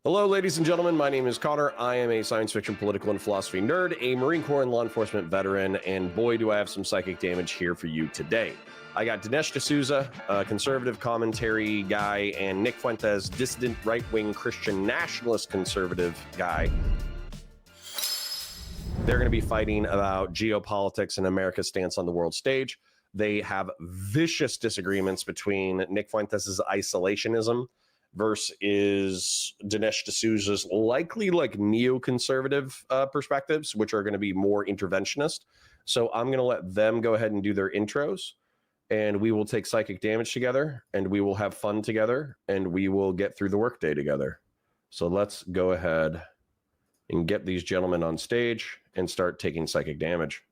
Hello, ladies and gentlemen. My name is Connor. I am a science fiction, political, and philosophy nerd, a Marine Corps and law enforcement veteran, and boy, do I have some psychic damage here for you today. I got Dinesh D'Souza, a conservative commentary guy, and Nick Fuentes, dissident right-wing Christian nationalist conservative guy. They're going to be fighting about geopolitics and America's stance on the world stage. They have vicious disagreements between Nick Fuentes' isolationism versus Dinesh D'Souza's likely like neoconservative perspectives, which are going to be more interventionist. So I'm going to let them go ahead and do their intros, and we will take psychic damage together, and we will have fun together, and we will get through the workday together. So let's go ahead and get these gentlemen on stage and start taking psychic damage.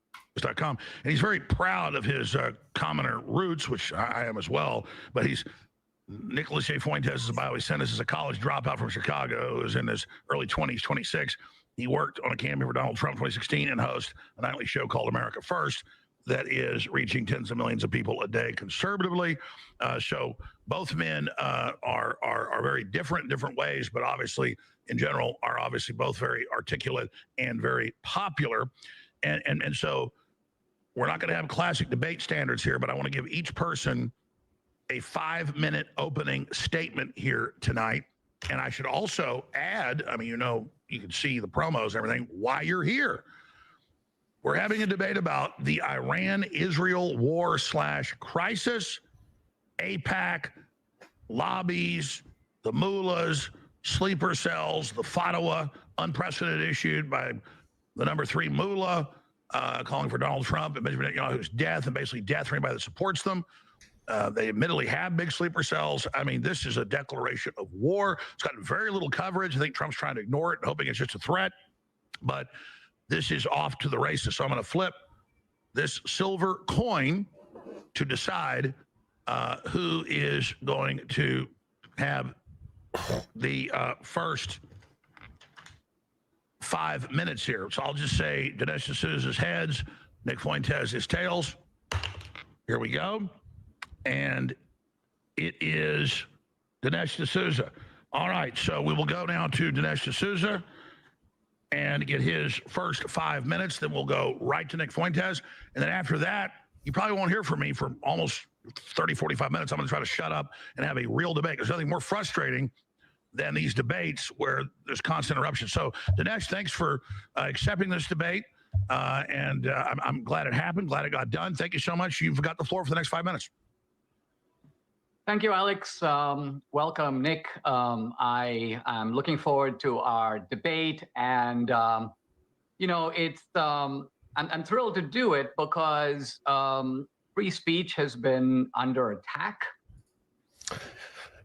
.com. And he's very proud of his commoner roots, which I am as well, but he's Nicholas J. Fuentes is a bio. He sent us as a college dropout from Chicago. He was in his early 20s, 26. He worked on a campaign for Donald Trump in 2016 and hosts a nightly show called America First that is reaching tens of millions of people a day conservatively. So both men are very different in different ways, but obviously, in general, are obviously both very articulate and very popular. And so we're not going to have classic debate standards here, but I want to give each person a 5-minute opening statement here tonight. And I should also add, I mean, you know, you can see the promos and everything, why you're here. We're having a debate about the Iran-Israel war/crisis, AIPAC, lobbies, the mullahs, sleeper cells, the fatwa, unprecedented issued by the number 3 mullah, calling for Donald Trump and Benjamin Netanyahu's death, and basically death for anybody that supports them. They admittedly have big sleeper cells. I mean, this is a declaration of war. It's gotten very little coverage. I think Trump's trying to ignore it, hoping it's just a threat. But this is off to the races. So I'm going to flip this silver coin to decide who is going to have the first 5 minutes here. So I'll just say Dinesh D'Souza's heads, Nick Fuentes his tails. Here we go. And it is Dinesh D'Souza. All right, so we will go now to Dinesh D'Souza and get his first 5 minutes. Then we'll go right to Nick Fuentes. And then after that, you probably won't hear from me for almost 30, 45 minutes. I'm going to try to shut up and have a real debate. There's nothing more frustrating than these debates where there's constant interruption. So, Dinesh, thanks for accepting this debate. I'm glad it happened, glad it got done. Thank you so much. You've got the floor for the next 5 minutes. Thank you, Alex. Welcome, Nick. I am looking forward to our debate, and you know, it's I'm thrilled to do it because free speech has been under attack.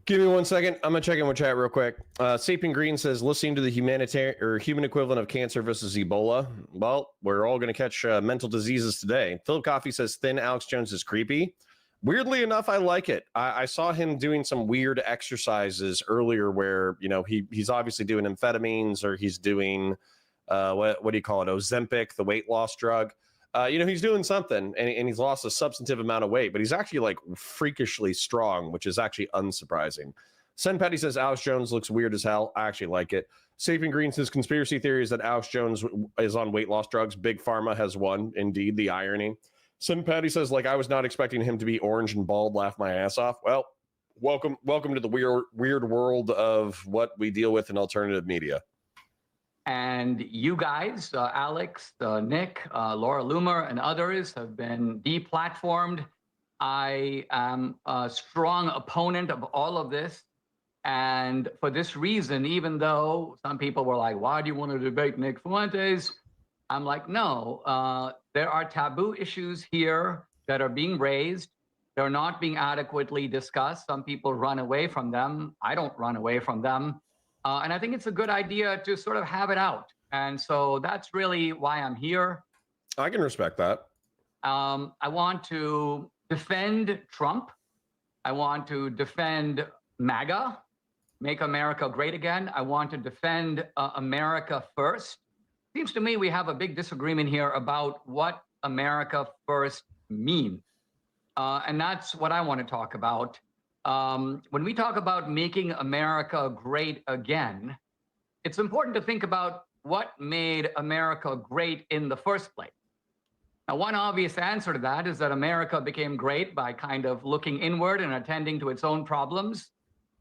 Give me 1 second. I'm gonna check in with chat real quick. Sapien Green says, listening to the humanitarian or human equivalent of cancer versus Ebola. Well, we're all gonna catch mental diseases today. Philip Coffey says, thin Alex Jones is creepy. Weirdly enough, I like it. I saw him doing some weird exercises earlier where, you know, he's obviously doing amphetamines, or he's doing, what do you call it, Ozempic, the weight loss drug. You know, he's doing something, and he's lost a substantive amount of weight, but he's actually like freakishly strong, which is actually unsurprising. Sen Petty says, Alex Jones looks weird as hell. I actually like it. Sapien Green says, conspiracy theory is that Alex Jones is on weight loss drugs. Big Pharma has won. Indeed, the irony. Sim Patty says, like, I was not expecting him to be orange and bald, laugh my ass off. Well, welcome to the weird world of what we deal with in alternative media. And you guys, Alex, Nick, Laura Loomer, and others have been deplatformed. I am a strong opponent of all of this. And for this reason, even though some people were like, why do you want to debate Nick Fuentes? I'm like, no, there are taboo issues here that are being raised. They're not being adequately discussed. Some people run away from them. I don't run away from them. And I think it's a good idea to sort of have it out. And so that's really why I'm here. I can respect that. I want to defend Trump. I want to defend MAGA, Make America Great Again. I want to defend America First. Seems to me we have a big disagreement here about what America First means. And that's what I want to talk about. When we talk about making America great again, it's important to think about what made America great in the first place. Now, one obvious answer to that is that America became great by kind of looking inward and attending to its own problems,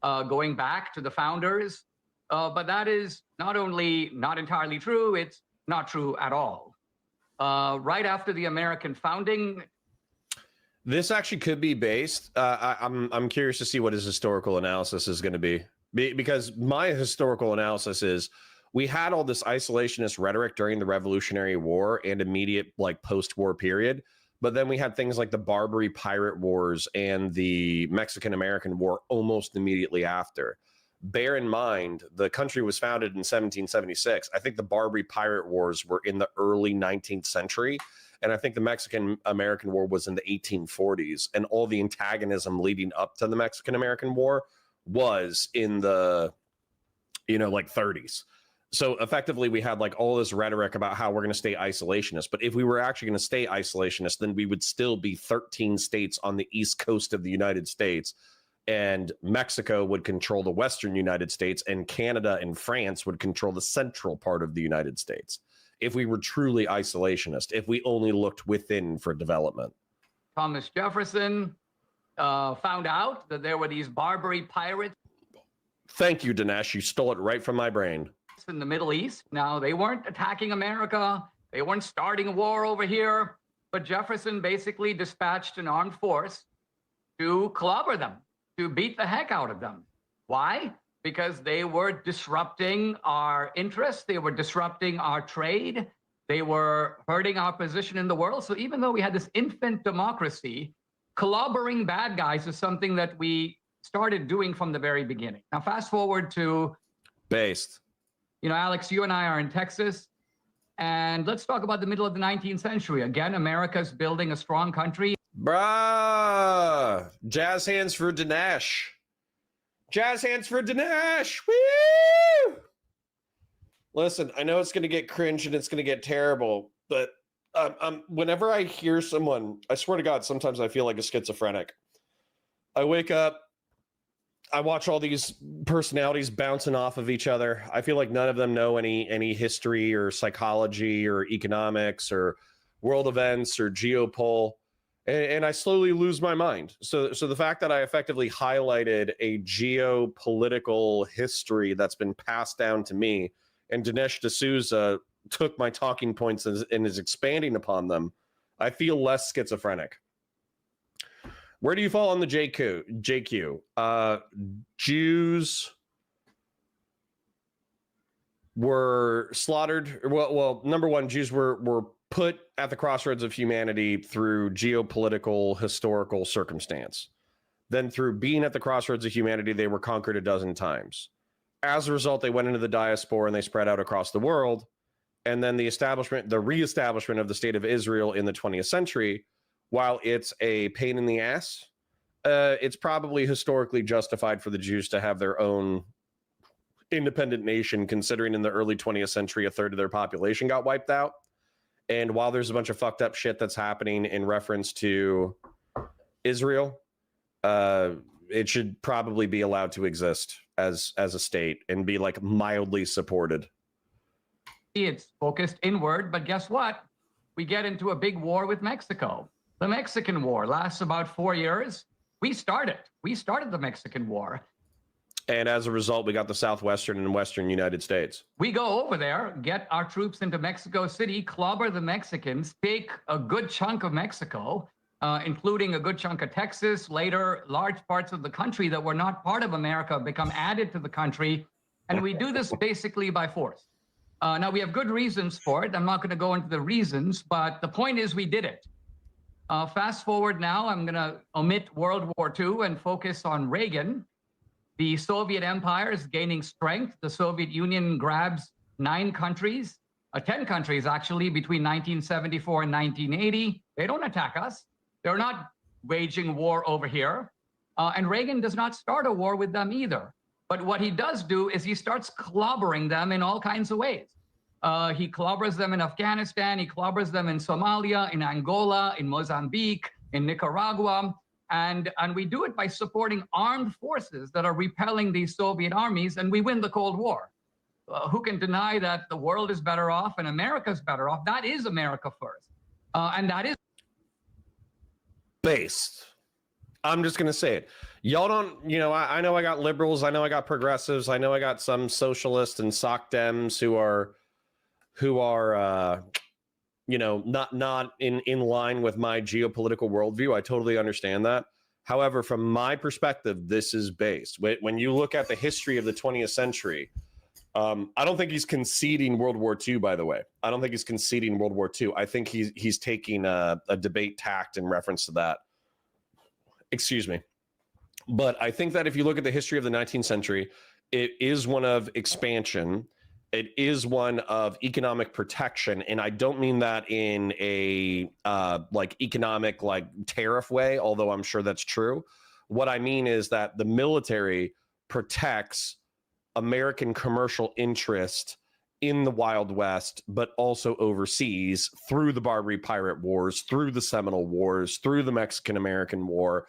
going back to the founders. But that is not only not entirely true, it's not true at all. Right after the American founding, this actually could be based. I'm curious to see what his historical analysis is going to be, because my historical analysis is we had all this isolationist rhetoric during the Revolutionary War and immediate like post-war period, but then we had things like the Barbary Pirate Wars and the Mexican-American War almost immediately after. Bear in mind, the country was founded in 1776. I think the Barbary Pirate Wars were in the early 19th century. And I think the Mexican-American War was in the 1840s. And all the antagonism leading up to the Mexican-American War was in the, like 30s. So effectively, we had like all this rhetoric about how we're going to stay isolationist. But if we were actually going to stay isolationist, then we would still be 13 states on the east coast of the United States. And Mexico would control the western United States, and Canada and France would control the central part of the United States. If we were truly isolationist, if we only looked within for development. Thomas Jefferson found out that there were these Barbary pirates. Thank you, Dinesh. You stole it right from my brain. In the Middle East. Now, they weren't attacking America. They weren't starting a war over here. But Jefferson basically dispatched an armed force to clobber them, to beat the heck out of them. Why? Because they were disrupting our interests. They were disrupting our trade. They were hurting our position in the world. So even though we had this infant democracy, clobbering bad guys is something that we started doing from the very beginning. Now, fast forward to... Based. Alex, you and I are in Texas, and let's talk about the middle of the 19th century. Again, America's building a strong country. Bruh. Jazz hands for Dinesh. Jazz hands for Dinesh. Woo! Listen, I know it's going to get cringe and it's going to get terrible, but whenever I hear someone, I swear to God, sometimes I feel like a schizophrenic. I wake up, I watch all these personalities bouncing off of each other. I feel like none of them know any history or psychology or economics or world events or geopol. And I slowly lose my mind. So the fact that I effectively highlighted a geopolitical history that's been passed down to me, and Dinesh D'Souza took my talking points and is expanding upon them, I feel less schizophrenic. Where do you fall on the JQ? Jews were slaughtered. Well, number one, Jews were put at the crossroads of humanity through geopolitical, historical circumstance. Then through being at the crossroads of humanity, they were conquered a dozen times. As a result, they went into the diaspora and they spread out across the world. And then the reestablishment of the state of Israel in the 20th century, while it's a pain in the ass, it's probably historically justified for the Jews to have their own independent nation, considering in the early 20th century, a third of their population got wiped out. And while there's a bunch of fucked up shit that's happening in reference to Israel, it should probably be allowed to exist as a state and be like mildly supported. It's focused inward, but guess what? We get into a big war with Mexico. The Mexican War lasts about 4 years. We started the Mexican War. And as a result, we got the southwestern and western United States. We go over there, get our troops into Mexico City, clobber the Mexicans, take a good chunk of Mexico, including a good chunk of Texas. Later, large parts of the country that were not part of America become added to the country. And we do this basically by force. Now, we have good reasons for it. I'm not going to go into the reasons, but the point is we did it. Fast forward now, I'm going to omit World War II and focus on Reagan. The Soviet Empire is gaining strength. The Soviet Union grabs 9 countries, 10 countries actually, between 1974 and 1980. They don't attack us. They're not waging war over here. And Reagan does not start a war with them either. But what he does do is he starts clobbering them in all kinds of ways. He clobbers them in Afghanistan. He clobbers them in Somalia, in Angola, in Mozambique, in Nicaragua. And we do it by supporting armed forces that are repelling these Soviet armies, and we win the Cold War. who can deny that the world is better off and America's better off? That is America first. And that is based. I'm just going to say it. Y'all don't, I know I got liberals. I know I got progressives. I know I got some socialists and soc dems who are not in line with my geopolitical worldview. I totally understand that. However, from my perspective, this is based. When you look at the history of the 20th century, I don't think he's conceding World War II, by the way. I don't think he's conceding World War II. I think he's taking a debate tact in reference to that. Excuse me. But I think that if you look at the history of the 19th century, it is one of expansion. It is one of economic protection. And I don't mean that in a economic tariff way, although I'm sure that's true. What I mean is that the military protects American commercial interest in the Wild West, but also overseas through the Barbary Pirate Wars, through the Seminole Wars, through the Mexican-American War,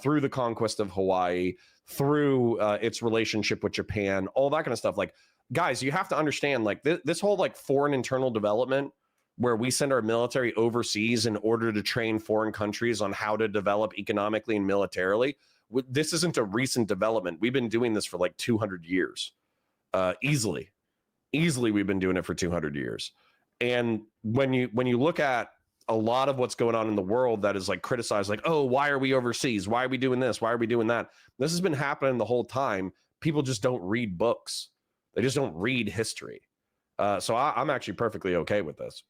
through the conquest of Hawaii, through its relationship with Japan, all that kind of stuff. Like, guys, you have to understand, this whole foreign internal development where we send our military overseas in order to train foreign countries on how to develop economically and militarily. This isn't a recent development. We've been doing this for 200 years, easily. We've been doing it for 200 years. And when you look at a lot of what's going on in the world that is criticized, oh, why are we overseas? Why are we doing this? Why are we doing that? This has been happening the whole time. People just don't read books. They just don't read history. So I'm actually perfectly okay with this.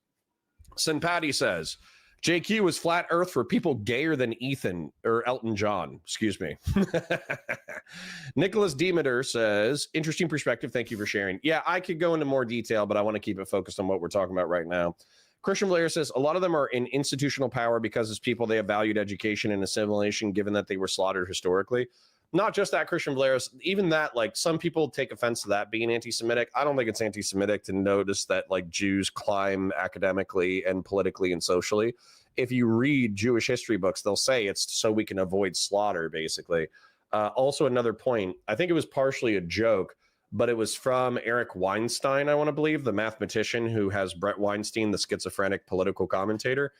Patty says, JQ is flat earth for people gayer than Ethan or Elton John. Excuse me. Nicholas Demeter says, interesting perspective. Thank you for sharing. Yeah, I could go into more detail, but I want to keep it focused on what we're talking about right now. Christian Blair says, a lot of them are in institutional power because as people, they have valued education and assimilation, given that they were slaughtered historically. Not just that, Christian Blair, even that, some people take offense to that being anti-Semitic. I don't think it's anti-Semitic to notice that Jews climb academically and politically and socially. If you read Jewish history books, they'll say it's so we can avoid slaughter, basically. Also, another point, I think it was partially a joke, but it was from Eric Weinstein, I want to believe, the mathematician who has Brett Weinstein, the schizophrenic political commentator.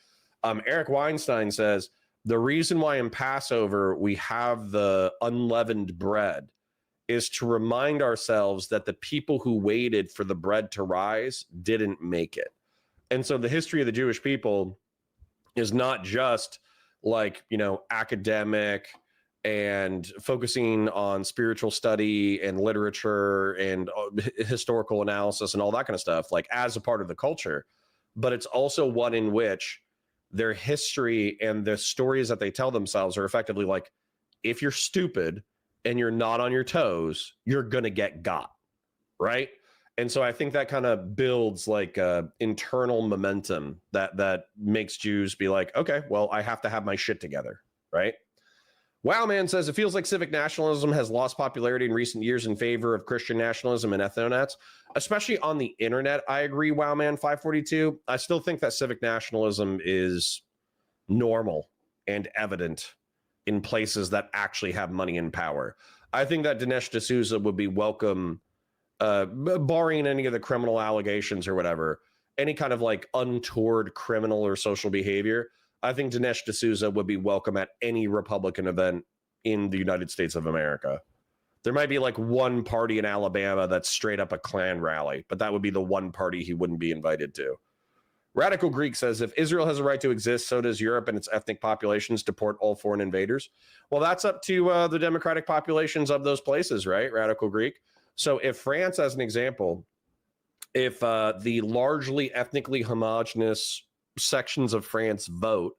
Eric Weinstein says, the reason why in Passover we have the unleavened bread is to remind ourselves that the people who waited for the bread to rise didn't make it. And so the history of the Jewish people is not just academic and focusing on spiritual study and literature and historical analysis and all that kind of stuff, as a part of the culture, but it's also one in which their history and the stories that they tell themselves are effectively if you're stupid and you're not on your toes, you're going to get got, right? And so I think that kind of builds internal momentum that makes Jews be okay, well, I have to have my shit together, right? Wow Man says, it feels like civic nationalism has lost popularity in recent years in favor of Christian nationalism and ethnonets, especially on the internet. I agree, Wow Man 542. I still think that civic nationalism is normal and evident in places that actually have money and power. I think that Dinesh D'Souza would be welcome, barring any of the criminal allegations or whatever, any kind of untoward criminal or social behavior. I think Dinesh D'Souza would be welcome at any Republican event in the United States of America. There might be one party in Alabama that's straight up a Klan rally, but that would be the one party he wouldn't be invited to. Radical Greek says, if Israel has a right to exist, so does Europe and its ethnic populations deport all foreign invaders. Well, that's up to the democratic populations of those places, right? Radical Greek. So if France, as an example, if the largely ethnically homogenous sections of France vote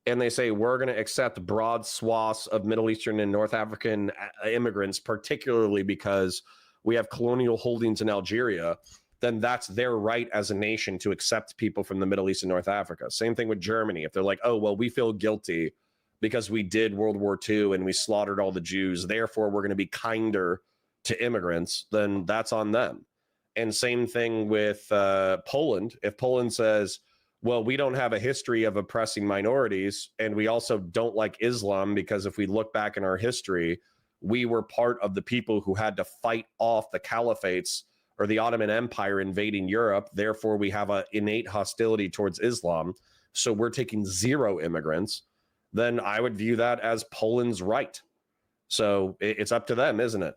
and they say we're going to accept broad swaths of Middle Eastern and North African immigrants, particularly because we have colonial holdings in Algeria, then that's their right as a nation to accept people from the Middle East and North Africa. Same thing with Germany. If they're oh, well, we feel guilty because we did World War II and we slaughtered all the Jews, therefore we're going to be kinder to immigrants, then that's on them. And same thing with Poland. If Poland says, well, we don't have a history of oppressing minorities, and we also don't like Islam because if we look back in our history, we were part of the people who had to fight off the caliphates or the Ottoman Empire invading Europe. Therefore, we have an innate hostility towards Islam. So we're taking zero immigrants. Then I would view that as Poland's right. So it's up to them, isn't it?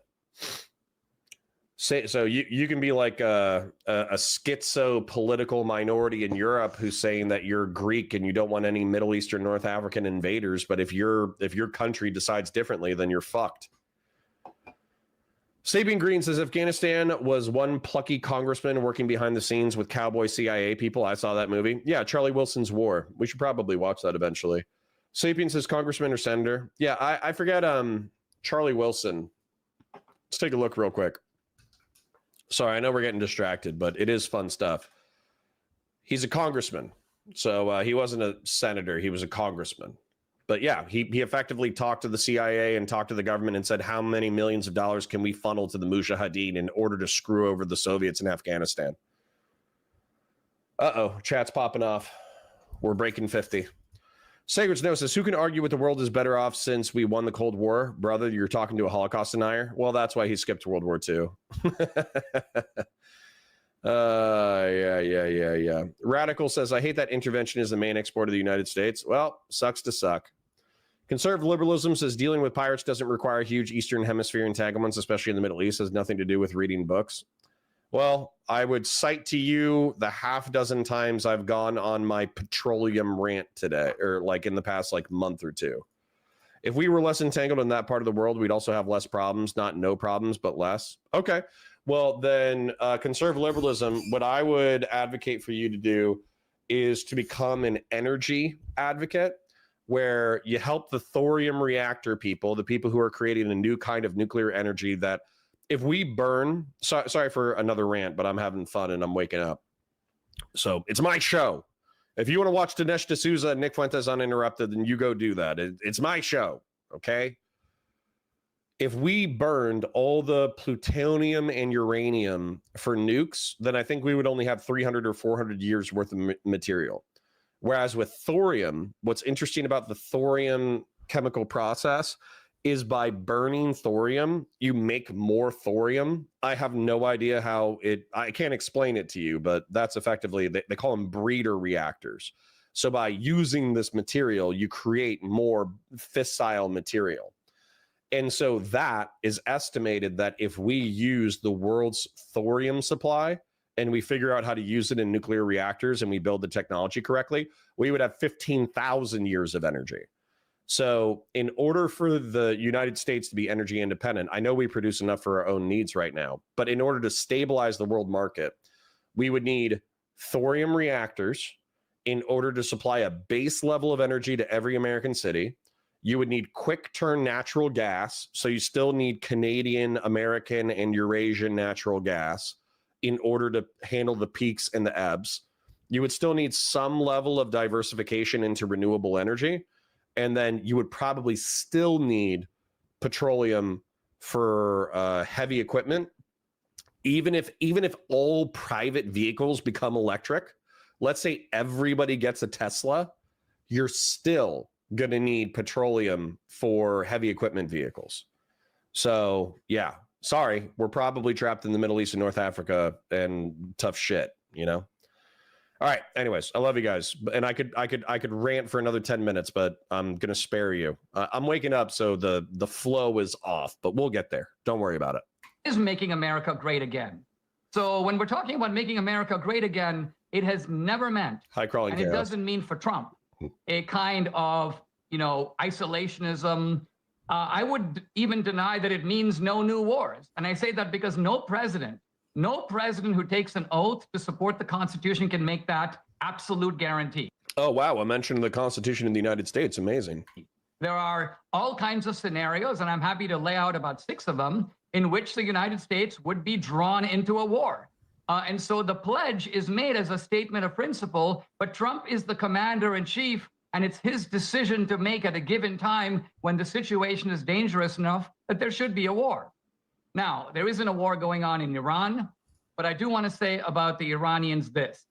So you can be like a schizo political minority in Europe who's saying that you're Greek and you don't want any Middle Eastern, North African invaders. But if your country decides differently, then you're fucked. Sapien Green says Afghanistan was one plucky congressman working behind the scenes with cowboy CIA people. I saw that movie. Yeah, Charlie Wilson's War. We should probably watch that eventually. Sapien says congressman or senator. Yeah, I forget Charlie Wilson. Let's take a look real quick. Sorry, I know we're getting distracted, but it is fun stuff. He's a congressman. So he wasn't a senator. He was a congressman. But yeah, he effectively talked to the CIA and talked to the government and said, how many millions of dollars can we funnel to the Mujahideen in order to screw over the Soviets in Afghanistan? Uh-oh, chat's popping off. We're breaking 50. Sacred Snow says, who can argue with the world is better off since we won the Cold War? Brother, you're talking to a Holocaust denier? Well, that's why he skipped World War II. Yeah. Radical says, I hate that intervention is the main export of the United States. Well, sucks to suck. Conservative liberalism says dealing with pirates doesn't require huge Eastern Hemisphere entanglements, especially in the Middle East. Has nothing to do with reading books. Well, I would cite to you the half dozen times I've gone on my petroleum rant today, or like in the past month or two. If we were less entangled in that part of the world, we'd also have less problems, not no problems, but less. Okay. Well, then conservative liberalism, what I would advocate for you to do is to become an energy advocate where you help the thorium reactor people, the people who are creating a new kind of nuclear energy that if we burn, sorry for another rant, but I'm having fun and I'm waking up. So it's my show. If you want to watch Dinesh D'Souza and Nick Fuentes uninterrupted, then you go do that. It's my show, okay? If we burned all the plutonium and uranium for nukes, then I think we would only have 300 or 400 years worth of material. Whereas with thorium, what's interesting about the thorium chemical process is by burning thorium, you make more thorium. I have no idea how I can't explain it to you, but that's effectively, they call them breeder reactors. So by using this material, you create more fissile material. And so that is estimated that if we use the world's thorium supply and we figure out how to use it in nuclear reactors and we build the technology correctly, we would have 15,000 years of energy. So in order for the United States to be energy independent, I know we produce enough for our own needs right now, but in order to stabilize the world market, we would need thorium reactors in order to supply a base level of energy to every American city. You would need quick turn natural gas. So you still need Canadian, American, and Eurasian natural gas in order to handle the peaks and the ebbs. You would still need some level of diversification into renewable energy. And then you would probably still need petroleum for heavy equipment. Even if all private vehicles become electric, let's say everybody gets a Tesla, you're still going to need petroleum for heavy equipment vehicles. So yeah, sorry, we're probably trapped in the Middle East and North Africa and tough shit, you know? All right. Anyways, I love you guys, and I could rant for another 10 minutes, but I'm gonna spare you. I'm waking up, so the flow is off, but we'll get there. Don't worry about it. Is making America great again. So when we're talking about making America great again, it has never meant, High crawling and chaos. it doesn't mean for Trump, a kind of isolationism. I would even deny that it means no new wars, and I say that because no president who takes an oath to support the Constitution can make that absolute guarantee. Oh, wow. A mention of the Constitution in the United States. Amazing. There are all kinds of scenarios, and I'm happy to lay out about 6 of them, in which the United States would be drawn into a war. And so the pledge is made as a statement of principle, but Trump is the commander in chief, and it's his decision to make at a given time when the situation is dangerous enough that there should be a war. Now, there isn't a war going on in Iran, but I do want to say about the Iranians this.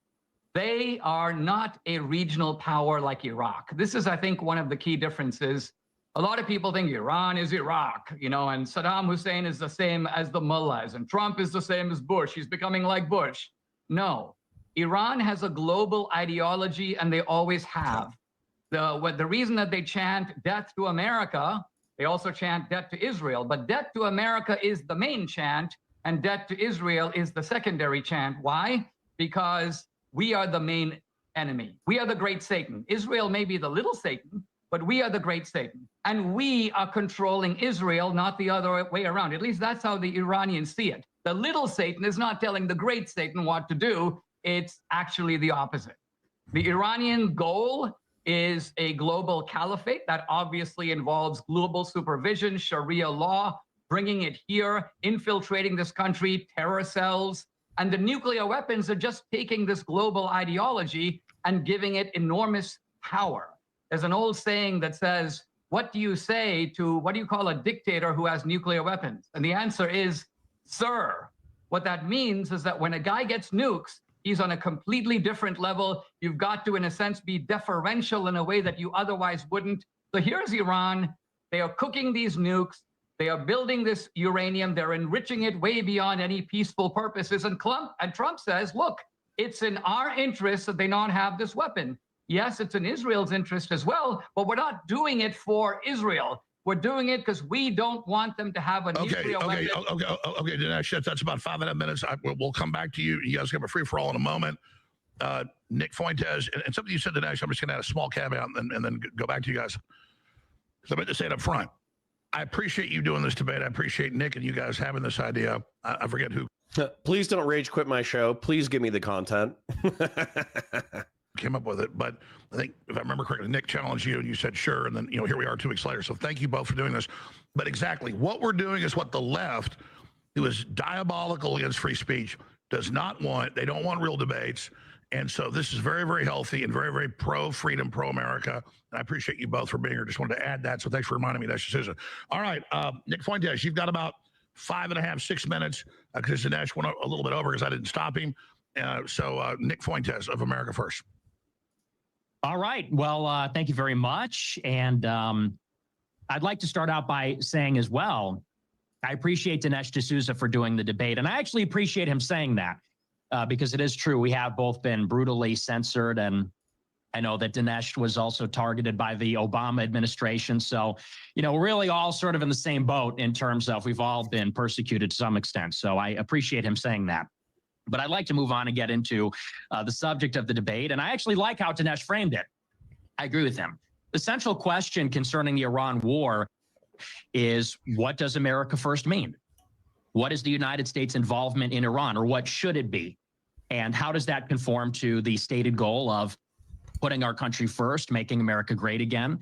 They are not a regional power like Iraq. This is, I think, one of the key differences A lot of people think Iran is Iraq, you know, and Saddam Hussein is the same as the mullahs, and Trump is the same as Bush. He's becoming like Bush. No, Iran has a global ideology, and they always have. The reason that they chant death to America, they also chant death to Israel, but death to America is the main chant, and death to Israel is the secondary chant. Why? Because we are the main enemy. We are the great Satan. Israel may be the little Satan, but we are the great Satan. And we are controlling Israel, not the other way around. At least that's how the Iranians see it. The little Satan is not telling the great Satan what to do. It's actually the opposite. The Iranian goal is a global caliphate that obviously involves global supervision, Sharia law, bringing it here, infiltrating this country, terror cells. And the nuclear weapons are just taking this global ideology and giving it enormous power. There's an old saying that says, what do you say to, what do you call a dictator who has nuclear weapons? And the answer is, sir. What that means is that when a guy gets nukes, he's on a completely different level. You've got to, in a sense, be deferential in a way that you otherwise wouldn't. So here's Iran. They are cooking these nukes. They are building this uranium. They're enriching it way beyond any peaceful purposes. And Trump says, look, it's in our interest that they not have this weapon. Yes, it's in Israel's interest as well, but we're not doing it for Israel. We're doing it because we don't want them to have a nuclear weapon. Okay, Dinesh, that's about 5.5 minutes. We'll come back to you. You guys have a free-for-all in a moment. Nick Fuentes, and something you said, Dinesh, I'm just going to add a small caveat and then go back to you guys. Because I meant to say it up front. I appreciate you doing this debate. I appreciate Nick and you guys having this idea. I forget who. Please don't rage quit my show. Please give me the content. Came up with it, but I think if I remember correctly, Nick challenged you and you said sure, and then here we are 2 weeks later. So thank you both for doing this. But exactly what we're doing is what the left, who is diabolical against free speech, does not want. They don't want real debates, and so this is very, very healthy and very, very pro-freedom, pro-America. And I appreciate you both for being here. Just wanted to add that. So thanks for reminding me, Dinesh D'Souza. All right, Nick Fuentes, you've got about 5.5, 6 minutes because Dinesh went a little bit over because I didn't stop him. So Nick Fuentes of America First. All right. Well, thank you very much. And I'd like to start out by saying as well, I appreciate Dinesh D'Souza for doing the debate. And I actually appreciate him saying that because it is true. We have both been brutally censored. And I know that Dinesh was also targeted by the Obama administration. So, we're really all sort of in the same boat in terms of we've all been persecuted to some extent. So I appreciate him saying that. But I'd like to move on and get into the subject of the debate. And I actually like how Dinesh framed it. I agree with him. The central question concerning the Iran war is, what does America first mean? What is the United States involvement in Iran, or what should it be? And how does that conform to the stated goal of putting our country first, making America great again,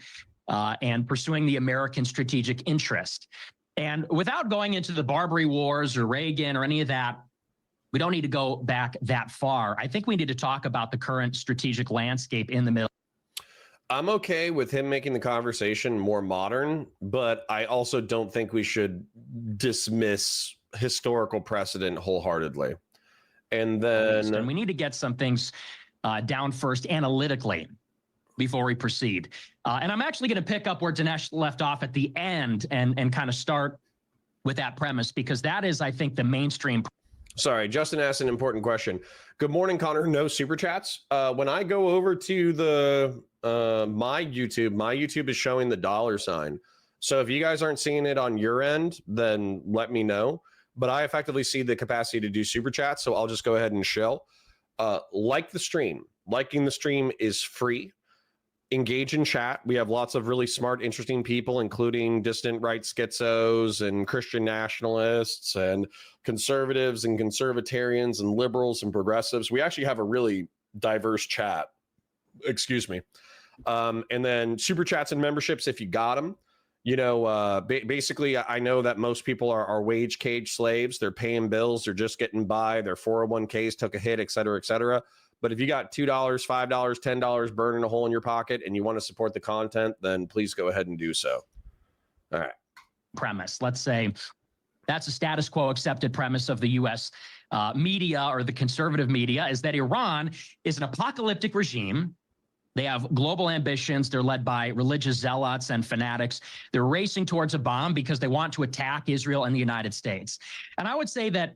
and pursuing the American strategic interest? And without going into the Barbary Wars or Reagan or any of that, we don't need to go back that far. I think we need to talk about the current strategic landscape in the Middle. I'm okay with him making the conversation more modern, but I also don't think we should dismiss historical precedent wholeheartedly. And then we need to get some things down first analytically before we proceed. And I'm actually going to pick up where Dinesh left off at the end and kind of start with that premise, because that is, I think, the mainstream. Sorry, Justin asked an important question. Good morning, Connor. No super chats. When I go over to the my YouTube is showing the $sign. So if you guys aren't seeing it on your end, then let me know. But I effectively see the capacity to do super chats, so I'll just go ahead and shill. Like the stream. Liking the stream is free. Engage in chat. We have lots of really smart, interesting people, including distant right schizos and Christian nationalists and conservatives and conservatarians and liberals and progressives. We actually have a really diverse chat. Excuse me. And then super chats and memberships if you got them. Basically, I know that most people are wage cage slaves. They're paying bills. They're just getting by. Their 401ks took a hit, et cetera, et cetera. But if you got $2, $5, $10 burning a hole in your pocket and you want to support the content, then please go ahead and do so. All right. Premise. Let's say that's a status quo accepted premise of the U.S. Media or the conservative media, is that Iran is an apocalyptic regime They have global ambitions. They're led by religious zealots and fanatics. They're racing towards a bomb because they want to attack Israel and the United States. And I would say that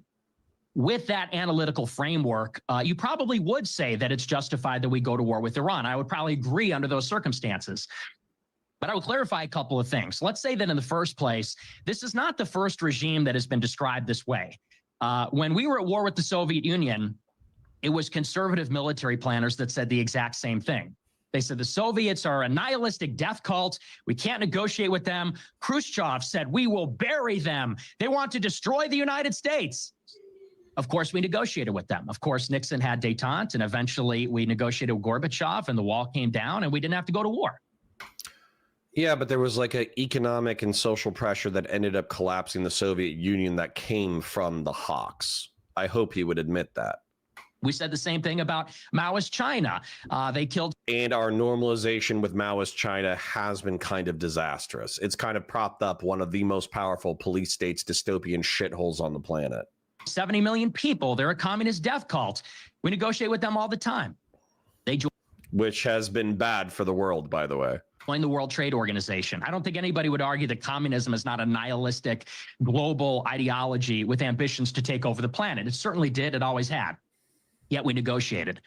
with that analytical framework, you probably would say that it's justified that we go to war with Iran. I would probably agree under those circumstances. But I would clarify a couple of things. Let's say that in the first place, this is not the first regime that has been described this way. When we were at war with the Soviet Union, it was conservative military planners that said the exact same thing. They said the Soviets are a nihilistic death cult. We can't negotiate with them. Khrushchev said, we will bury them. They want to destroy the United States. Of course, we negotiated with them. Of course, Nixon had détente, and eventually we negotiated with Gorbachev, and the wall came down, and we didn't have to go to war. Yeah, but there was like an economic and social pressure that ended up collapsing the Soviet Union that came from the hawks. I hope he would admit that. We said the same thing about Maoist China. They killed. And our normalization with Maoist China has been kind of disastrous. It's kind of propped up one of the most powerful police states, dystopian shitholes on the planet. 70 million people. They're a communist death cult. We negotiate with them all the time. They join. Which has been bad for the world, by the way. Join the World Trade Organization. I don't think anybody would argue that communism is not a nihilistic global ideology with ambitions to take over the planet. It certainly did. It always had. Yet we negotiated.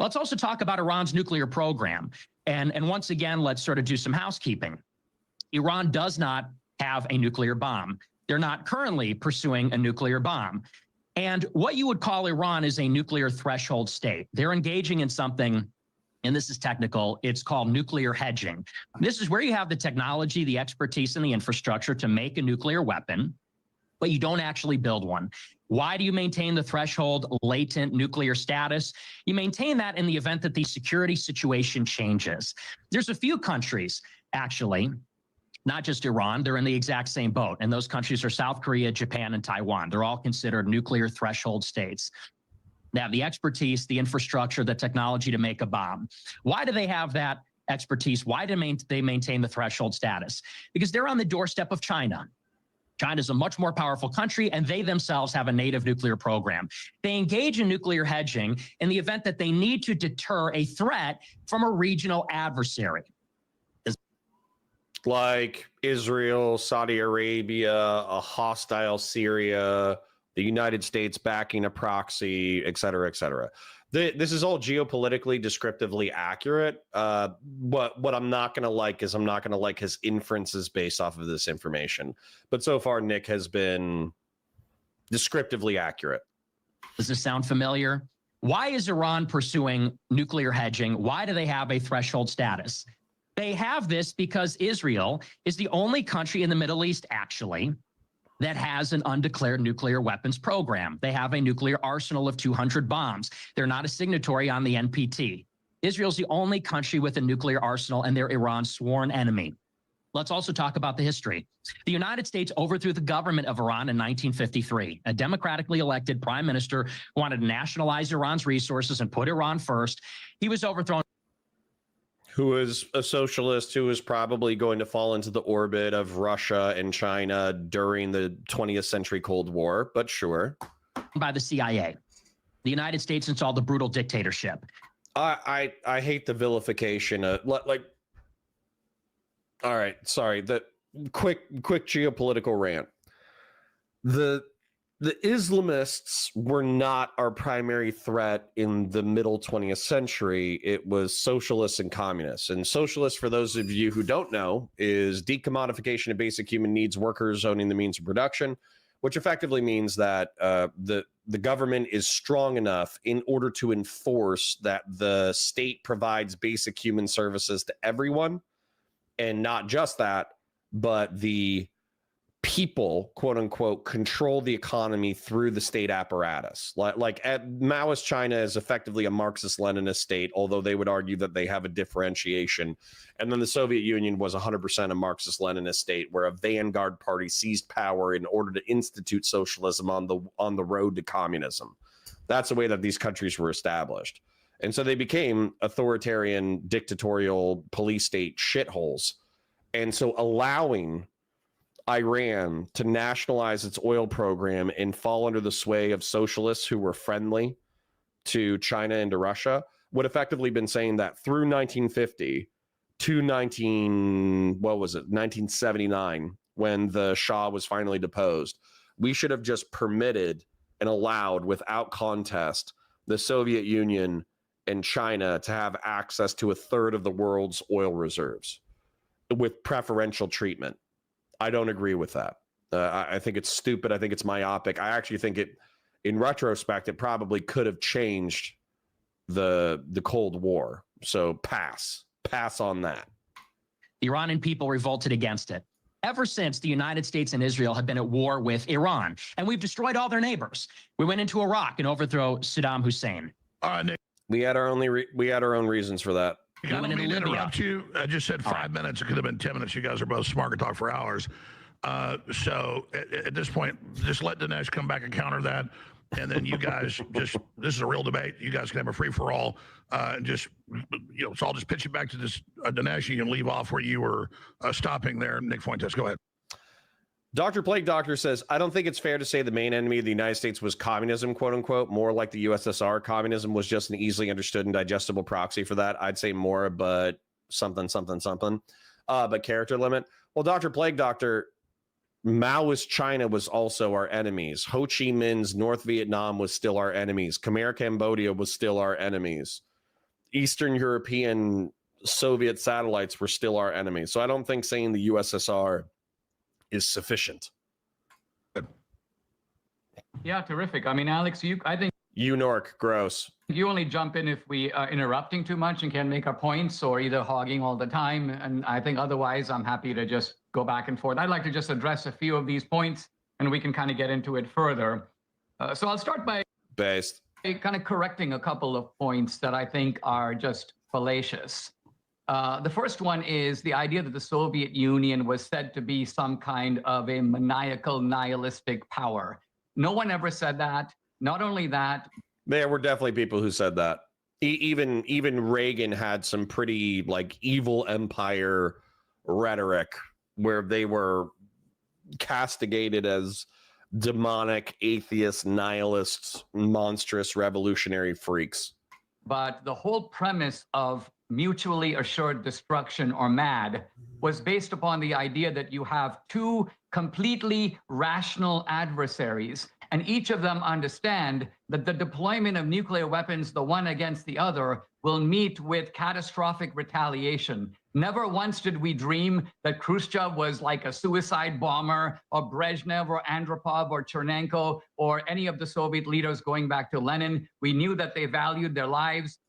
Let's also talk about Iran's nuclear program. And once again, let's sort of do some housekeeping. Iran does not have a nuclear bomb. They're not currently pursuing a nuclear bomb. And what you would call Iran is a nuclear threshold state. They're engaging in something, and this is technical, it's called nuclear hedging. This is where you have the technology, the expertise, and the infrastructure to make a nuclear weapon, but you don't actually build one. Why do you maintain the threshold latent nuclear status? You maintain that in the event that the security situation changes. There's a few countries, actually, not just Iran, they're in the exact same boat. And those countries are South Korea, Japan, and Taiwan. They're all considered nuclear threshold states. They have the expertise, the infrastructure, the technology to make a bomb. Why do they have that expertise? Why do they maintain the threshold status? Because they're on the doorstep of China. China is a much more powerful country, and they themselves have a native nuclear program. They engage in nuclear hedging in the event that they need to deter a threat from a regional adversary. Like Israel, Saudi Arabia, a hostile Syria, the United States backing a proxy, et cetera, et cetera. This is all geopolitically descriptively accurate. What I'm not going to like is I'm not going to like his inferences based off of this information. But so far, Nick has been descriptively accurate. Does this sound familiar? Why is Iran pursuing nuclear hedging? Why do they have a threshold status? They have this because Israel is the only country in the Middle East, actually, that has an undeclared nuclear weapons program. They have a nuclear arsenal of 200 bombs. They're not a signatory on the NPT. Israel's the only country with a nuclear arsenal, and they're Iran's sworn enemy. Let's also talk about the history. The United States overthrew the government of Iran in 1953. A democratically elected prime minister who wanted to nationalize Iran's resources and put Iran first. He was overthrown. Who is a socialist who is probably going to fall into the orbit of Russia and China during the 20th century Cold War, but sure. By the CIA. The United States installed a brutal dictatorship. I hate the vilification of like. All right, sorry. The quick geopolitical rant. The Islamists were not our primary threat in the middle 20th century. It was socialists and communists. And socialists, for those of you who don't know, is decommodification of basic human needs, workers owning the means of production, which effectively means that the government is strong enough in order to enforce that the state provides basic human services to everyone. And not just that, but the people, quote unquote, control the economy through the state apparatus. Like Maoist China is effectively a Marxist-Leninist state, although they would argue that they have a differentiation. And then the Soviet Union was 100% a Marxist-Leninist state, where a vanguard party seized power in order to institute socialism on the road to communism. That's the way that these countries were established. And so they became authoritarian, dictatorial police state shitholes. And so allowing Iran to nationalize its oil program and fall under the sway of socialists who were friendly to China and to Russia would effectively been saying that through 1950 to 1979, when the Shah was finally deposed, we should have just permitted and allowed without contest the Soviet Union and China to have access to a third of the world's oil reserves with preferential treatment. I don't agree with that. I think it's stupid. I think it's myopic. I actually think it, in retrospect, it probably could have changed the Cold War. So pass on that. The Iranian people revolted against it. Ever since, the United States and Israel have been at war with Iran, and we've destroyed all their neighbors. We went into Iraq and overthrew Saddam Hussein. Nick, We had our own reasons for that. I don't went mean into to Libya. interrupt you. I just said 5 minutes. It could have been 10 minutes. You guys are both smart to talk for hours. So at this point, just let Dinesh come back and counter that. And then you guys this is a real debate. You guys can have a free for all. And just, so I'll just pitch it back to this Dinesh. You can leave off where you were stopping there. Nick Fuentes, go ahead. Dr. Plague Doctor says, I don't think it's fair to say the main enemy of the United States was communism, quote unquote, more like the USSR. Communism was just an easily understood and digestible proxy for that. I'd say more, but something. But character limit. Well, Dr. Plague Doctor, Maoist China was also our enemies. Ho Chi Minh's North Vietnam was still our enemies. Khmer Cambodia was still our enemies. Eastern European Soviet satellites were still our enemies. So I don't think saying the USSR is sufficient. Yeah, terrific. I mean, Alex, I think UNORC, gross. you only jump in if we are interrupting too much and can't make our points, or either hogging all the time. And I think otherwise, I'm happy to just go back and forth. I'd like to just address a few of these points, and we can kind of get into it further. So I'll start by kind of correcting a couple of points that I think are just fallacious. The first one is the idea that the Soviet Union was said to be some kind of a maniacal, nihilistic power. No one ever said that. Not only that, there were definitely people who said that. Even Reagan had some pretty like evil empire rhetoric where they were castigated as demonic, atheists, nihilists, monstrous revolutionary freaks. but the whole premise of mutually assured destruction, or MAD, was based upon the idea that you have two completely rational adversaries, and each of them understand that the deployment of nuclear weapons, the one against the other, will meet with catastrophic retaliation. Never once did we dream that Khrushchev was like a suicide bomber, or Brezhnev or Andropov or Chernenko or any of the Soviet leaders going back to Lenin. We knew that they valued their lives.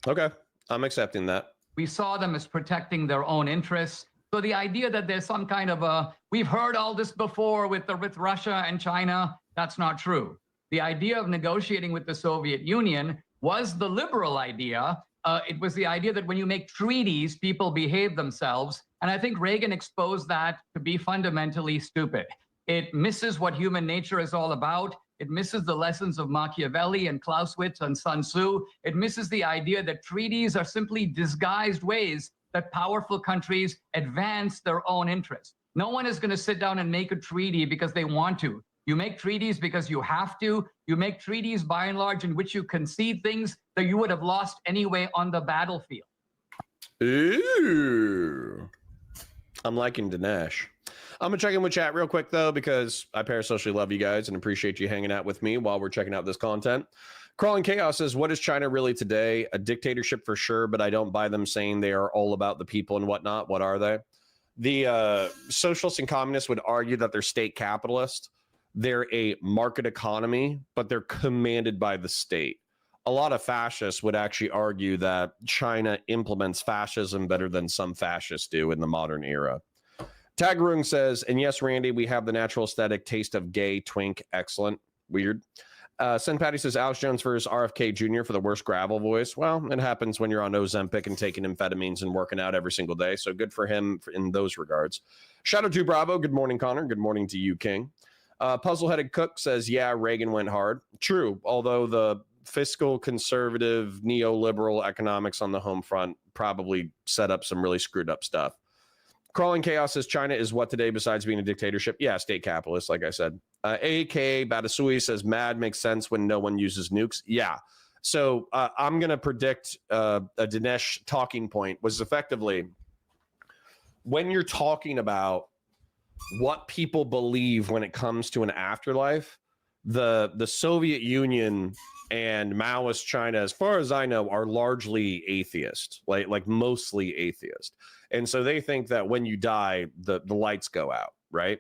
Okay, I'm accepting that. We saw them as protecting their own interests. So the idea that there's some kind of we've heard all this before with Russia and China, that's not true. The idea of negotiating with the Soviet Union was the liberal idea. It was the idea that when you make treaties, people behave themselves. And I think Reagan exposed that to be fundamentally stupid. It misses what human nature is all about. It misses the lessons of Machiavelli and Clausewitz and Sun Tzu. It misses the idea that treaties are simply disguised ways that powerful countries advance their own interests. No one is going to sit down and make a treaty because they want to. You make treaties because you have to. You make treaties, by and large, in which you concede things that you would have lost anyway on the battlefield. Ooh. I'm liking Dinesh. I'm going to check in with chat real quick, though, because I parasocially love you guys and appreciate you hanging out with me while we're checking out this content. Crawling Chaos says, what is China really today? A dictatorship for sure, but I don't buy them saying they are all about the people and whatnot. What are they? The socialists and communists would argue that they're state capitalist. They're a market economy, but they're commanded by the state. A lot of fascists would actually argue that China implements fascism better than some fascists do in the modern era. Tagrung says, and yes, Randy, we have the natural aesthetic taste of gay, twink, excellent, weird. Sen Patty says, Alex Jones versus RFK Jr. for the worst gravel voice. Well, it happens when you're on Ozempic and taking amphetamines and working out every single day. So good for him in those regards. Shadow 2 Bravo, good morning, Connor. Good morning to you, King. Puzzle-headed Cook says, yeah, Reagan went hard. True, although the fiscal conservative neoliberal economics on the home front probably set up some really screwed up stuff. Crawling Chaos says China is what today besides being a dictatorship? Yeah, state capitalist, like I said. AKA Batasui says MAD makes sense when no one uses nukes. Yeah, So I'm going to predict a Dinesh talking point was effectively when you're talking about what people believe when it comes to an afterlife, the Soviet Union and Maoist China, as far as I know, are largely atheist, like mostly atheist. And so they think that when you die, the lights go out, right?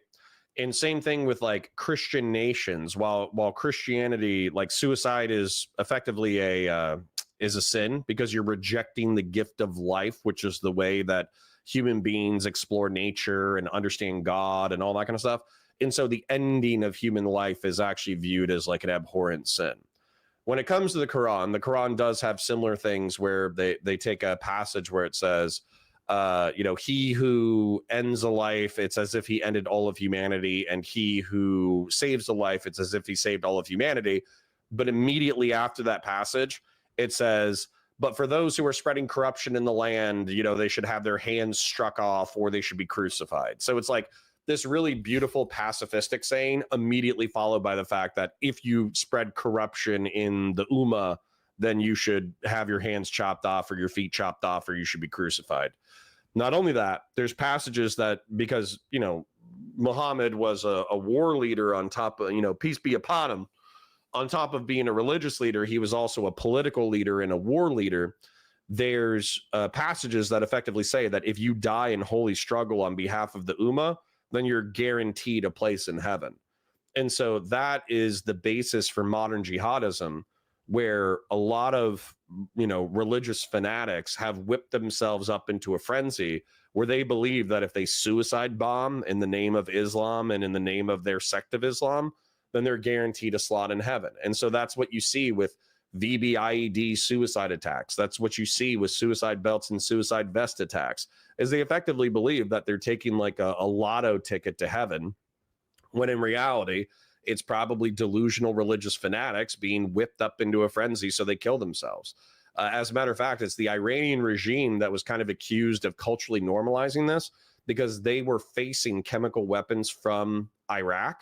And same thing with like Christian nations. While Christianity, like suicide is effectively a sin because you're rejecting the gift of life, which is the way that human beings explore nature and understand God and all that kind of stuff. And so the ending of human life is actually viewed as like an abhorrent sin. When it comes to the Quran does have similar things where they take a passage where it says, he who ends a life, it's as if he ended all of humanity, and he who saves a life, it's as if he saved all of humanity. But immediately after that passage, it says, but for those who are spreading corruption in the land, they should have their hands struck off or they should be crucified. So it's like this really beautiful pacifistic saying immediately followed by the fact that if you spread corruption in the Ummah, then you should have your hands chopped off or your feet chopped off or you should be crucified. Not only that, there's passages that because, Muhammad was a war leader on top of, peace be upon him, on top of being a religious leader, he was also a political leader and a war leader. There's passages that effectively say that if you die in holy struggle on behalf of the Ummah, then you're guaranteed a place in heaven. And so that is the basis for modern jihadism, where a lot of, religious fanatics have whipped themselves up into a frenzy where they believe that if they suicide bomb in the name of Islam and in the name of their sect of Islam, then they're guaranteed a slot in heaven. And so that's what you see with VBIED suicide attacks. That's what you see with suicide belts and suicide vest attacks, is they effectively believe that they're taking like a lotto ticket to heaven, when in reality, it's probably delusional religious fanatics being whipped up into a frenzy so they kill themselves. As a matter of fact, it's the Iranian regime that was kind of accused of culturally normalizing this because they were facing chemical weapons from Iraq.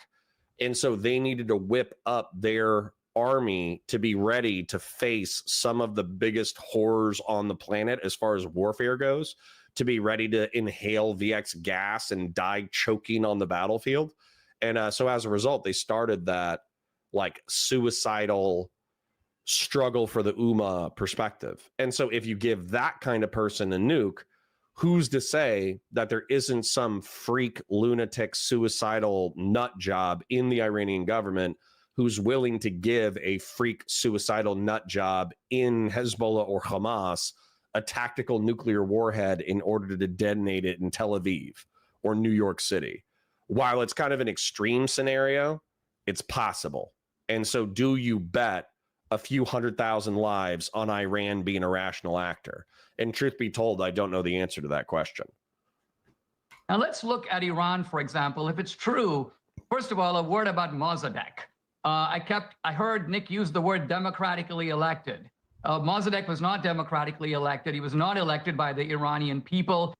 And so they needed to whip up their army to be ready to face some of the biggest horrors on the planet as far as warfare goes, to be ready to inhale VX gas and die choking on the battlefield. And so as a result, they started that like suicidal struggle for the Ummah perspective. And so if you give that kind of person a nuke, who's to say that there isn't some freak, lunatic, suicidal nut job in the Iranian government who's willing to give a freak, suicidal nut job in Hezbollah or Hamas a tactical nuclear warhead in order to detonate it in Tel Aviv or New York City? While it's kind of an extreme scenario, it's possible. And so do you bet a few 100,000 lives on Iran being a rational actor? And truth be told, I don't know the answer to that question. Now let's look at Iran, for example. If it's true, first of all, a word about Mossadegh. I heard Nick use the word democratically elected. Mossadegh was not democratically elected. He was not elected by the Iranian people.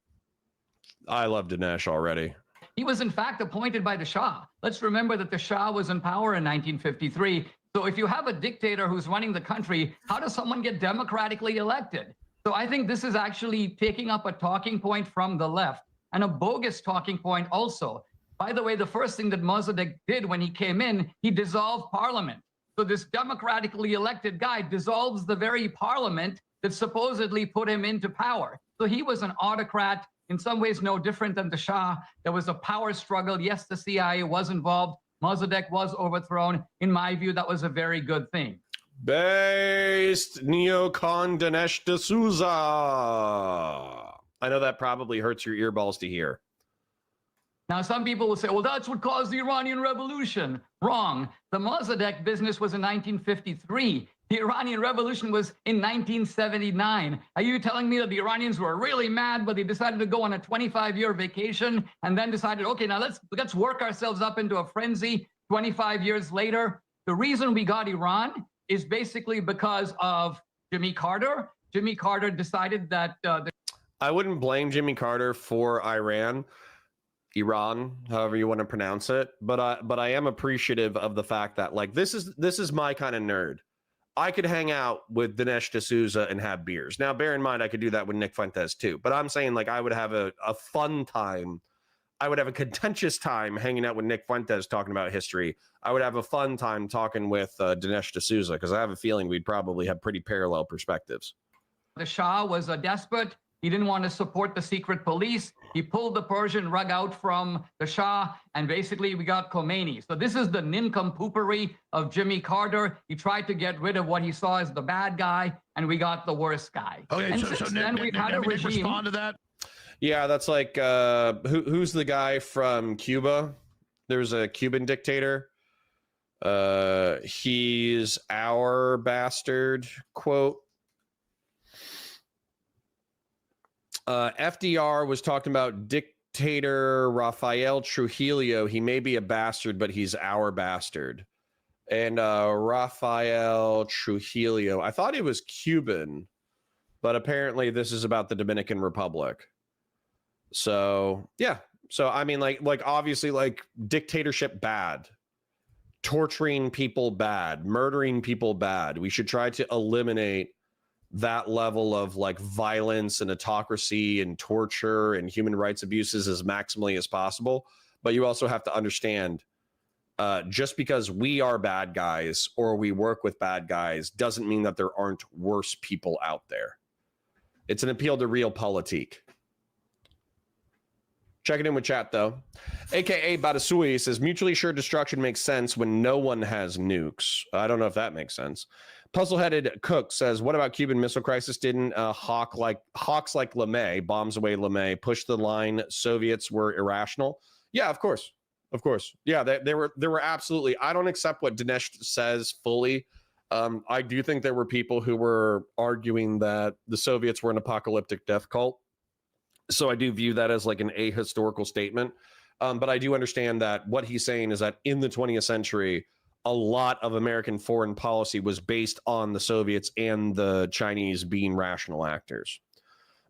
I love Dinesh already. He was in fact appointed by the Shah. Let's remember that the Shah was in power in 1953. So if you have a dictator who's running the country, how does someone get democratically elected? So I think this is actually taking up a talking point from the left, and a bogus talking point also. By the way, the first thing that Mossadegh did when he came in, he dissolved parliament. So this democratically elected guy dissolves the very parliament that supposedly put him into power. So he was an autocrat, in some ways no different than the Shah. There was a power struggle. Yes, the CIA was involved. Mossadegh was overthrown. In my view, that was a very good thing. Based neocon Dinesh D'Souza. I know that probably hurts your earballs to hear. Now, some people will say, well, that's what caused the Iranian Revolution. Wrong. The Mossadegh business was in 1953. The Iranian Revolution was in 1979. Are you telling me that the Iranians were really mad, but they decided to go on a 25-year vacation and then decided, okay, now let's work ourselves up into a frenzy 25 years later? The reason we got Iran is basically because of Jimmy Carter. Jimmy Carter decided that... I wouldn't blame Jimmy Carter for Iran, however you want to pronounce it, but I am appreciative of the fact that like this is my kind of nerd. I could hang out with Dinesh D'Souza and have beers. Now, bear in mind, I could do that with Nick Fuentes too. But I'm saying, like, I would have a fun time. I would have a contentious time hanging out with Nick Fuentes talking about history. I would have a fun time talking with Dinesh D'Souza, because I have a feeling we'd probably have pretty parallel perspectives. The Shah was a despot. He didn't want to support the secret police. He pulled the Persian rug out from the Shah, and basically we got Khomeini. So this is the nincompoopery of Jimmy Carter. He tried to get rid of what he saw as the bad guy, and we got the worst guy. Okay, and so since Nick, then, we've had a regime. respond to that. Yeah, that's like who's the guy from Cuba? There's a Cuban dictator. He's our bastard, quote. FDR was talking about dictator Rafael Trujillo. He may be a bastard, but he's our bastard. And Rafael Trujillo, I thought he was Cuban, but apparently this is about the Dominican Republic. So yeah, so I mean, like obviously, like, dictatorship bad, torturing people bad, murdering people bad. We should try to eliminate that level of like violence and autocracy and torture and human rights abuses as maximally as possible. But you also have to understand, just because we are bad guys or we work with bad guys doesn't mean that there aren't worse people out there. It's an appeal to realpolitik. Checking in with chat, though. AKA Badasui says, mutually assured destruction makes sense when no one has nukes. I don't know if that makes sense. Puzzle-headed Cook says, what about Cuban Missile Crisis? Didn't hawks like LeMay, bombs away LeMay, push the line Soviets were irrational? Yeah, of course. Of course. Yeah, there were absolutely. I don't accept what Dinesh says fully. I do think there were people who were arguing that the Soviets were an apocalyptic death cult. So I do view that as like an ahistorical statement. But I do understand that what he's saying is that in the 20th century, a lot of American foreign policy was based on the Soviets and the Chinese being rational actors.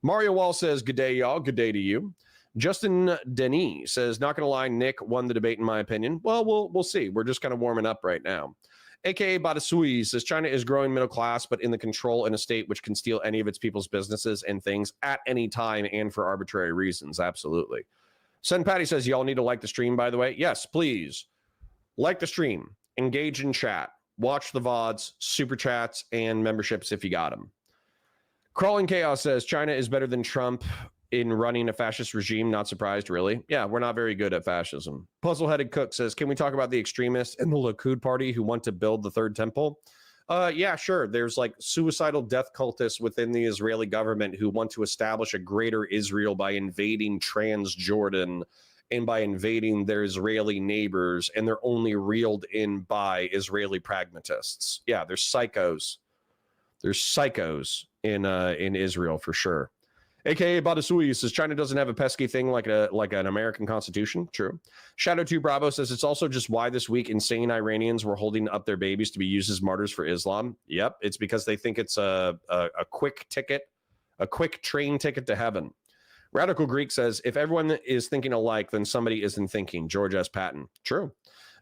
Mario Wall says, good day, y'all. Good day to you. Justin Denis says, not going to lie, Nick won the debate in my opinion. Well, we'll see. We're just kind of warming up right now. AKA Badasui says, China is growing middle class, but in the control in a state which can steal any of its people's businesses and things at any time and for arbitrary reasons. Absolutely. Sen Patty says, y'all need to like the stream, by the way. Yes, please. Like the stream. Engage in chat. Watch the VODs, super chats, and memberships if you got them. Crawling Chaos says, China is better than Trump in running a fascist regime. Not surprised, really. Yeah, we're not very good at fascism. Puzzle-headed Cook says, can we talk about the extremists in the Likud party who want to build the third temple? Yeah, sure. There's like suicidal death cultists within the Israeli government who want to establish a greater Israel by invading Transjordan and by invading their Israeli neighbors, and they're only reeled in by Israeli pragmatists. Yeah, there's psychos. There's psychos in Israel for sure. AKA Badasui says China doesn't have a pesky thing like an American constitution. True. Shadow 2 Bravo says it's also just why this week insane Iranians were holding up their babies to be used as martyrs for Islam. Yep, it's because they think it's a quick ticket, a quick train ticket to heaven. Radical Greek says if everyone is thinking alike, then somebody isn't thinking. George S. Patton. True.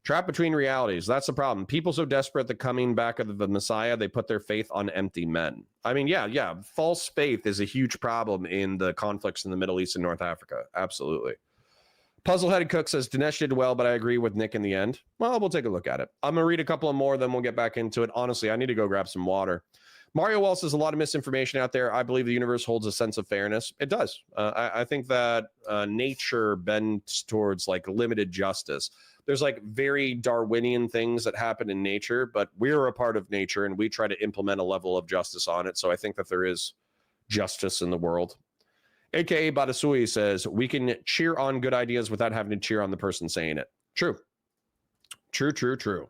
Trapped between realities. That's the problem. People so desperate the coming back of the Messiah, they put their faith on empty men. I mean, yeah. False faith is a huge problem in the conflicts in the Middle East and North Africa. Absolutely. Puzzle-headed Cook says, Dinesh did well, but I agree with Nick in the end. Well, we'll take a look at it. I'm going to read a couple of more, then we'll get back into it. Honestly, I need to go grab some water. Mario Wall says a lot of misinformation out there. I believe the universe holds a sense of fairness. It does. I think that nature bends towards like limited justice. There's like very Darwinian things that happen in nature, but we're a part of nature and we try to implement a level of justice on it. So I think that there is justice in the world. AKA Badasui says, we can cheer on good ideas without having to cheer on the person saying it. True. True.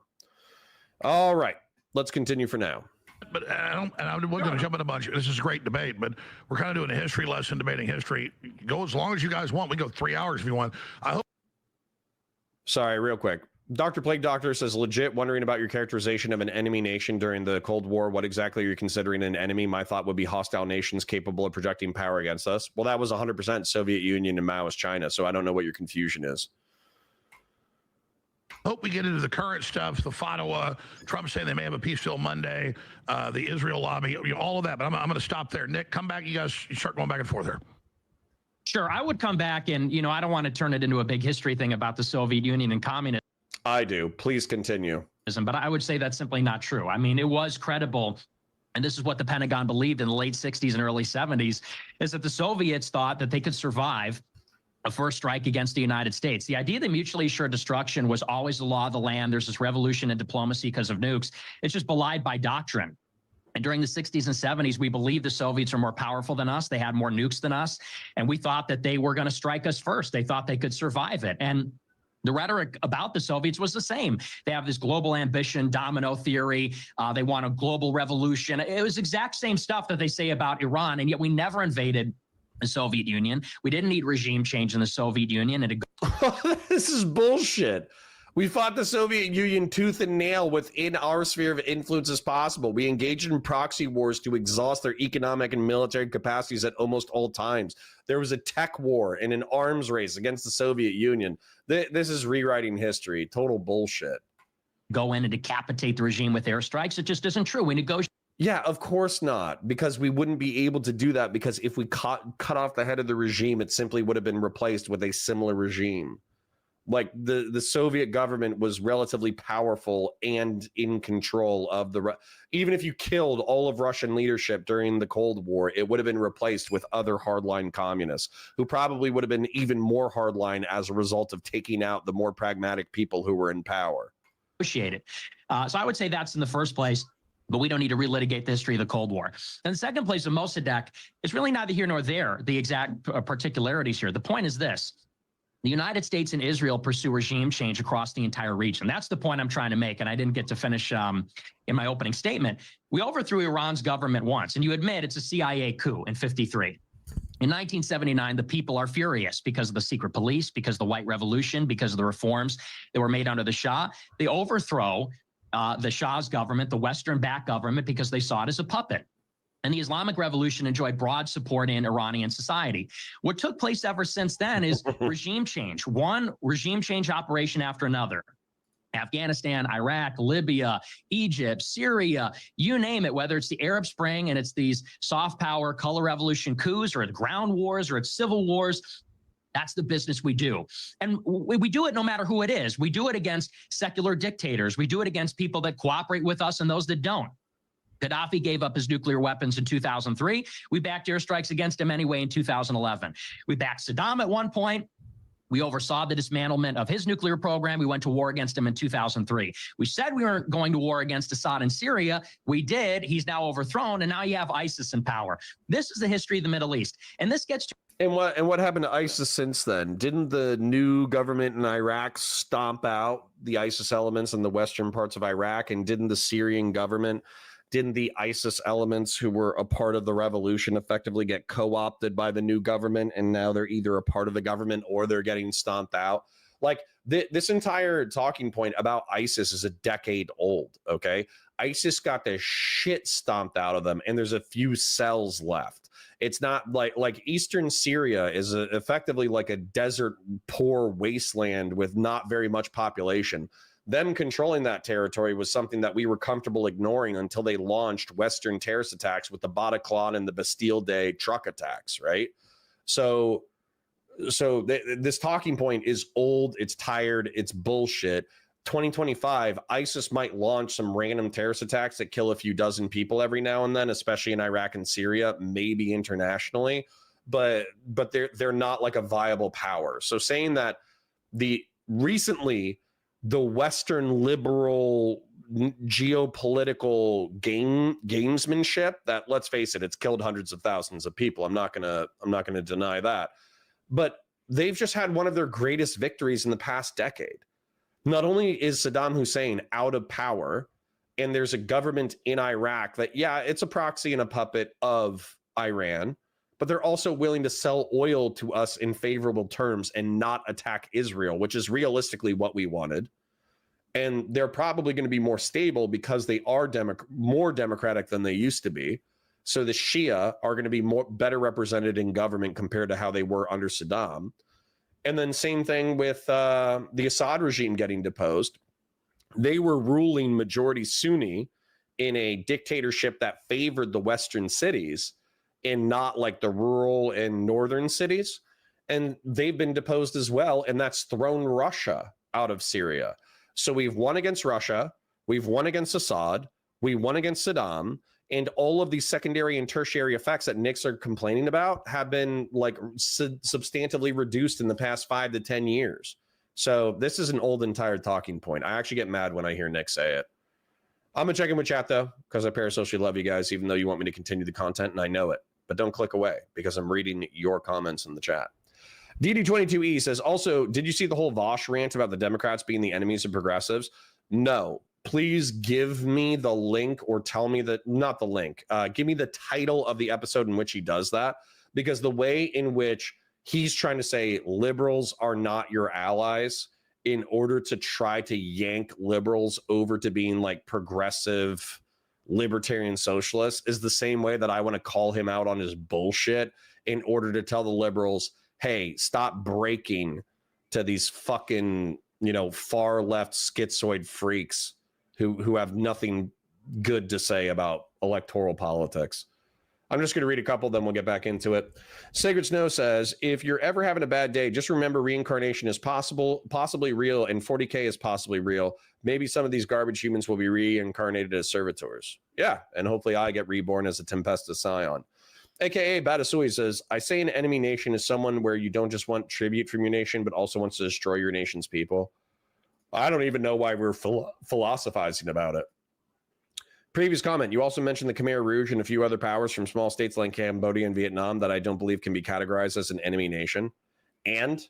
All right. Let's continue for now. But I'm going to jump in a bunch. This is a great debate, but we're kind of doing a history lesson, debating history. Go as long as you guys want. We go 3 hours if you want. I hope. Sorry, real quick. Dr. Plague Doctor says, legit wondering about your characterization of an enemy nation during the Cold War. What exactly are you considering an enemy? My thought would be hostile nations capable of projecting power against us. Well, that was 100% Soviet Union and Maoist China, so I don't know what your confusion is. Hope we get into the current stuff, the FATWA, Trump saying they may have a peace deal Monday, the Israel lobby, all of that. But I'm going to stop there. Nick, come back. You guys start going back and forth here. Sure, I would come back and, I don't want to turn it into a big history thing about the Soviet Union and communism. I do. Please continue. But I would say that's simply not true. I mean, it was credible. And this is what the Pentagon believed in the late 60s and early 70s, is that the Soviets thought that they could survive a first strike against the United States. The idea that mutually assured destruction was always the law of the land. There's this revolution in diplomacy because of nukes. It's just belied by doctrine. And during the 60s and 70s, we believed the Soviets are more powerful than us. They had more nukes than us. And we thought that they were going to strike us first. They thought they could survive it. And the rhetoric about the Soviets was the same. They have this global ambition, domino theory. They want a global revolution. It was exact same stuff that they say about Iran. And yet we never invaded the Soviet Union. We didn't need regime change in the Soviet Union. And This is bullshit. We fought the Soviet Union tooth and nail within our sphere of influence as possible. We engaged in proxy wars to exhaust their economic and military capacities at almost all times. There was a tech war and an arms race against the Soviet Union. This is rewriting history. Total bullshit. Go in and decapitate the regime with airstrikes. It just isn't true. We negotiate. Yeah, of course not, because we wouldn't be able to do that, because if we cut off the head of the regime, it simply would have been replaced with a similar regime. Like the Soviet government was relatively powerful and in control of even if you killed all of Russian leadership during the Cold War, it would have been replaced with other hardline communists who probably would have been even more hardline as a result of taking out the more pragmatic people who were in power. It. So I would say that's in the first place. But we don't need to relitigate the history of the Cold War. And the second place of Mossadegh is really neither here nor there, the exact particularities here. The point is this. The United States and Israel pursue regime change across the entire region. That's the point I'm trying to make, and I didn't get to finish in my opening statement. We overthrew Iran's government once, and you admit it's a CIA coup in 53. In 1979, the people are furious because of the secret police, because of the white revolution, because of the reforms that were made under the Shah. They overthrow the Shah's government, the Western-backed government, because they saw it as a puppet. And the Islamic Revolution enjoyed broad support in Iranian society. What took place ever since then is regime change, one regime change operation after another. Afghanistan, Iraq, Libya, Egypt, Syria, you name it, whether it's the Arab Spring and it's these soft power color revolution coups, or the ground wars, or it's civil wars. That's the business we do. And we do it no matter who it is. We do it against secular dictators. We do it against people that cooperate with us and those that don't. Gaddafi gave up his nuclear weapons in 2003. We backed airstrikes against him anyway in 2011. We backed Saddam at one point. We oversaw the dismantlement of his nuclear program. We went to war against him in 2003. We said we weren't going to war against Assad in Syria. We did. He's now overthrown, and now you have ISIS in power. This is the history of the Middle East. And this gets to And what happened to ISIS since then? Didn't the new government in Iraq stomp out the ISIS elements in the western parts of Iraq? And didn't the Syrian government, didn't the ISIS elements who were a part of the revolution effectively get co-opted by the new government? And now they're either a part of the government or they're getting stomped out. Like this entire talking point about ISIS is a decade old. Okay. ISIS got the shit stomped out of them, and there's a few cells left. It's not like Eastern Syria is effectively like a desert, poor wasteland with not very much population. Them controlling that territory was something that we were comfortable ignoring until they launched Western terrorist attacks with the Bataclan and the Bastille Day truck attacks, right? So this talking point is old, it's tired, it's bullshit. 2025, ISIS might launch some random terrorist attacks that kill a few dozen people every now and then, especially in Iraq and Syria, maybe internationally, but they're not like a viable power. So saying that recently the Western liberal geopolitical gamesmanship that, let's face it, it's killed hundreds of thousands of people. I'm not gonna deny that, but they've just had one of their greatest victories in the past decade. Not only is Saddam Hussein out of power, and there's a government in Iraq that, yeah, it's a proxy and a puppet of Iran, but they're also willing to sell oil to us in favorable terms and not attack Israel, which is realistically what we wanted. And they're probably going to be more stable because they are more democratic than they used to be. So the Shia are going to be better represented in government compared to how they were under Saddam. And then same thing with the Assad regime getting deposed. They were ruling majority Sunni in a dictatorship that favored the Western cities and not like the rural and northern cities. And they've been deposed as well. And that's thrown Russia out of Syria. So we've won against Russia. We've won against Assad. We won against Saddam. And all of these secondary and tertiary effects that Nick's are complaining about have been like substantively reduced in the past 5 to 10 years. So this is an old and tired talking point. I actually get mad when I hear Nick say it. I'm going to check in with chat, though, because I parasocially love you guys, even though you want me to continue the content, and I know it. But don't click away, because I'm reading your comments in the chat. DD22E says, also, did you see the whole Vosh rant about the Democrats being the enemies of progressives? No. Please give me the link or tell me that, not the link, give me the title of the episode in which he does that, because the way in which he's trying to say liberals are not your allies in order to try to yank liberals over to being like progressive libertarian socialists is the same way that I want to call him out on his bullshit in order to tell the liberals, hey, stop breaking to these fucking, you know, far left schizoid freaks who have nothing good to say about electoral politics. I'm just going to read a couple, then we'll get back into it. Sacred Snow says, if you're ever having a bad day, just remember reincarnation is possibly real, and 40K is possibly real. Maybe some of these garbage humans will be reincarnated as servitors. Yeah, and hopefully I get reborn as a Tempestus Scion. AKA Batasui says, I say an enemy nation is someone where you don't just want tribute from your nation, but also wants to destroy your nation's people. I don't even know why we're philosophizing about it. Previous comment, you also mentioned the Khmer Rouge and a few other powers from small states like Cambodia and Vietnam that I don't believe can be categorized as an enemy nation. And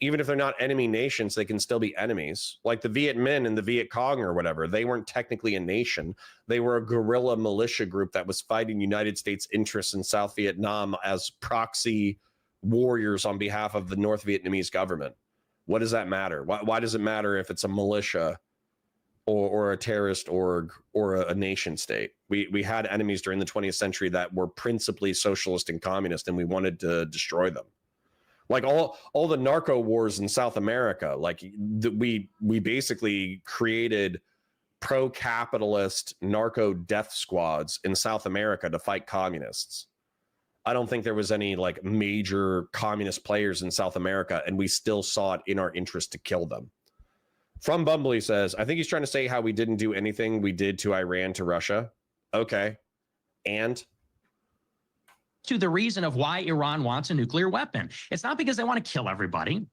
even if they're not enemy nations, they can still be enemies. Like the Viet Minh and the Viet Cong or whatever, they weren't technically a nation. They were a guerrilla militia group that was fighting United States interests in South Vietnam as proxy warriors on behalf of the North Vietnamese government. What does that matter? Why does it matter if it's a militia or a terrorist org or a nation state? We had enemies during the 20th century that were principally socialist and communist, and we wanted to destroy them. Like all the narco wars in South America, like we basically created pro-capitalist narco death squads in South America to fight communists. I don't think there was any like major communist players in South America, and we still saw it in our interest to kill them. From Bumbly says, I think he's trying to say how we didn't do anything we did to Iran, to Russia. Okay. And? To the reason of why Iran wants a nuclear weapon. It's not because they want to kill everybody.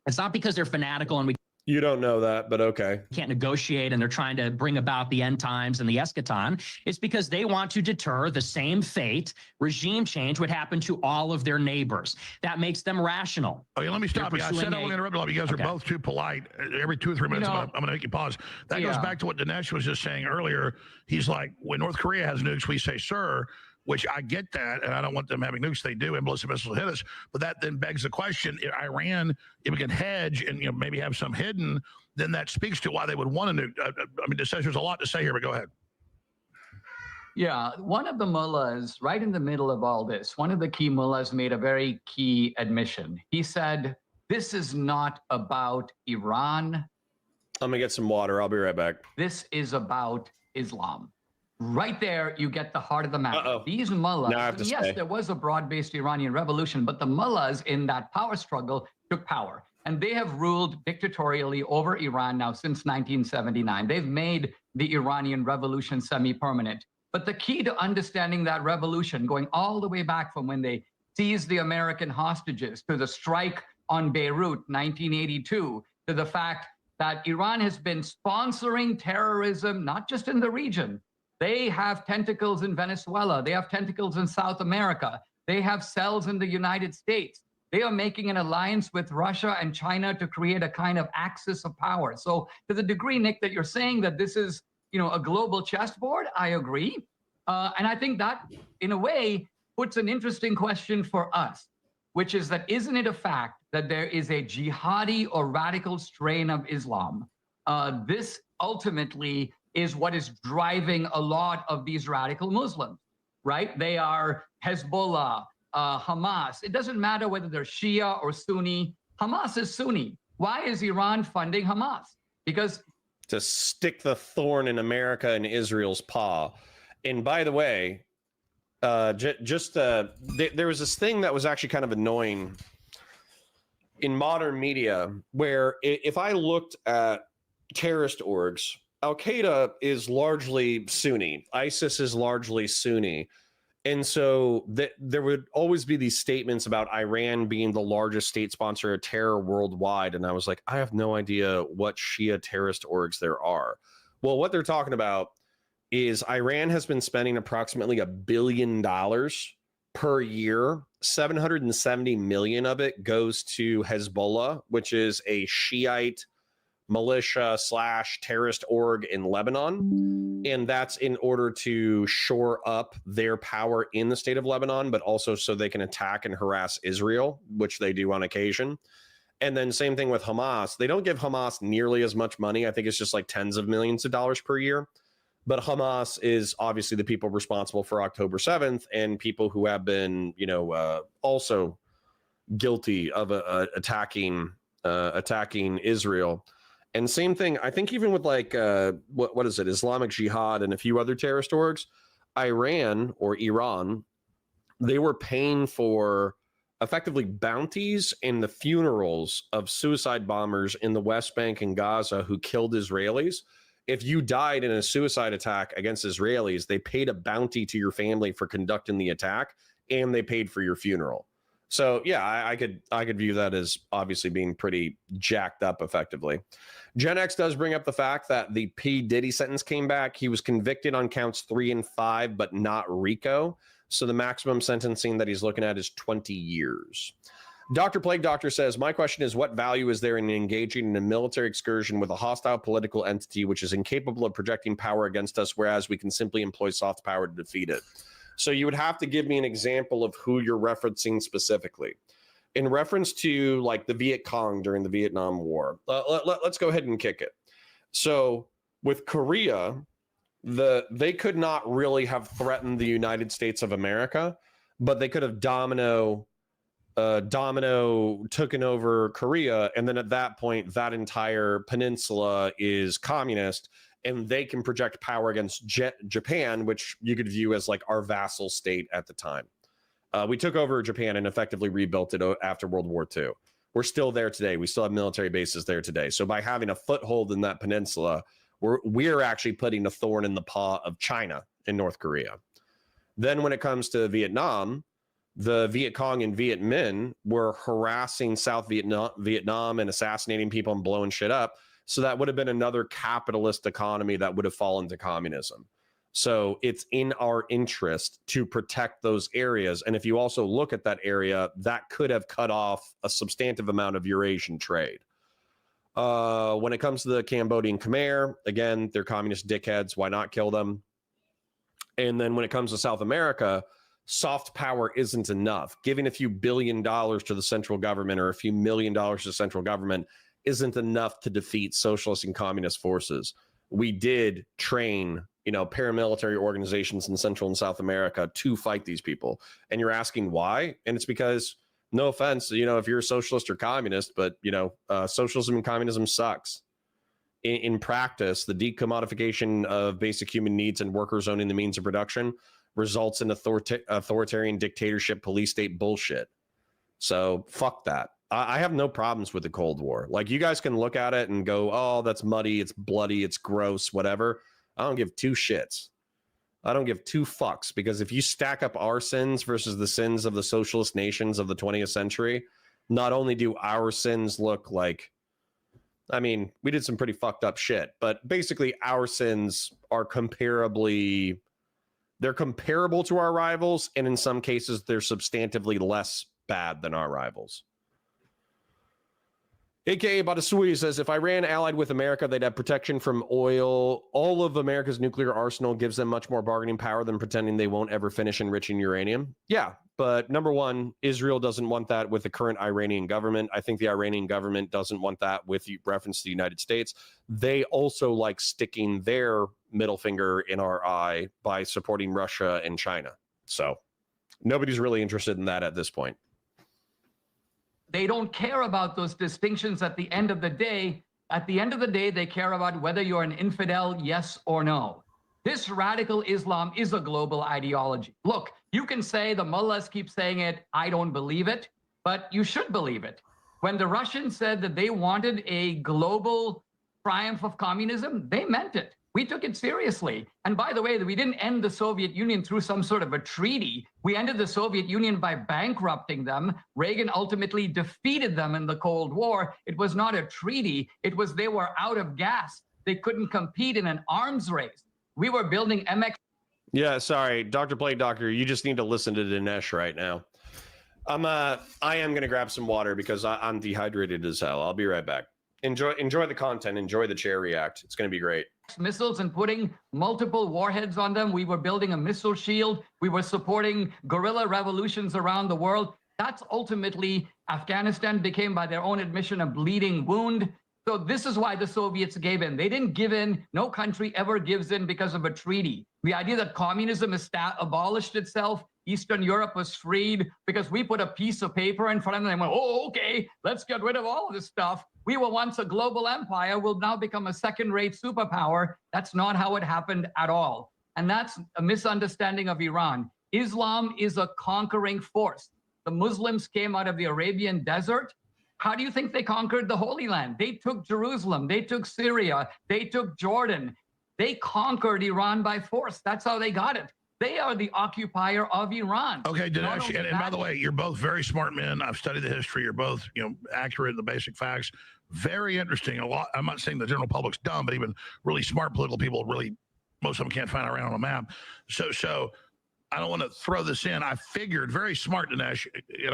It's not because they're fanatical and we You don't know that, but okay. can't negotiate and they're trying to bring about the end times and the eschaton. It's because they want to deter the same fate, regime change would happen to all of their neighbors. That makes them rational. Okay, let me stop you. I said I won't interrupt you. You guys are both too polite. Every 2 or 3 minutes, I'm going to make you pause. That goes back to what Dinesh was just saying earlier. He's like, when North Korea has nukes, we say, sir, which I get that, and I don't want them having nukes. They do, and ballistic missiles hit us. But that then begs the question: Iran, if we can hedge and maybe have some hidden, then that speaks to why they would want a nuke. I mean, there's a lot to say here, but go ahead. Yeah, one of the mullahs, right in the middle of all this, one of the key mullahs made a very key admission. He said, "This is not about Iran. I'm gonna get some water. I'll be right back. This is about Islam." Right there, you get the heart of the matter. Uh-oh. These mullahs, yes, stay. there was a broad-based Iranian revolution, but the mullahs in that power struggle took power. And they have ruled dictatorially over Iran now since 1979. They've made the Iranian revolution semi-permanent. But the key to understanding that revolution, going all the way back from when they seized the American hostages to the strike on Beirut, 1982, to the fact that Iran has been sponsoring terrorism, not just in the region. They have tentacles in Venezuela. They have tentacles in South America. They have cells in the United States. They are making an alliance with Russia and China to create a kind of axis of power. So to the degree, Nick, that you're saying that this is, a global chessboard, I agree. And I think that, in a way, puts an interesting question for us, which is that isn't it a fact that there is a jihadi or radical strain of Islam? This ultimately is what is driving a lot of these radical Muslims, right? They are Hezbollah, Hamas. It doesn't matter whether they're Shia or Sunni. Hamas is Sunni. Why is Iran funding Hamas? Because to stick the thorn in America and Israel's paw. And by the way, there was this thing that was actually kind of annoying in modern media, where if I looked at terrorist orgs, Al-Qaeda is largely Sunni, ISIS is largely Sunni. And so there would always be these statements about Iran being the largest state sponsor of terror worldwide. And I was like, I have no idea what Shia terrorist orgs there are. Well, what they're talking about is Iran has been spending approximately $1 billion per year. 770 million of it goes to Hezbollah, which is a Shiite militia / terrorist org in Lebanon. And that's in order to shore up their power in the state of Lebanon, but also so they can attack and harass Israel, which they do on occasion. And then same thing with Hamas. They don't give Hamas nearly as much money. I think it's just like tens of millions of dollars per year. But Hamas is obviously the people responsible for October 7th and people who have been, also guilty of attacking Israel. And same thing, I think even with like, what is it, Islamic Jihad and a few other terrorist orgs, Iran, they were paying for effectively bounties in the funerals of suicide bombers in the West Bank and Gaza who killed Israelis. If you died in a suicide attack against Israelis, they paid a bounty to your family for conducting the attack, and they paid for your funeral. So yeah, I could view that as obviously being pretty jacked up effectively. Gen X does bring up the fact that the P. Diddy sentence came back. He was convicted on counts 3 and 5, but not RICO. So the maximum sentencing that he's looking at is 20 years. Dr. Plague Doctor says, my question is, what value is there in engaging in a military excursion with a hostile political entity which is incapable of projecting power against us, whereas we can simply employ soft power to defeat it? So you would have to give me an example of who you're referencing specifically. In reference to like the Viet Cong during the Vietnam War, let's go ahead and kick it. So with Korea, they could not really have threatened the United States of America, but they could have domino taken over Korea, and then at that point, that entire peninsula is communist, and they can project power against Japan, which you could view as like our vassal state at the time. We took over Japan and effectively rebuilt it after World War II. We're still there today. We still have military bases there today. So by having a foothold in that peninsula, we're actually putting a thorn in the paw of China and North Korea. Then when it comes to Vietnam, the Viet Cong and Viet Minh were harassing South Vietnam and assassinating people and blowing shit up. So that would have been another capitalist economy that would have fallen to communism. So it's in our interest to protect those areas. And if you also look at that area, that could have cut off a substantive amount of Eurasian trade. When it comes to the Cambodian Khmer, again, they're communist dickheads. Why not kill them? And then when it comes to South America, soft power isn't enough. Giving a few $1 billion to the central government or a few $1 million to the central government isn't enough to defeat socialist and communist forces. We did train, paramilitary organizations in Central and South America to fight these people. And you're asking why? And it's because, no offense, if you're a socialist or communist, but, socialism and communism sucks. In practice, the decommodification of basic human needs and workers owning the means of production results in authoritarian dictatorship, police state bullshit. So fuck that. I have no problems with the Cold War. Like, you guys can look at it and go, oh, that's muddy, it's bloody, it's gross, whatever. I don't give two shits. I don't give two fucks, because if you stack up our sins versus the sins of the socialist nations of the 20th century, not only do our sins look like, we did some pretty fucked up shit, but basically our sins are comparable to our rivals, and in some cases they're substantively less bad than our rivals. AKA Badasui says, if Iran allied with America, they'd have protection from oil. All of America's nuclear arsenal gives them much more bargaining power than pretending they won't ever finish enriching uranium. Yeah, but number one, Israel doesn't want that with the current Iranian government. I think the Iranian government doesn't want that with reference to the United States. They also like sticking their middle finger in our eye by supporting Russia and China. So nobody's really interested in that at this point. they don't care about those distinctions at the end of the day. At the end of the day, they care about whether you're an infidel, yes or no. This radical Islam is a global ideology. Look, you can say the mullahs keep saying it, I don't believe it, but you should believe it. When the Russians said that they wanted a global triumph of communism, they meant it. We took it seriously. And by the way, we didn't end the Soviet Union through some sort of a treaty. We ended the Soviet Union by bankrupting them. Reagan ultimately defeated them in the Cold War. It was not a treaty. It was they were out of gas. They couldn't compete in an arms race. We were building MX. Yeah, sorry, Dr. Plague Doctor, you just need to listen to Dinesh right now. I am going to grab some water because I'm dehydrated as hell. I'll be right back. Enjoy the content. Enjoy the chair react. It's going to be great. Missiles and putting multiple warheads on them. We were building a missile shield. We were supporting guerrilla revolutions around the world. That's ultimately Afghanistan became, by their own admission, a bleeding wound. So this is why the Soviets gave in. They didn't give in. No country ever gives in because of a treaty. The idea that communism abolished itself, Eastern Europe was freed because we put a piece of paper in front of them and went, oh, okay, let's get rid of all of this stuff. We were once a global empire, will now become a second-rate superpower. That's not how it happened at all. And that's a misunderstanding of Iran. Islam is a conquering force. The Muslims came out of the Arabian desert. How do you think they conquered the Holy Land? They took Jerusalem, they took Syria, they took Jordan. They conquered Iran by force. That's how they got it. They are the occupier of Iran. Okay, Dinesh, and by the way, you're both very smart men. I've studied the history. You're both, accurate in the basic facts. Very interesting. A lot. I'm not saying the general public's dumb, but even really smart political people, most of them can't find it around on a map. So I don't want to throw this in. I figured, very smart, Dinesh,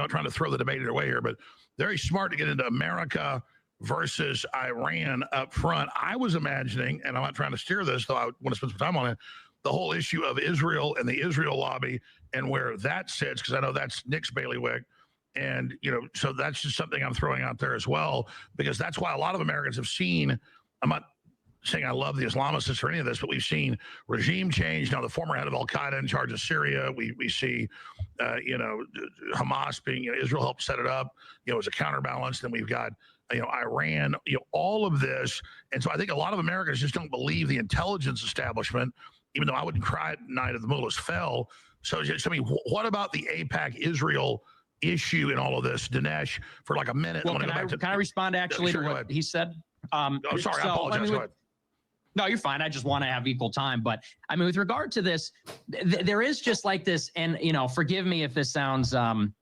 trying to throw the debate either way here, but very smart to get into America versus Iran up front. I was imagining, and I'm not trying to steer this, though I want to spend some time on it, the whole issue of Israel and the Israel lobby and where that sits, because I know that's Nick's bailiwick. And, so that's just something I'm throwing out there as well, because that's why a lot of Americans have seen, I'm not saying I love the Islamists or any of this, but we've seen regime change. Now, the former head of Al-Qaeda in charge of Syria, we see, Hamas being, Israel helped set it up, as a counterbalance. Then we've got, Iran, all of this. And so I think a lot of Americans just don't believe the intelligence establishment, even though I wouldn't cry at night if the mullahs fell. So, what about the AIPAC Israel issue in all of this, Dinesh, for like a minute? Well, can I respond actually to what he said? Oh, sorry, I apologize. Go ahead. No, you're fine. I just want to have equal time. But I mean, with regard to this, there is just like this, and, forgive me if this sounds, I'm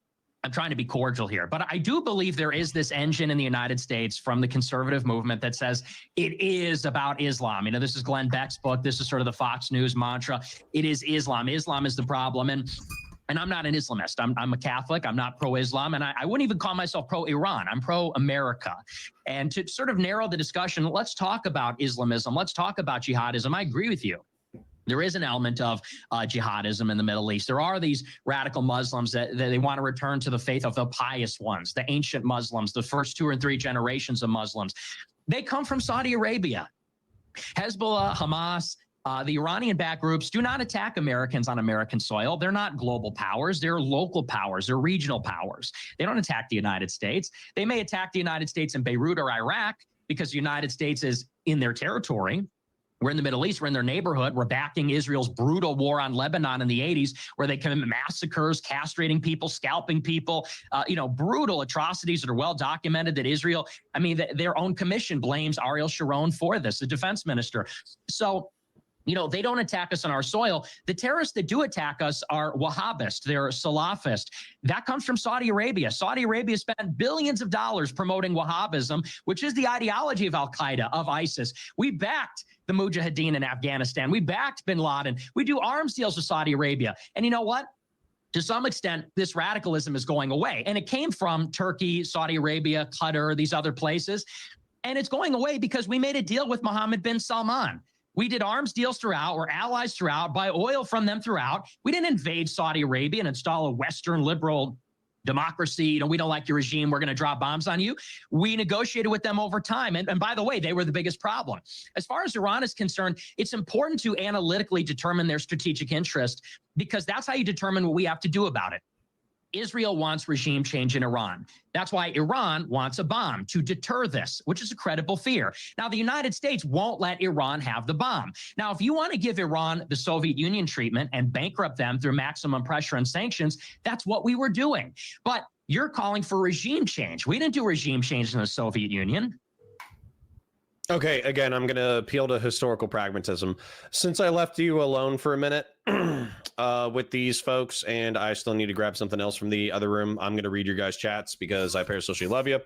trying to be cordial here, but I do believe there is this engine in the United States from the conservative movement that says it is about Islam. This is Glenn Beck's book. This is sort of the Fox News mantra. It is Islam. Islam is the problem. And I'm not an Islamist. I'm a Catholic. I'm not pro-Islam. And I wouldn't even call myself pro-Iran. I'm pro-America. And to sort of narrow the discussion, let's talk about Islamism. Let's talk about jihadism. I agree with you. There is an element of jihadism in the Middle East. There are these radical Muslims that they want to return to the faith of the pious ones, the ancient Muslims, the first 2 or 3 generations of Muslims. They come from Saudi Arabia. Hezbollah, Hamas, the Iranian-backed groups do not attack Americans on American soil. They're not global powers. They're local powers. They're regional powers. They don't attack the United States. They may attack the United States in Beirut or Iraq because the United States is in their territory. We're in the Middle East. We're in their neighborhood. We're backing Israel's brutal war on Lebanon in the 80s, where they commit massacres, castrating people, scalping people, brutal atrocities that are well documented that Israel, their own commission blames Ariel Sharon for this, the defense minister. So, they don't attack us on our soil. The terrorists that do attack us are Wahhabists. They're Salafist. That comes from Saudi Arabia. Saudi Arabia spent billions of dollars promoting Wahhabism, which is the ideology of Al-Qaeda, of ISIS. We backed the Mujahideen in Afghanistan. We backed bin Laden. We do arms deals with Saudi Arabia. And you know what? To some extent, this radicalism is going away. And it came from Turkey, Saudi Arabia, Qatar, these other places. And it's going away because we made a deal with Mohammed bin Salman. We did arms deals throughout. We're allies throughout, buy oil from them throughout. We didn't invade Saudi Arabia and install a Western liberal democracy. We don't like your regime. We're going to drop bombs on you. We negotiated with them over time. And by the way, they were the biggest problem. As far as Iran is concerned, it's important to analytically determine their strategic interest, because that's how you determine what we have to do about it. Israel wants regime change in Iran. That's why Iran wants a bomb to deter this, which is a credible fear. Now, the United States won't let Iran have the bomb. Now, if you want to give Iran the Soviet Union treatment and bankrupt them through maximum pressure and sanctions, that's what we were doing. But you're calling for regime change. We didn't do regime change in the Soviet Union. Okay, again, I'm going to appeal to historical pragmatism. Since I left you alone for a minute with these folks, and I still need to grab something else from the other room, I'm going to read your guys' chats because I parasocially love you.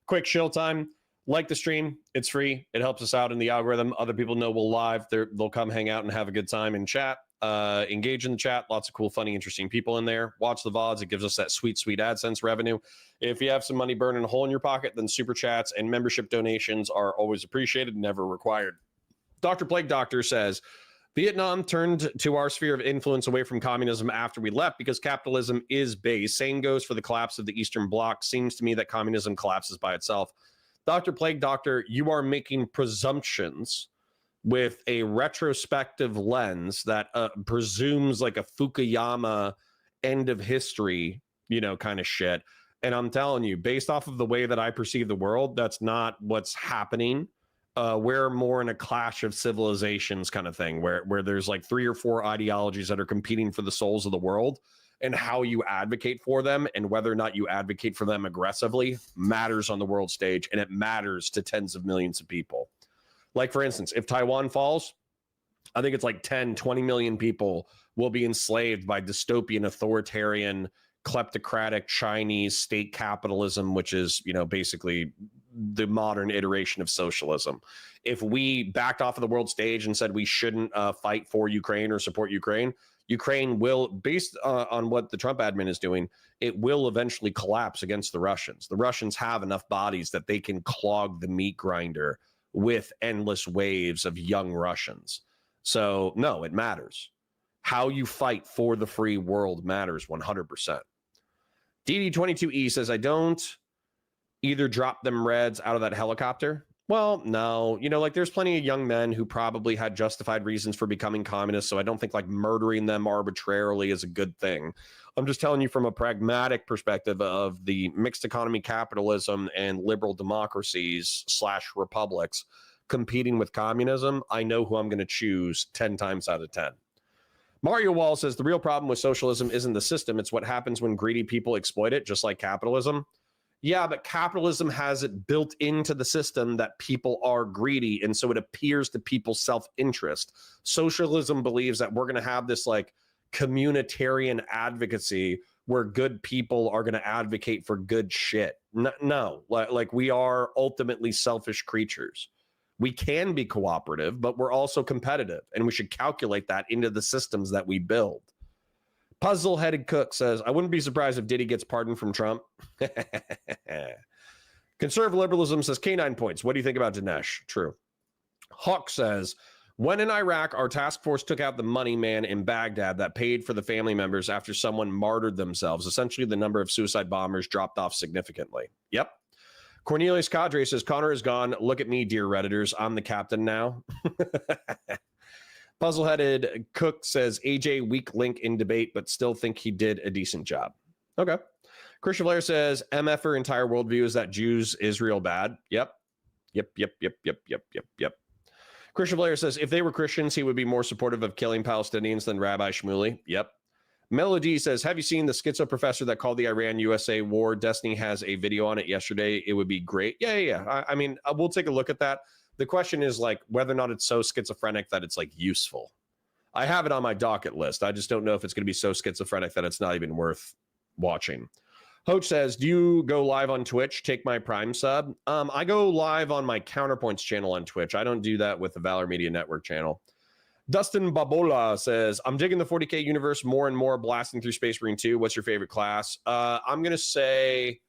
Quick shill time. Like the stream. It's free. It helps us out in the algorithm. Other people know we'll live. They'll come hang out and have a good time in chat. Engage in the chat. Lots of cool, funny, interesting people in there. Watch the VODs. It gives us that sweet, sweet AdSense revenue. If you have some money burning a hole in your pocket, then super chats and membership donations are always appreciated, never required. Dr. Plague Doctor says, Vietnam turned to our sphere of influence away from communism after we left because capitalism is base. Same goes for the collapse of the Eastern Bloc. Seems to me that communism collapses by itself. Dr. Plague Doctor, you are making presumptions with a retrospective lens that presumes like a Fukuyama end of history, kind of shit. And I'm telling you, based off of the way that I perceive the world, that's not what's happening. We're more in a clash of civilizations kind of thing where there's like 3 or 4 ideologies that are competing for the souls of the world, and how you advocate for them and whether or not you advocate for them aggressively matters on the world stage, and it matters to tens of millions of people. Like, for instance, if Taiwan falls, I think it's like 10, 20 million people will be enslaved by dystopian, authoritarian, kleptocratic Chinese state capitalism, which is, basically the modern iteration of socialism. If we backed off of the world stage and said we shouldn't fight for Ukraine or support Ukraine, Ukraine will, based on what the Trump admin is doing, it will eventually collapse against the Russians. The Russians have enough bodies that they can clog the meat grinder with endless waves of young Russians. So, no, it matters. How you fight for the free world matters 100%. DD22E says, I don't either drop them Reds out of that helicopter. Well, no, there's plenty of young men who probably had justified reasons for becoming communists. So I don't think like murdering them arbitrarily is a good thing. I'm just telling you from a pragmatic perspective of the mixed economy capitalism and liberal democracies / republics competing with communism. I know who I'm going to choose 10 times out of 10. Mario Wall says the real problem with socialism isn't the system. It's what happens when greedy people exploit it, just like capitalism. Yeah, but capitalism has it built into the system that people are greedy, and so it appears to people's self-interest. Socialism believes that we're going to have this like communitarian advocacy where good people are going to advocate for good shit. No, like we are ultimately selfish creatures. We can be cooperative, but we're also competitive, and we should calculate that into the systems that we build. Puzzle-headed Cook says, I wouldn't be surprised if Diddy gets pardoned from Trump. Conservative liberalism says, K9 points. What do you think about Dinesh? True. Hawk says, when in Iraq, our task force took out the money man in Baghdad that paid for the family members after someone martyred themselves. Essentially, the number of suicide bombers dropped off significantly. Yep. Cornelius Cadre says, Connor is gone. Look at me, dear Redditors. I'm the captain now. Puzzle-headed Cook says, AJ weak link in debate, but still think he did a decent job. Okay. Christian Blair says, MFer entire worldview is that Jews, Israel bad. Yep. Christian Blair says, if they were Christians, he would be more supportive of killing Palestinians than Rabbi Shmuley. Yep. Melody says, have you seen the schizo professor that called the Iran-USA war? Destiny has a video on it yesterday. It would be great. Yeah. I mean, we'll take a look at that. The question is like whether or not it's so schizophrenic that it's like useful. I have it on my docket list. I just don't know if it's going to be so schizophrenic that it's not even worth watching. Hoach says, do you go live on Twitch? Take my Prime sub. I go live on my Counterpoints channel on Twitch. I don't do that with the Valor Media Network channel. Dustin Babola says, I'm digging the 40K universe more and more, blasting through Space Marine 2. What's your favorite class? I'm going to say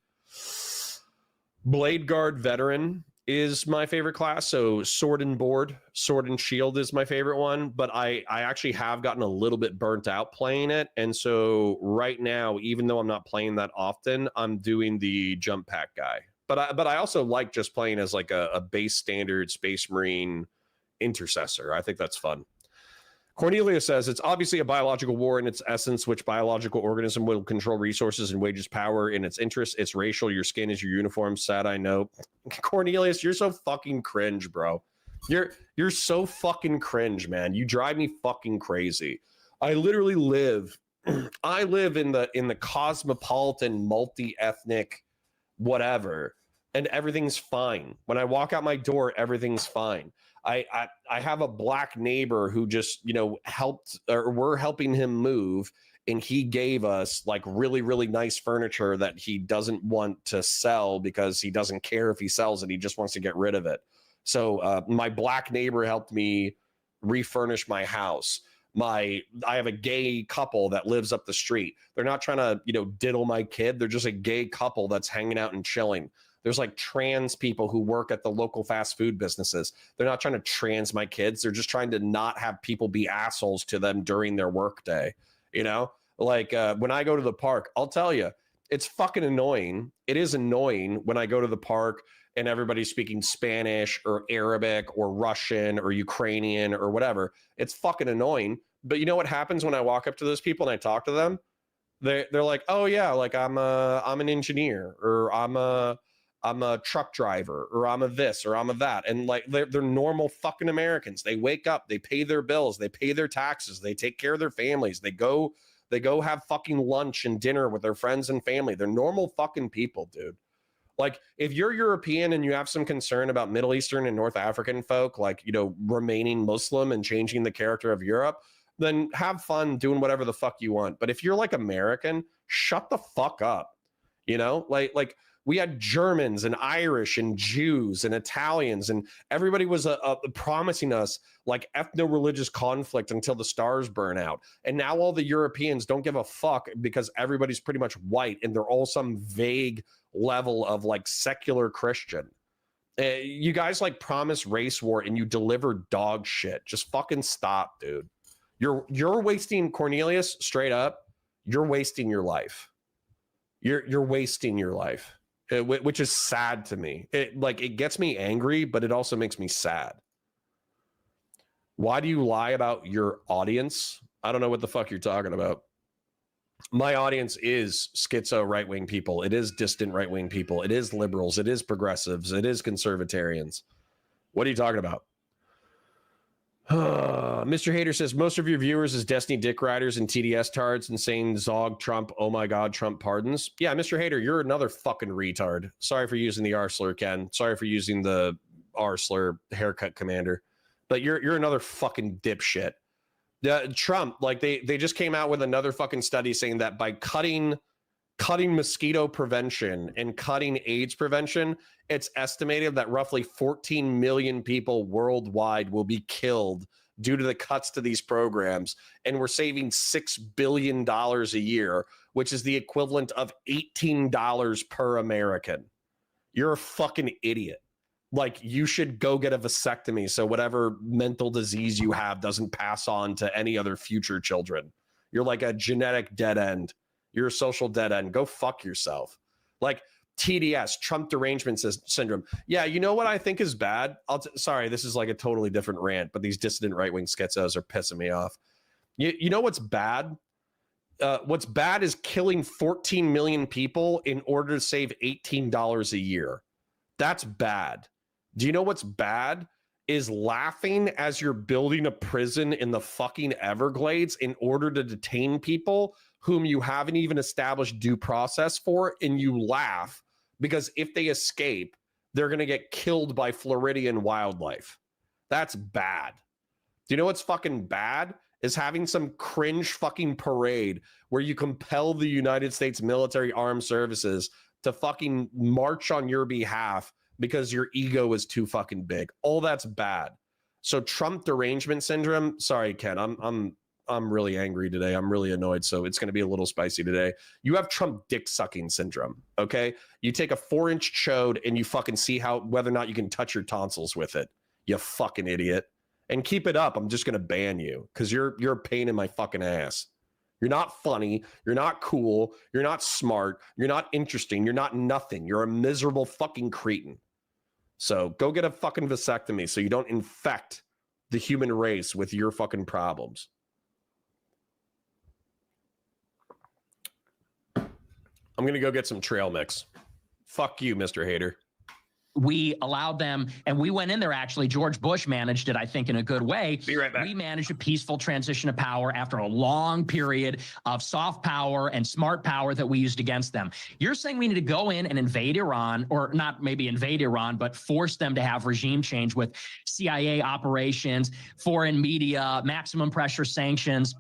Blade Guard Veteran is my favorite class. So Sword and Board, Sword and Shield is my favorite one. But I actually have gotten a little bit burnt out playing it. And so right now, even though I'm not playing that often, I'm doing the Jump Pack guy. But I also like just playing as like a base standard Space Marine intercessor. I think that's fun. Cornelia says it's obviously a biological war in its essence, which biological organism will control resources and wages power in its interests. It's racial. Your skin is your uniform. Sad, I know. Cornelius, you're so fucking cringe, bro. You're so fucking cringe, man. You drive me fucking crazy. I literally live. I live in the cosmopolitan, multi-ethnic, whatever, and everything's fine. When I walk out my door, everything's fine. I have a black neighbor who just, helped, or we're helping him move, and he gave us like really, really nice furniture that he doesn't want to sell because he doesn't care if he sells it. He just wants to get rid of it. So my black neighbor helped me refurnish my house. I have a gay couple that lives up the street. They're not trying to, diddle my kid. They're just a gay couple that's hanging out and chilling. There's like trans people who work at the local fast food businesses. They're not trying to trans my kids. They're just trying to not have people be assholes to them during their work day. Like when I go to the park, I'll tell you, it's fucking annoying. It is annoying when I go to the park and everybody's speaking Spanish or Arabic or Russian or Ukrainian or whatever. It's fucking annoying. But you know what happens when I walk up to those people and I talk to them? They're like, oh yeah, like I'm an engineer, or I'm a truck driver, or I'm a this, or I'm a that. And like they're normal fucking Americans. They wake up, they pay their bills, they pay their taxes, they take care of their families, they go have fucking lunch and dinner with their friends and family. They're normal fucking people, dude. Like if you're European and you have some concern about Middle Eastern and North African folk, like, remaining Muslim and changing the character of Europe, then have fun doing whatever the fuck you want. But if you're like American, shut the fuck up. Like we had Germans and Irish and Jews and Italians, and everybody was promising us like ethno-religious conflict until the stars burn out. And now all the Europeans don't give a fuck because everybody's pretty much white and they're all some vague level of like secular Christian. You guys like promise race war and you deliver dog shit. Just fucking stop, dude. You're wasting, Cornelius, straight up, you're wasting your life. You're wasting your life. Which is sad to me. It gets me angry, but it also makes me sad. Why do you lie about your audience? I don't know what the fuck you're talking about. My audience is schizo right-wing people. It is distant right-wing people. It is liberals. It is progressives. It is conservatarians. What are you talking about? Mr. Hater says, most of your viewers is Destiny Dick Riders and TDS tards and saying Zog, Trump, oh my God, Trump pardons. Yeah, Mr. Hater, you're another fucking retard. Sorry for using the R slur, Ken. Sorry for using the R slur, haircut commander. But you're another fucking dipshit. Trump, like they just came out with another fucking study saying that by cutting mosquito prevention and cutting AIDS prevention, it's estimated that roughly 14 million people worldwide will be killed due to the cuts to these programs. And we're saving $6 billion a year, which is the equivalent of $18 per American. You're a fucking idiot. Like, you should go get a vasectomy so whatever mental disease you have doesn't pass on to any other future children. You're like a genetic dead end. You're a social dead end. Go fuck yourself. Like TDS, Trump derangement syndrome. Yeah, you know what I think is bad? Sorry, this is like a totally different rant, but these dissident right-wing schizos are pissing me off. You know what's bad? What's bad is killing 14 million people in order to save $18 a year. That's bad. Do you know what's bad? Is laughing as you're building a prison in the fucking Everglades in order to detain people whom you haven't even established due process for, and you laugh because if they escape, they're going to get killed by Floridian wildlife. That's bad. Do you know what's fucking bad? Is having some cringe fucking parade where you compel the United States military armed services to fucking march on your behalf because your ego is too fucking big. All that's bad. So Trump derangement syndrome, sorry, Ken, I'm really angry today. I'm really annoyed. So it's going to be a little spicy today. You have Trump dick sucking syndrome. Okay. You take a 4-inch chode and you fucking see whether or not you can touch your tonsils with it. You fucking idiot. And keep it up. I'm just going to ban you because you're a pain in my fucking ass. You're not funny. You're not cool. You're not smart. You're not interesting. You're not nothing. You're a miserable fucking cretin. So go get a fucking vasectomy so you don't infect the human race with your fucking problems. I'm going to go get some trail mix. Fuck you, Mr. Hater. We allowed them, and we went in there. Actually, George Bush managed it, I think, in a good way. Be right back. We managed a peaceful transition of power after a long period of soft power and smart power that we used against them. You're saying we need to go in and invade Iran, or not maybe invade Iran, but force them to have regime change with CIA operations, foreign media, maximum pressure sanctions,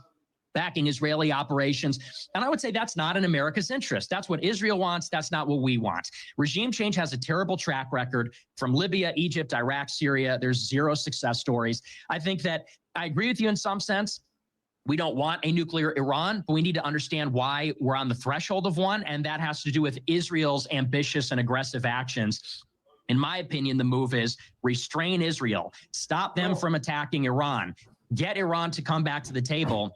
backing Israeli operations. And I would say that's not in America's interest. That's what Israel wants. That's not what we want. Regime change has a terrible track record from Libya, Egypt, Iraq, Syria. There's zero success stories. I think that I agree with you in some sense. We don't want a nuclear Iran, but we need to understand why we're on the threshold of one. And that has to do with Israel's ambitious and aggressive actions. In my opinion, the move is restrain Israel, stop them from attacking Iran, get Iran to come back to the table,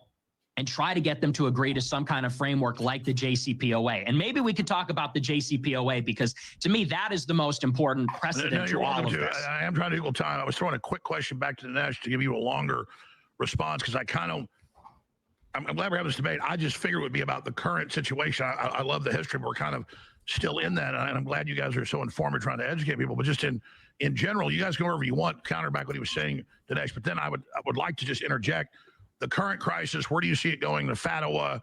and try to get them to agree to some kind of framework like the JCPOA. And maybe we could talk about the JCPOA, because to me, that is the most important precedent to all of this. I am trying to equal time. I was throwing a quick question back to Dinesh to give you a longer response, because I'm glad we're having this debate. I just figured it would be about the current situation. I love the history, but we're kind of still in that. And I'm glad you guys are so informed and trying to educate people. But just in general, you guys go wherever you want, counter back what he was saying, Dinesh. But then I would like to just interject. The current crisis, where do you see it going? The Fatawa,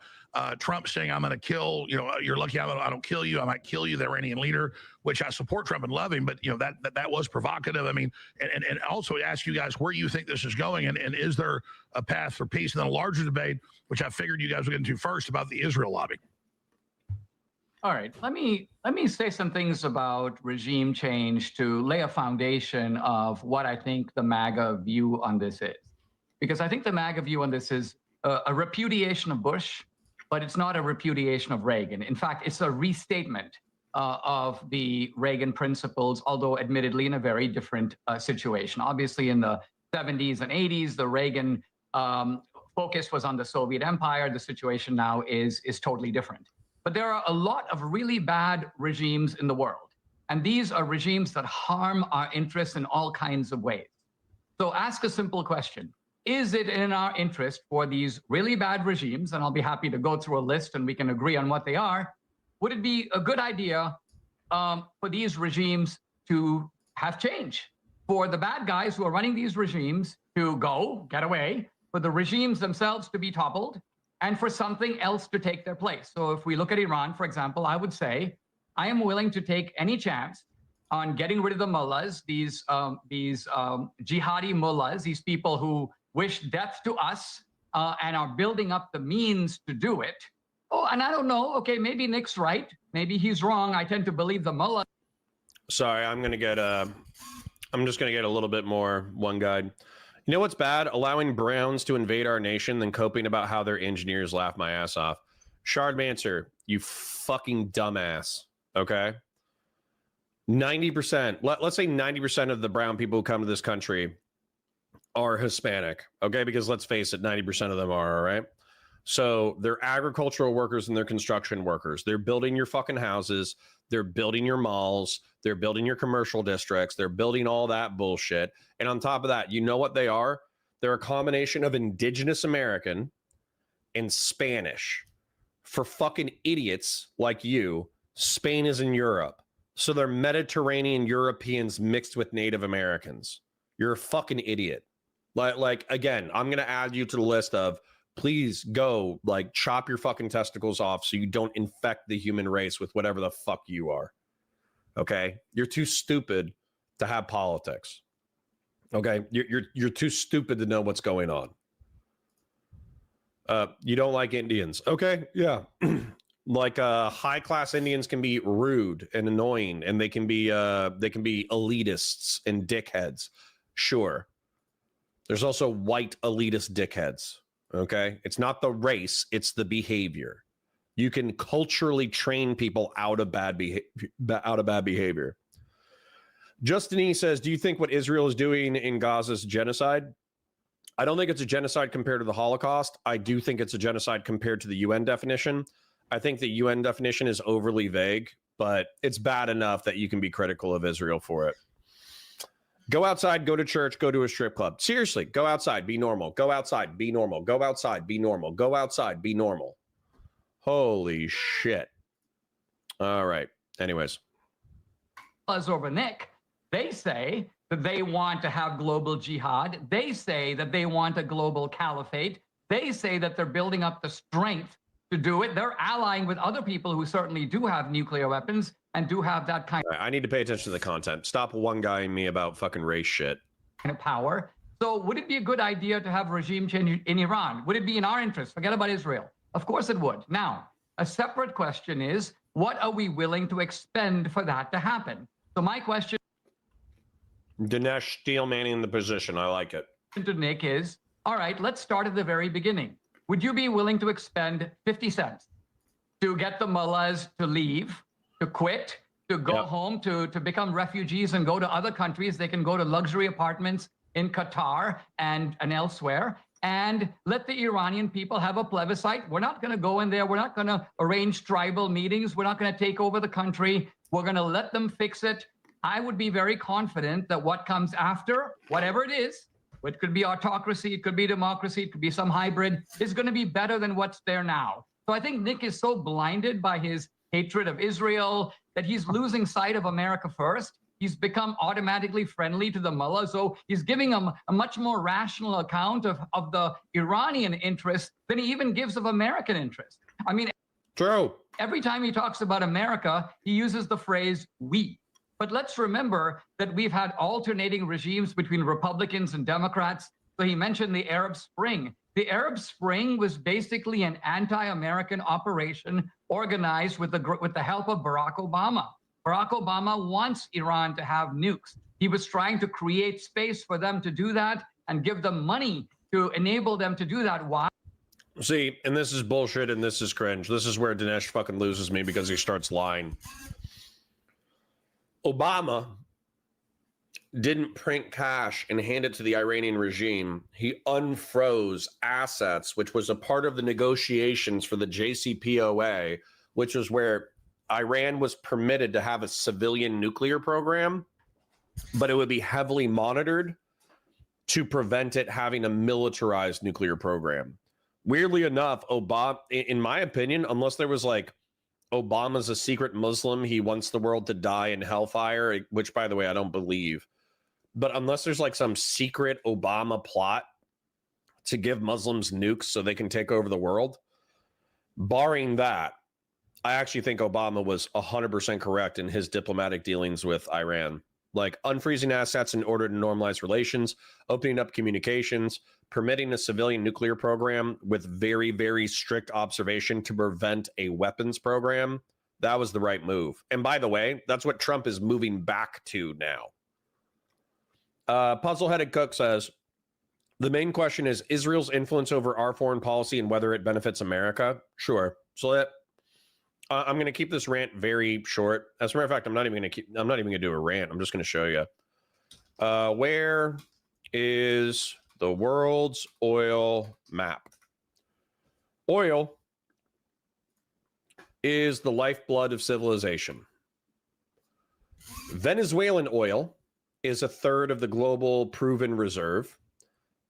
Trump saying, I'm going to kill, you're lucky I don't kill you. I might kill you, the Iranian leader, which I support Trump and love him. But, that was provocative. I mean, and also ask you guys where you think this is going. And is there a path for peace? And then a larger debate, which I figured you guys would get into first, about the Israel lobby. All right, let me say some things about regime change to lay a foundation of what I think the MAGA view on this is. Because I think the MAGA view on this is a repudiation of Bush, but it's not a repudiation of Reagan. In fact, it's a restatement of the Reagan principles, although admittedly in a very different situation. Obviously, in the 70s and 80s, the Reagan focus was on the Soviet Empire. The situation now is totally different. But there are a lot of really bad regimes in the world. And these are regimes that harm our interests in all kinds of ways. So ask a simple question. Is it in our interest for these really bad regimes, and I'll be happy to go through a list and we can agree on what they are, would it be a good idea for these regimes to have change? For the bad guys who are running these regimes to go, get away, for the regimes themselves to be toppled, and for something else to take their place. So if we look at Iran, for example, I would say, I am willing to take any chance on getting rid of the mullahs, these jihadi mullahs, these people who wish death to us and are building up the means to do it. Oh, and I don't know. Okay, maybe Nick's right. Maybe he's wrong. I tend to believe the mullah. Sorry, I'm just gonna get a little bit more one guide. You know what's bad? Allowing Browns to invade our nation, then coping about how their engineers laugh my ass off. Shardmancer, you fucking dumbass. Okay. 90%. Let's say 90% of the brown people who come to this country are Hispanic, okay? Because let's face it, 90% of them are, all right? So they're agricultural workers and they're construction workers. They're building your fucking houses. They're building your malls. They're building your commercial districts. They're building all that bullshit. And on top of that, you know what they are? They're a combination of indigenous American and Spanish. For fucking idiots like you, Spain is in Europe. So they're Mediterranean Europeans mixed with Native Americans. You're a fucking idiot. Like again, I'm going to add you to the list of please go chop your fucking testicles off so you don't infect the human race with whatever the fuck you are. Okay? You're too stupid to have politics. Okay? You're too stupid to know what's going on. You don't like Indians. Okay? Yeah. High class Indians can be rude and annoying, and they can be elitists and dickheads. Sure. There's also white elitist dickheads. Okay. It's not the race, it's the behavior. You can culturally train people out of bad behavior. Justin E says, do you think what Israel is doing in Gaza is genocide? I don't think it's a genocide compared to the Holocaust. I do think it's a genocide compared to the UN definition. I think the UN definition is overly vague, but it's bad enough that you can be critical of Israel for it. Go outside, go to church, go to a strip club. Seriously, go outside, be normal. Go outside, be normal. Go outside, be normal. Go outside, be normal. Holy shit. All right. Anyways. Over Nick, they say that they want to have global jihad. They say that they want a global caliphate. They say that they're building up the strength to do it. They're allying with other people who certainly do have nuclear weapons and do have that kind I need to pay attention to the content. Stop one guying me about fucking race shit. of power. So would it be a good idea to have regime change in Iran? Would it be in our interest? Forget about Israel. Of course it would. Now, a separate question is, what are we willing to expend for that to happen? So my question Dinesh steel manning the position. I like it. to Nick is, all right, let's start at the very beginning. Would you be willing to expend 50 cents to get the mullahs to leave, to quit, to go home, to become refugees and go to other countries? They can go to luxury apartments in Qatar and elsewhere, and let the Iranian people have a plebiscite. We're not going to go in there. We're not going to arrange tribal meetings. We're not going to take over the country. We're going to let them fix it. I would be very confident that what comes after, whatever it is, it could be autocracy, it could be democracy, it could be some hybrid, is going to be better than what's there now. So I think Nick is so blinded by his hatred of Israel that he's losing sight of America first. He's become automatically friendly to the mullah. So he's giving them a much more rational account of the Iranian interest than he even gives of American interest. I mean, true. Every time he talks about America, he uses the phrase we. But let's remember that we've had alternating regimes between Republicans and Democrats. So he mentioned the Arab Spring. The Arab Spring was basically an anti-American operation organized with the help of Barack Obama. Barack Obama wants Iran to have nukes. He was trying to create space for them to do that and give them money to enable them to do that. Why? See, and this is bullshit and this is cringe. This is where Dinesh fucking loses me because he starts lying. Obama didn't print cash and hand it to the Iranian regime. He unfroze assets, which was a part of the negotiations for the JCPOA, which was where Iran was permitted to have a civilian nuclear program, but it would be heavily monitored to prevent it having a militarized nuclear program. Weirdly enough, Obama, in my opinion, unless there was like Obama's a secret Muslim, he wants the world to die in hellfire, which, by the way, I don't believe. But unless there's like some secret Obama plot to give Muslims nukes so they can take over the world, barring that, I actually think Obama was 100% correct in his diplomatic dealings with Iran. Like unfreezing assets in order to normalize relations, opening up communications, permitting a civilian nuclear program with very, very strict observation to prevent a weapons program. That was the right move. And by the way, that's what Trump is moving back to now. Puzzle-headed Cook says, the main question is Israel's influence over our foreign policy and whether it benefits America. Sure. So I'm going to keep this rant very short. As a matter of fact, I'm not even going to do a rant. I'm just going to show you. Where is the world's oil map? Oil is the lifeblood of civilization. Venezuelan oil is a third of the global proven reserve,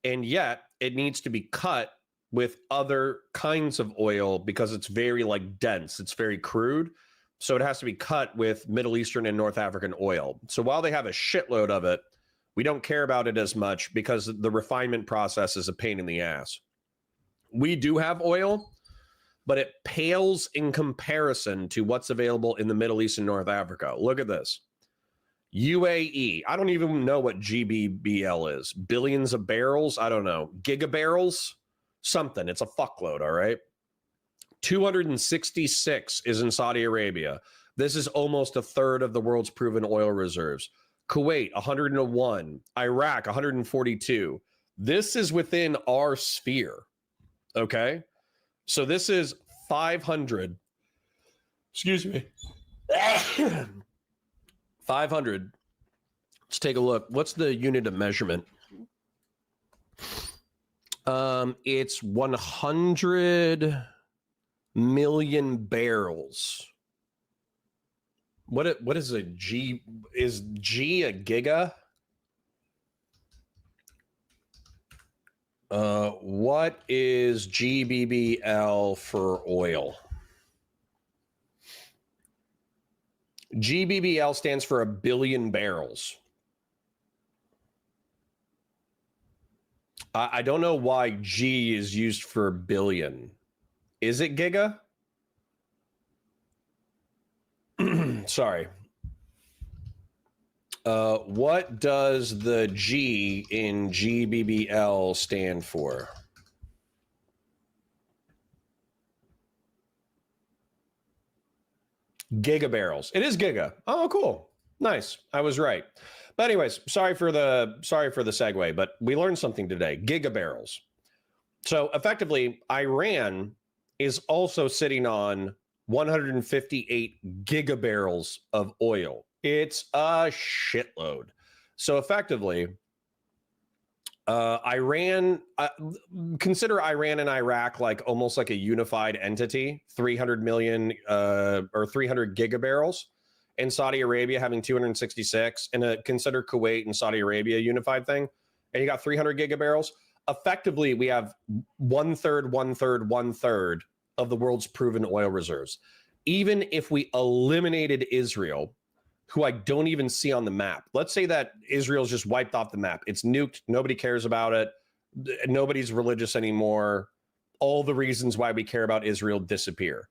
and yet it needs to be cut with other kinds of oil because it's very like dense. It's very crude. So it has to be cut with Middle Eastern and North African oil. So while they have a shitload of it, we don't care about it as much because the refinement process is a pain in the ass. We do have oil, but it pales in comparison to what's available in the Middle East and North Africa. Look at this. UAE. I don't even know what GBBL is. Billions of barrels? I don't know. Gigabarrels? Something. It's a fuckload, all right? 266 is in Saudi Arabia. This is almost a third of the world's proven oil reserves. Kuwait, 101. Iraq, 142. This is within our sphere, okay? So this is 500. Excuse me. 500. Let's take a look. What's the unit of measurement? It's 100 million barrels. What is a G? Is G a giga? What is GBBL for oil? GBBL stands for a billion barrels. I don't know why G is used for billion. Is it giga? Sorry. What does the G in GBBL stand for? Gigabarrels. It is giga. Oh, cool. Nice. I was right. But anyways, sorry for the segue, but we learned something today. Gigabarrels. So effectively, Iran is also sitting on 158 gigabarrels of oil. It's a shitload. So effectively, consider Iran and Iraq like almost like a unified entity, 300 million or 300 gigabarrels, and Saudi Arabia having 266, and consider Kuwait and Saudi Arabia a unified thing, and you got 300 gigabarrels. Effectively, we have one third of the world's proven oil reserves. Even if we eliminated Israel, who I don't even see on the map. Let's say that Israel's just wiped off the map. It's nuked. Nobody cares about it. Nobody's religious anymore. All the reasons why we care about Israel disappear.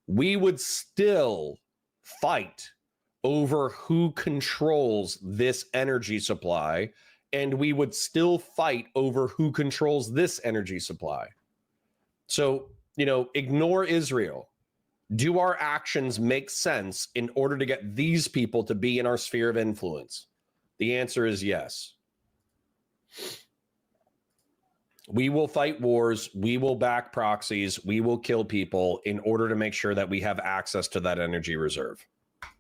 We would still fight over who controls this energy supply, and we would still fight over who controls this energy supply. So, ignore Israel. Do our actions make sense in order to get these people to be in our sphere of influence? The answer is yes. We will fight wars. We will back proxies. We will kill people in order to make sure that we have access to that energy reserve.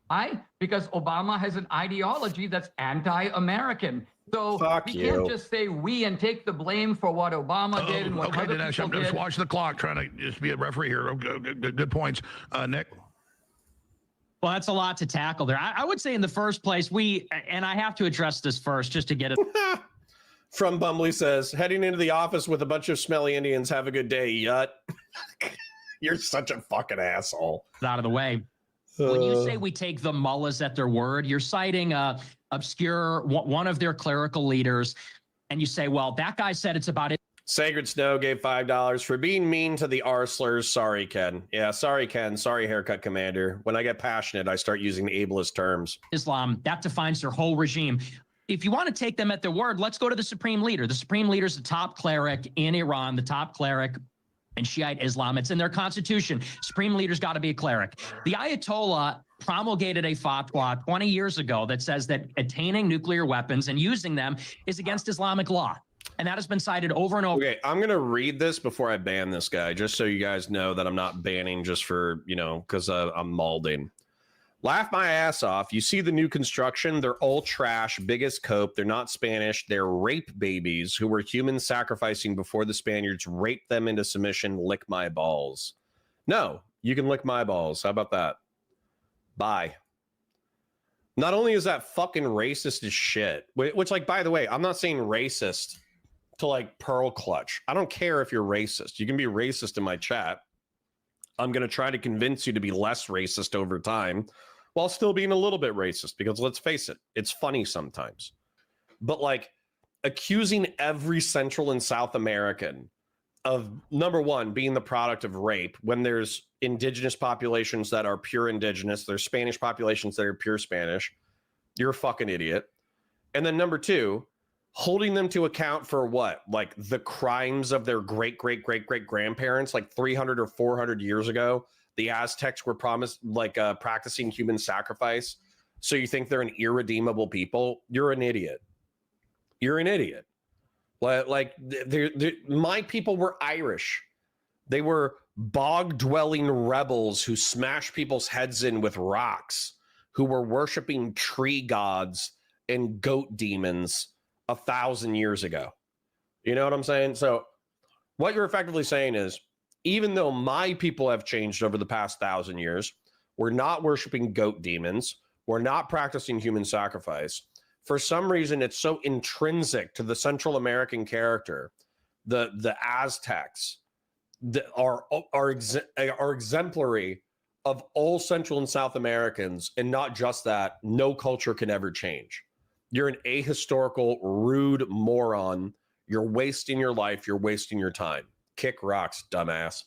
Why? Because Obama has an ideology that's anti-American. So we can't just say we and take the blame for what Obama did and what other Dinesh, people I'm just did. watching the clock, trying to just be a referee here. Good points. Nick? Well, that's a lot to tackle there. I would say in the first place, and I have to address this first just to get it. From Bumbly says, heading into the office with a bunch of smelly Indians. Have a good day, Yut. You're such a fucking asshole. Out of the way. When you say we take the mullahs at their word, you're citing obscure one of their clerical leaders, and you say, well, that guy said it's about it. Sacred Snow gave $5 for being mean to the arslers. Sorry, Ken. Yeah, sorry, Ken. Sorry, Haircut Commander. When I get passionate, I start using the ableist terms. Islam, that defines their whole regime. If you want to take them at their word, let's go to the supreme leader. The supreme leader is the top cleric in Iran, the top cleric in Shiite Islam. It's in their constitution. Supreme leader's got to be a cleric. The Ayatollah promulgated a fatwa 20 years ago that says that attaining nuclear weapons and using them is against Islamic law. And that has been cited over and over. Okay, I'm going to read this before I ban this guy, just so you guys know that I'm not banning just for, because I'm malding. Laugh my ass off. You see the new construction? They're all trash, big as cope. They're not Spanish. They're rape babies who were humans sacrificing before the Spaniards raped them into submission. Lick my balls. No, you can lick my balls. How about that? Bye. Not only is that fucking racist as shit, which, like, by the way, I'm not saying racist to like pearl clutch. I don't care if you're racist. You can be racist in my chat. I'm going to try to convince you to be less racist over time while still being a little bit racist, because let's face it, it's funny sometimes. But like accusing every Central and South American of, number one, being the product of rape when there's indigenous populations that are pure indigenous, there's Spanish populations that are pure Spanish, you're a fucking idiot. And then number two, holding them to account for what? Like the crimes of their great grandparents, like 300 or 400 years ago. The Aztecs were practicing human sacrifice. So you think they're an irredeemable people? You're an idiot. You're an idiot. Like my people were Irish. They were bog-dwelling rebels who smashed people's heads in with rocks, who were worshiping tree gods and goat demons 1,000 years ago. You know what I'm saying? So what you're effectively saying is, even though my people have changed over the past 1,000 years, we're not worshiping goat demons. We're not practicing human sacrifice. For some reason, it's so intrinsic to the Central American character the Aztecs are exemplary of all Central and South Americans, and not just that, no culture can ever change. You're an ahistorical, rude moron. You're wasting your life. You're wasting your time. Kick rocks, dumbass.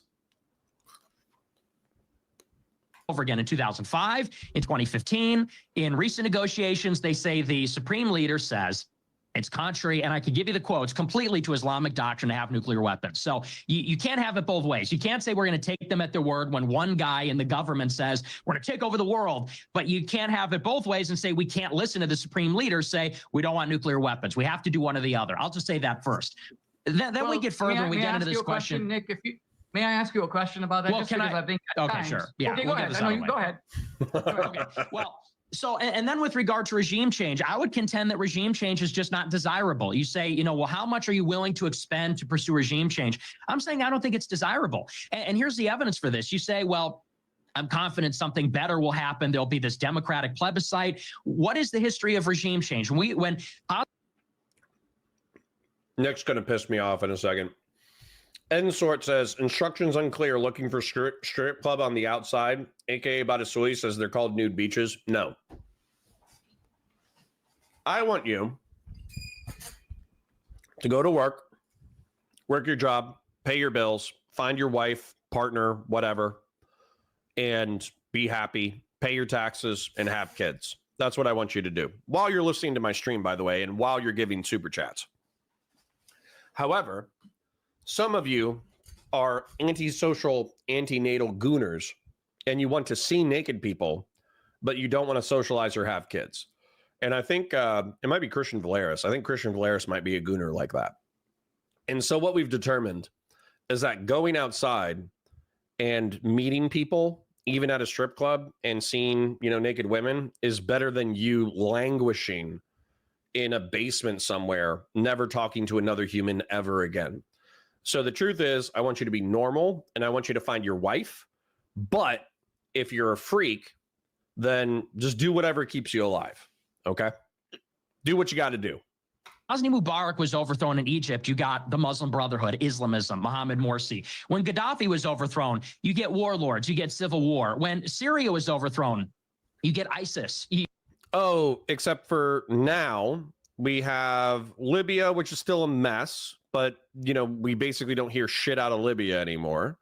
Over again in 2005, in 2015. In recent negotiations, they say the supreme leader says it's contrary, and I could give you the quotes, completely to Islamic doctrine to have nuclear weapons. So you can't have it both ways. You can't say we're going to take them at their word when one guy in the government says we're going to take over the world, but you can't have it both ways and say we can't listen to the supreme leader say we don't want nuclear weapons. We have to do one or the other. I'll just say that first. Then we get further and we get into this question. Nick, may I ask you a question about that? Well, just can because I think okay, times, sure. Yeah. Okay, we'll go ahead. I know you go ahead. Okay. Well, so, and then with regard to regime change, I would contend that regime change is just not desirable. You say, well, how much are you willing to expend to pursue regime change? I'm saying I don't think it's desirable. And here's the evidence for this. You say, well, I'm confident something better will happen. There'll be this democratic plebiscite. What is the history of regime change? Nick's going to piss me off in a second. Ensort says, instructions unclear, looking for strip club on the outside. AKA Badasui says they're called nude beaches. No. I want you to go to work your job, pay your bills, find your wife, partner, whatever, and be happy, pay your taxes, and have kids. That's what I want you to do. While you're listening to my stream, by the way, and while you're giving super chats. However, some of you are antisocial, antinatal gooners, and you want to see naked people, but you don't want to socialize or have kids. And I think it might be Christian Valeris. I think Christian Valeris might be a gooner like that. And so what we've determined is that going outside and meeting people, even at a strip club, and seeing, naked women is better than you languishing in a basement somewhere, never talking to another human ever again. So the truth is, I want you to be normal, and I want you to find your wife. But if you're a freak, then just do whatever keeps you alive. Okay? Do what you got to do. Hosni Mubarak was overthrown in Egypt. You got the Muslim Brotherhood, Islamism, Mohammed Morsi. When Gaddafi was overthrown, you get warlords, you get civil war. When Syria was overthrown, you get ISIS. Except for now, we have Libya, which is still a mess, but, we basically don't hear shit out of Libya anymore.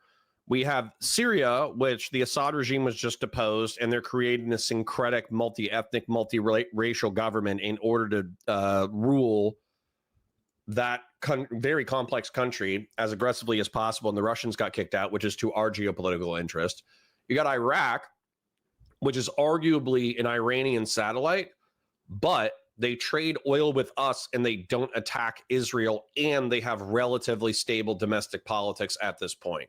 We have Syria, which the Assad regime was just deposed, and they're creating this syncretic, multi-ethnic, multi-racial government in order to rule that very complex country as aggressively as possible. And the Russians got kicked out, which is to our geopolitical interest. You got Iraq, which is arguably an Iranian satellite, but they trade oil with us and they don't attack Israel, and they have relatively stable domestic politics at this point.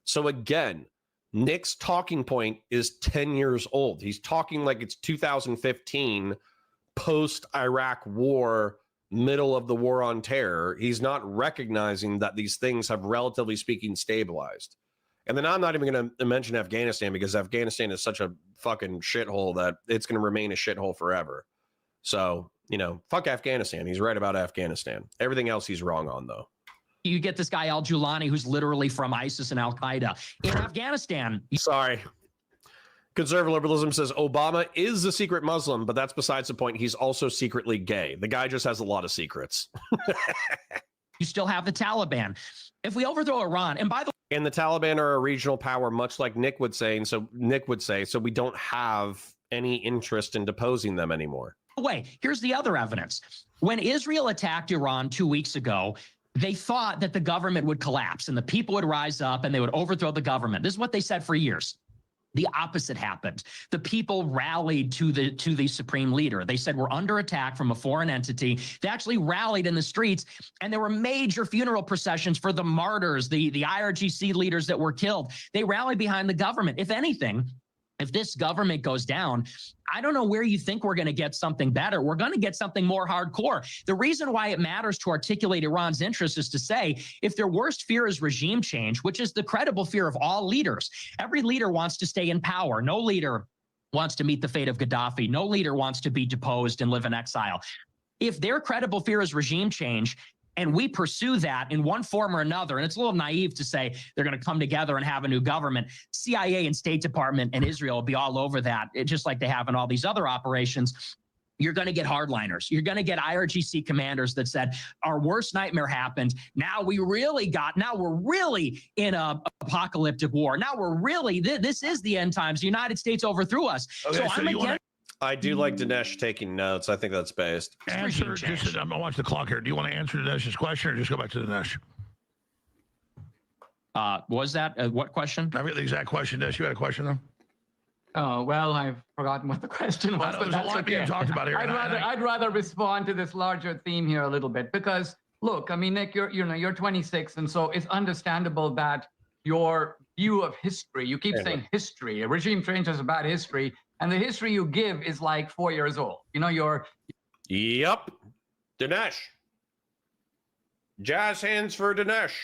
So again, Nick's talking point is 10 years old. He's talking like it's 2015, post-Iraq war, middle of the war on terror. He's not recognizing that these things have, relatively speaking, stabilized. And then I'm not even going to mention Afghanistan, because Afghanistan is such a fucking shithole that it's going to remain a shithole forever. So, fuck Afghanistan. He's right about Afghanistan. Everything else he's wrong on, though. You get this guy al-Julani, who's literally from ISIS and Al-Qaeda. In Afghanistan... Sorry. Conservative liberalism says Obama is a secret Muslim, but that's besides the point. He's also secretly gay. The guy just has a lot of secrets. You still have the Taliban. If we overthrow Iran, and by the way... And the Taliban are a regional power, much like Nick would say, so we don't have any interest in deposing them anymore. Wait, here's the other evidence. When Israel attacked Iran 2 weeks ago, they thought that the government would collapse and the people would rise up and they would overthrow the government. This is what they said for years. The opposite happened. The people rallied to the supreme leader. They said, we're under attack from a foreign entity. They actually rallied in the streets, and there were major funeral processions for the martyrs, the IRGC leaders that were killed. They rallied behind the government. If anything, if this government goes down, I don't know where you think we're going to get something better. We're going to get something more hardcore. The reason why it matters to articulate Iran's interests is to say, if their worst fear is regime change, which is the credible fear of all leaders, every leader wants to stay in power. No leader wants to meet the fate of Gaddafi. No leader wants to be deposed and live in exile. If their credible fear is regime change, and we pursue that in one form or another, and it's a little naive to say they're going to come together and have a new government. CIA and State Department and Israel will be all over that, just like they have in all these other operations. You're going to get hardliners. You're going to get IRGC commanders that said, our worst nightmare happened. Now we're really in a apocalyptic war. Now we're really, this is the end times. The United States overthrew us. Okay, so I'm against. I do like Dinesh taking notes. I think that's based. Answer, just, I'm going to watch the clock here. Do you want to answer Dinesh's question or just go back to Dinesh? Was that what question? I forget the exact question, Dinesh. You had a question, though? Oh, well, I've forgotten what the question was. There's a lot being talked about here. I'd rather respond to this larger theme here a little bit because, look, I mean, Nick, you're 26, and so it's understandable that your view of history, you keep saying history, a regime change is about history, and the history you give is like 4 years old. Yep. Dinesh. Jazz hands for Dinesh.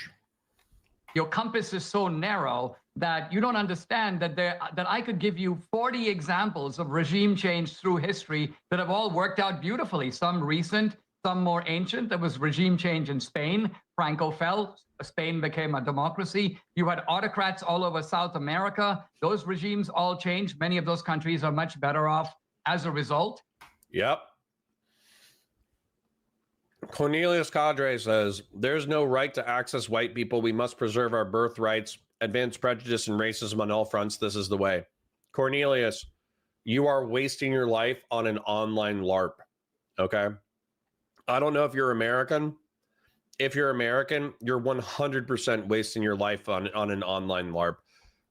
Your compass is so narrow that you don't understand that I could give you 40 examples of regime change through history that have all worked out beautifully. Some recent, some more ancient. There was regime change in Spain. Franco fell. Spain became a democracy. You had autocrats all over South America. Those regimes all changed. Many of those countries are much better off as a result. Yep. Cornelius Cadre says, there's no right to access white people. We must preserve our birthrights, advance prejudice and racism on all fronts. This is the way. Cornelius, you are wasting your life on an online LARP. Okay. I don't know if you're American. If you're American, you're 100% wasting your life on an online LARP.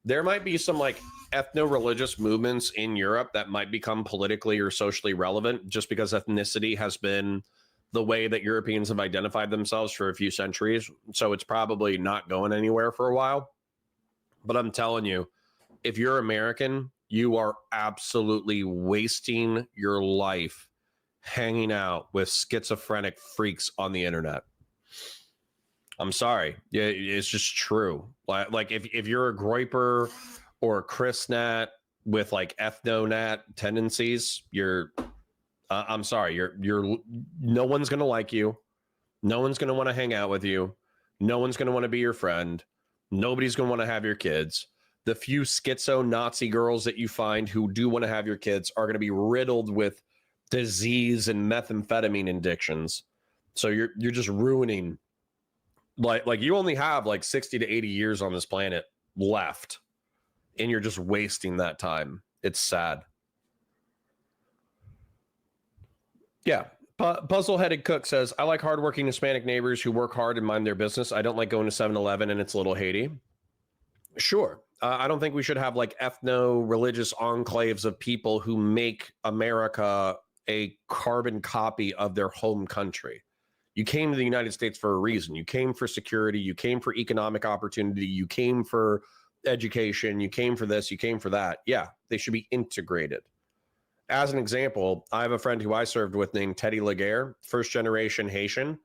There might be some like ethno-religious movements in Europe that might become politically or socially relevant just because ethnicity has been the way that Europeans have identified themselves for a few centuries. So it's probably not going anywhere for a while. But I'm telling you, if you're American, you are absolutely wasting your life hanging out with schizophrenic freaks on the internet. I'm sorry. Yeah, it's just true. Like if you're a Groyper or a Chrisnat with like ethno-nat tendencies, I'm sorry. You're no one's going to like you. No one's going to want to hang out with you. No one's going to want to be your friend. Nobody's going to want to have your kids. The few schizo Nazi girls that you find who do want to have your kids are going to be riddled with disease and methamphetamine addictions. So you're just ruining like you only have like 60 to 80 years on this planet left, and you're just wasting that time. It's sad. Yeah. Puzzle-headed Cook says, I like hardworking Hispanic neighbors who work hard and mind their business. I don't like going to 7-Eleven and it's a little Haiti. Sure. I don't think we should have like ethno-religious enclaves of people who make America a carbon copy of their home country. You came to the United States for a reason. You came for security. You came for economic opportunity. You came for education. You came for this. You came for that. Yeah, they should be integrated. As an example, I have a friend who I served with named Teddy Laguerre, first generation Haitian,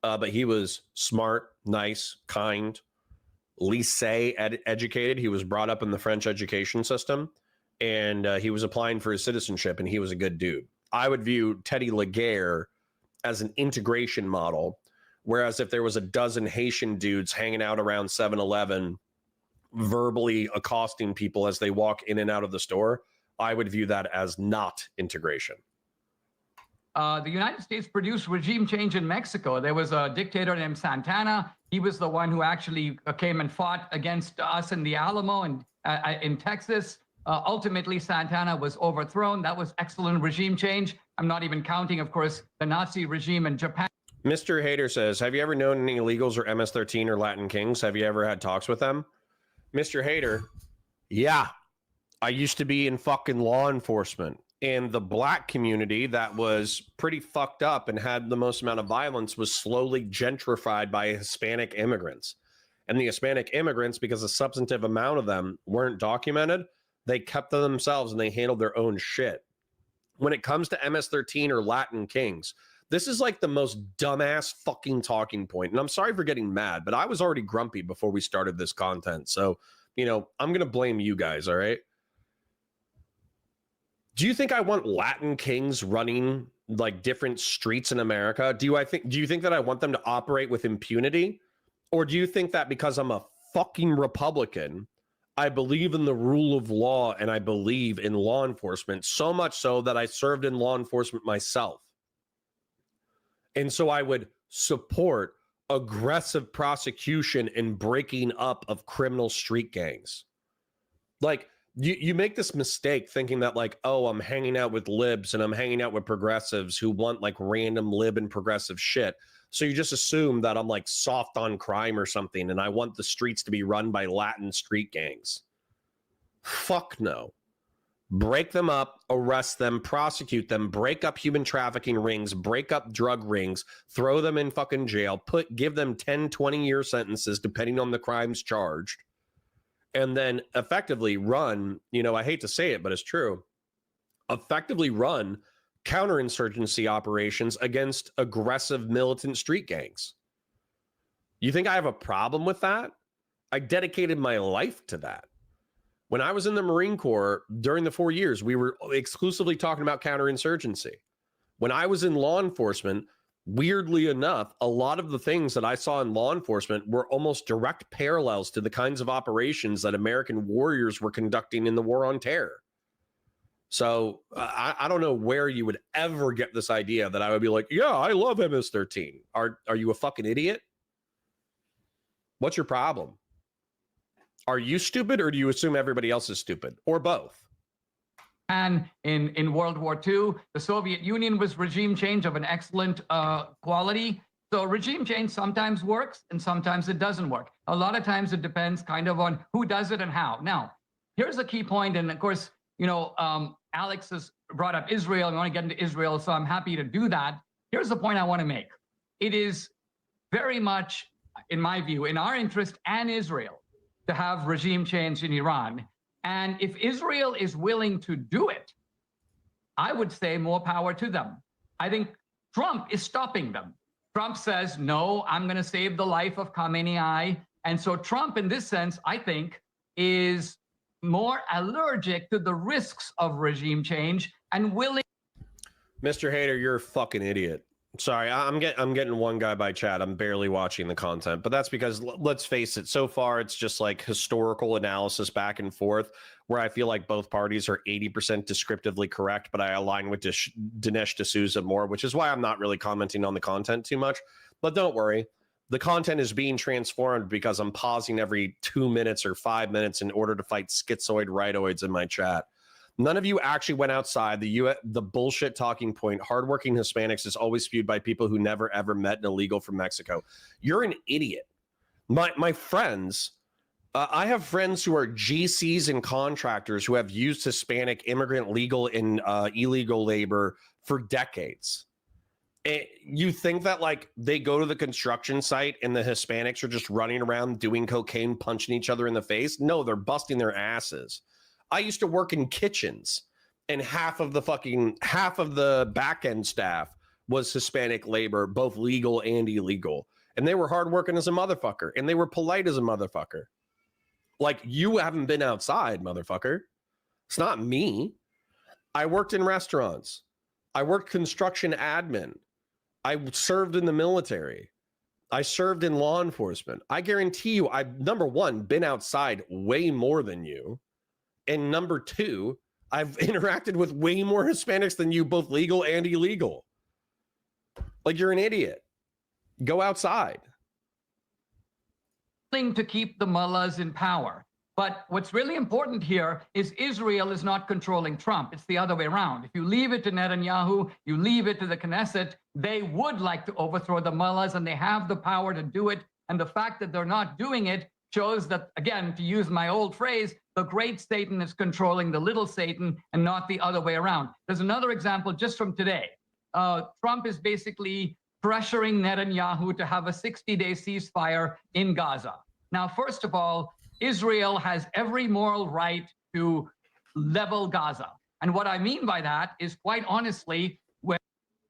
but he was smart, nice, kind, lycée educated. He was brought up in the French education system, and he was applying for his citizenship, and he was a good dude. I would view Teddy Laguerre as an integration model, whereas if there was a dozen Haitian dudes hanging out around 7-Eleven, verbally accosting people as they walk in and out of the store, I would view that as not integration. The United States produced regime change in Mexico. There was a dictator named Santana. He was the one who actually came and fought against us in the Alamo and in Texas. Ultimately, Santana was overthrown. That was excellent regime change. I'm not even counting, of course, the Nazi regime in Japan. Mr. Hader says, have you ever known any illegals or MS-13 or Latin Kings? Have you ever had talks with them? Mr. Hader, yeah. I used to be in fucking law enforcement, and the black community that was pretty fucked up and had the most amount of violence was slowly gentrified by Hispanic immigrants. And the Hispanic immigrants, because a substantive amount of them weren't documented, they kept to themselves and they handled their own shit. When it comes to MS-13 or Latin Kings, this is like the most dumbass fucking talking point. And I'm sorry for getting mad, but I was already grumpy before we started this content. So, I'm going to blame you guys, all right? Do you think I want Latin Kings running like different streets in America, do you think that I want them to operate with impunity? Or do you think that because I'm a fucking Republican, I believe in the rule of law and I believe in law enforcement, so much so that I served in law enforcement myself? And so I would support aggressive prosecution and breaking up of criminal street gangs. Like, you make this mistake thinking that, like, oh, I'm hanging out with libs and I'm hanging out with progressives who want like random lib and progressive shit. So you just assume that I'm like soft on crime or something and I want the streets to be run by Latin street gangs. Fuck no. Break them up, arrest them, prosecute them, break up human trafficking rings, break up drug rings, throw them in fucking jail, give them 10, 20-year sentences depending on the crimes charged. And then effectively run, I hate to say it, but it's true, effectively run counterinsurgency operations against aggressive militant street gangs. You think I have a problem with that? I dedicated my life to that. When I was in the Marine Corps during the 4 years, we were exclusively talking about counterinsurgency. When I was in law enforcement, weirdly enough, a lot of the things that I saw in law enforcement were almost direct parallels to the kinds of operations that American warriors were conducting in the War on Terror. So I don't know where you would ever get this idea that I would be like, yeah, I love MS-13. Are you a fucking idiot? What's your problem? Are you stupid, or do you assume everybody else is stupid, or both? And in World War II, the Soviet Union was regime change of an excellent quality. So regime change sometimes works and sometimes it doesn't work. A lot of times it depends kind of on who does it and how. Now, here's a key point, and of course, Alex has brought up Israel. I want to get into Israel, so I'm happy to do that. Here's the point I want to make. It is very much, in my view, in our interest and Israel to have regime change in Iran. And if Israel is willing to do it, I would say more power to them. I think Trump is stopping them. Trump says, no, I'm going to save the life of Khamenei. And so Trump, in this sense, I think, is more allergic to the risks of regime change and willing. Mr. Hader, you're a fucking idiot. Sorry, I'm getting one guy by chat. I'm barely watching the content, but that's because, let's face it, so far it's just like historical analysis back and forth, where I feel like both parties are 80% descriptively correct, but I align with Dinesh D'Souza more, which is why I'm not really commenting on the content too much. But don't worry, the content is being transformed because I'm pausing every 2 minutes or 5 minutes in order to fight schizoid rightoids in my chat. None of you actually went outside. The bullshit talking point, hardworking Hispanics is always spewed by people who never ever met an illegal from Mexico. You're an idiot. My friends, I have friends who are GCs and contractors who have used Hispanic immigrant legal and illegal labor for decades. You think that like they go to the construction site and the Hispanics are just running around doing cocaine, punching each other in the face? No, they're busting their asses. I used to work in kitchens, and half of the back end staff was Hispanic labor, both legal and illegal. And they were hardworking as a motherfucker, and they were polite as a motherfucker. Like, you haven't been outside, motherfucker. It's not me. I worked in restaurants. I worked construction admin. I served in the military. I served in law enforcement. I guarantee you, I've, number one, been outside way more than you. And number two, I've interacted with way more Hispanics than you, both legal and illegal. Like, you're an idiot. Go outside. To keep the mullahs in power. But what's really important here is Israel is not controlling Trump. It's the other way around. If you leave it to Netanyahu, you leave it to the Knesset, they would like to overthrow the mullahs, and they have the power to do it. And the fact that they're not doing it shows that, again, to use my old phrase, the great Satan is controlling the little Satan and not the other way around. There's another example just from today. Trump is basically pressuring Netanyahu to have a 60-day ceasefire in Gaza. Now, first of all, Israel has every moral right to level Gaza. And what I mean by that is, quite honestly, when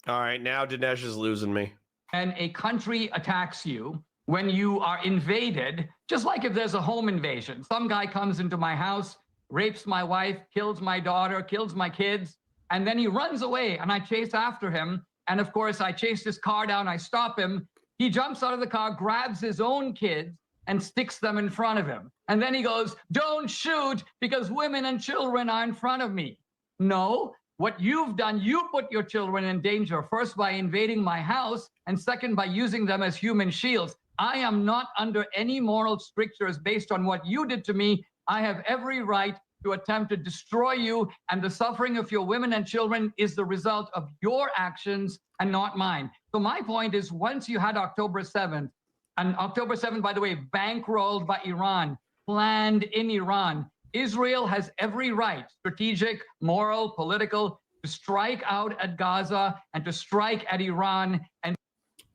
all right, now Dinesh is losing me. When a country attacks you, when you are invaded, just like if there's a home invasion, some guy comes into my house, rapes my wife, kills my daughter, kills my kids, And then he runs away and I chase after him. And of course, I chase this car down. I stop him. He jumps out of the car, grabs his own kids and sticks them in front of him. And then he goes, "Don't shoot because women and children are in front of me." No, what you've done, you put your children in danger, first by invading my house and second by using them as human shields. I am not under any moral strictures based on what you did to me. I have every right to attempt to destroy you, and the suffering of your women and children is the result of your actions and not mine. So my point is, once you had October 7th, and October 7th, by the way, bankrolled by Iran, planned in Iran, Israel has every right, strategic, moral, political, to strike out at Gaza and to strike at Iran. And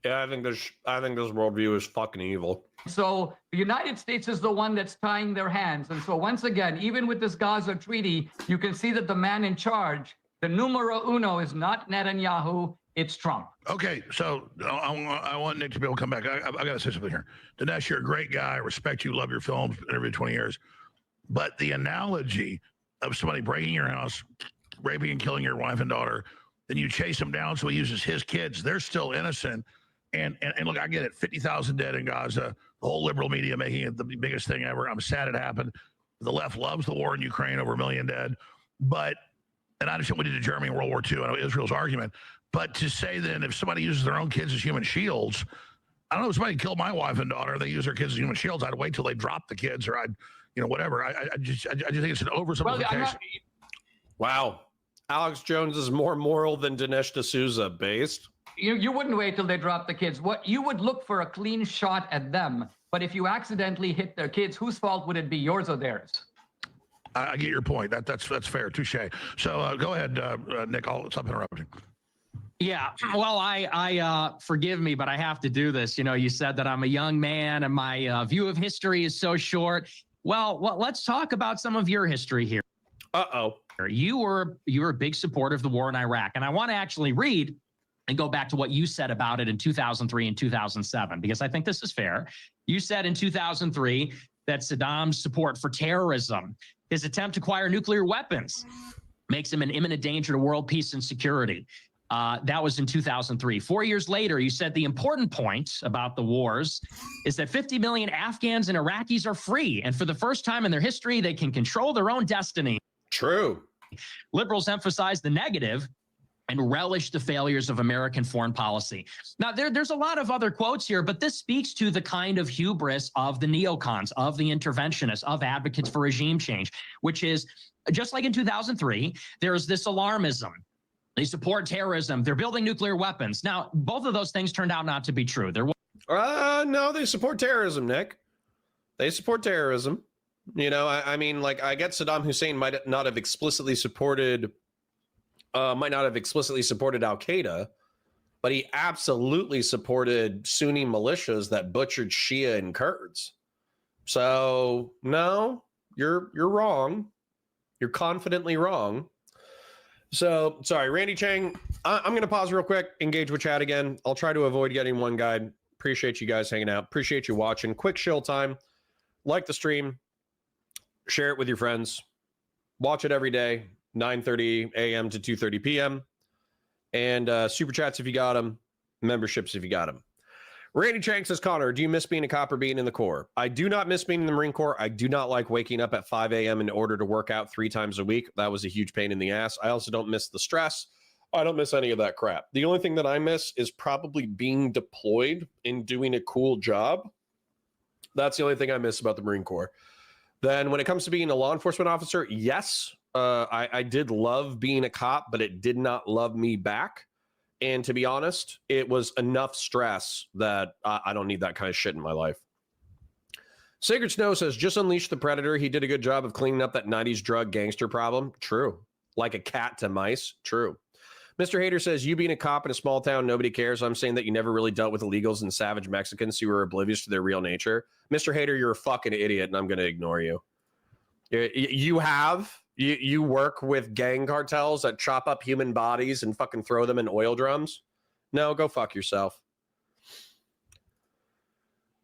Yeah, I think this worldview is fucking evil. so the United States is the one that's tying their hands. And so once again, even with this Gaza treaty, you can see that the man in charge, the numero uno, is not Netanyahu, it's Trump. Okay, so I want Nick to be able to come back. I got to say something here. Dinesh, you're a great guy. I respect you, love your films, interviewed 20 years. But the analogy of somebody breaking your house, raping and killing your wife and daughter, then you chase him down so he uses his kids, they're still innocent. And look, I get it, 50,000 dead in Gaza, the whole liberal media making it the biggest thing ever. I'm sad it happened. The left loves the war in Ukraine, over 1 million dead. But, and I understand what we did to Germany in World War II, I know Israel's argument. But to say that if somebody uses their own kids as human shields, I don't know, if somebody killed my wife and daughter, they use their kids as human shields, I'd wait till they drop the kids, or I'd, whatever. I just think it's an oversimplification. Wow. Alex Jones is more moral than Dinesh D'Souza, based. You wouldn't wait till they drop the kids. What you would look for a clean shot at them. But if you accidentally hit their kids, whose fault would it be, yours or theirs? I get your point. That's fair. Touche. So go ahead, Nick. I'll stop interrupting. Yeah, well, I forgive me, but I have to do this. You said that I'm a young man and my view of history is so short. Well, let's talk about some of your history here. Uh-oh. You were a big supporter of the war in Iraq, and I want to actually read and go back to what you said about it in 2003 and 2007, because I think this is fair. You said in 2003 that Saddam's support for terrorism, his attempt to acquire nuclear weapons, makes him an imminent danger to world peace and security. That was in 2003. 4 years later, you said the important point about the wars is that 50 million Afghans and Iraqis are free. And for the first time in their history, they can control their own destiny. True. Liberals emphasize the negative and relish the failures of American foreign policy. Now, there's a lot of other quotes here, but this speaks to the kind of hubris of the neocons, of the interventionists, of advocates for regime change, which is, just like in 2003, there's this alarmism. They support terrorism. They're building nuclear weapons. Now, both of those things turned out not to be true. No, they support terrorism, Nick. They support terrorism. I mean, like, I get Saddam Hussein might not have explicitly supported Al-Qaeda, but he absolutely supported Sunni militias that butchered Shia and Kurds. So, no, you're wrong. You're confidently wrong. So, sorry, Randy Chang, I'm going to pause real quick, engage with chat again. I'll try to avoid getting one guide. Appreciate you guys hanging out. Appreciate you watching. Quick shill time. Like the stream. Share it with your friends. Watch it every day, 9:30 a.m. to 2:30 p.m. And super chats if you got them. Memberships if you got them. Randy Chang says, Connor, do you miss being a cop or being in the Corps? I do not miss being in the Marine Corps. I do not like waking up at 5 a.m. in order to work out 3 times a week. That was a huge pain in the ass. I also don't miss the stress. I don't miss any of that crap. The only thing that I miss is probably being deployed and doing a cool job. That's the only thing I miss about the Marine Corps. Then when it comes to being a law enforcement officer, yes, I did love being a cop, but it did not love me back. And to be honest, it was enough stress that I don't need that kind of shit in my life. Sacred Snow says, just unleash the predator. He did a good job of cleaning up that 90s drug gangster problem. True. Like a cat to mice. True. Mr. Hater says, you being a cop in a small town, nobody cares. I'm saying that you never really dealt with illegals and savage Mexicans who were oblivious to their real nature. Mr. Hater, you're a fucking idiot, and I'm going to ignore you. You work with gang cartels that chop up human bodies and fucking throw them in oil drums? No, go fuck yourself.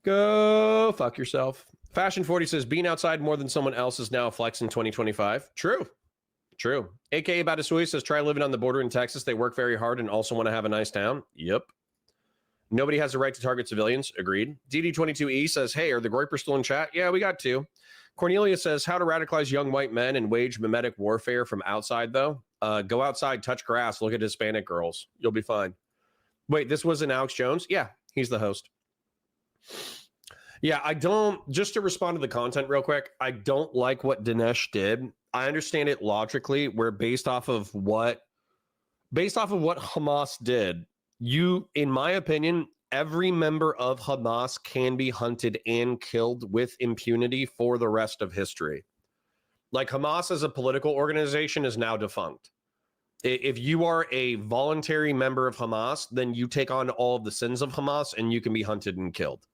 Go fuck yourself. Fashion 40 says, being outside more than someone else is now a flex in 2025. True. True. AKA Batasui says, try living on the border in Texas. They work very hard and also want to have a nice town. Yep. Nobody has the right to target civilians. Agreed. DD22E says, hey, are the Groypers still in chat? Yeah, we got two. Cornelia says, how to radicalize young white men and wage mimetic warfare from outside, though? Go outside, touch grass, look at Hispanic girls. You'll be fine. Wait, this wasn't Alex Jones? Yeah, he's the host. Yeah, I don't, just to respond to the content real quick, I don't like what Dinesh did. I understand it logically, where based off of what Hamas did, in my opinion, every member of Hamas can be hunted and killed with impunity for the rest of history. Like, Hamas as a political organization is now defunct. If you are a voluntary member of Hamas, then you take on all of the sins of Hamas and you can be hunted and killed.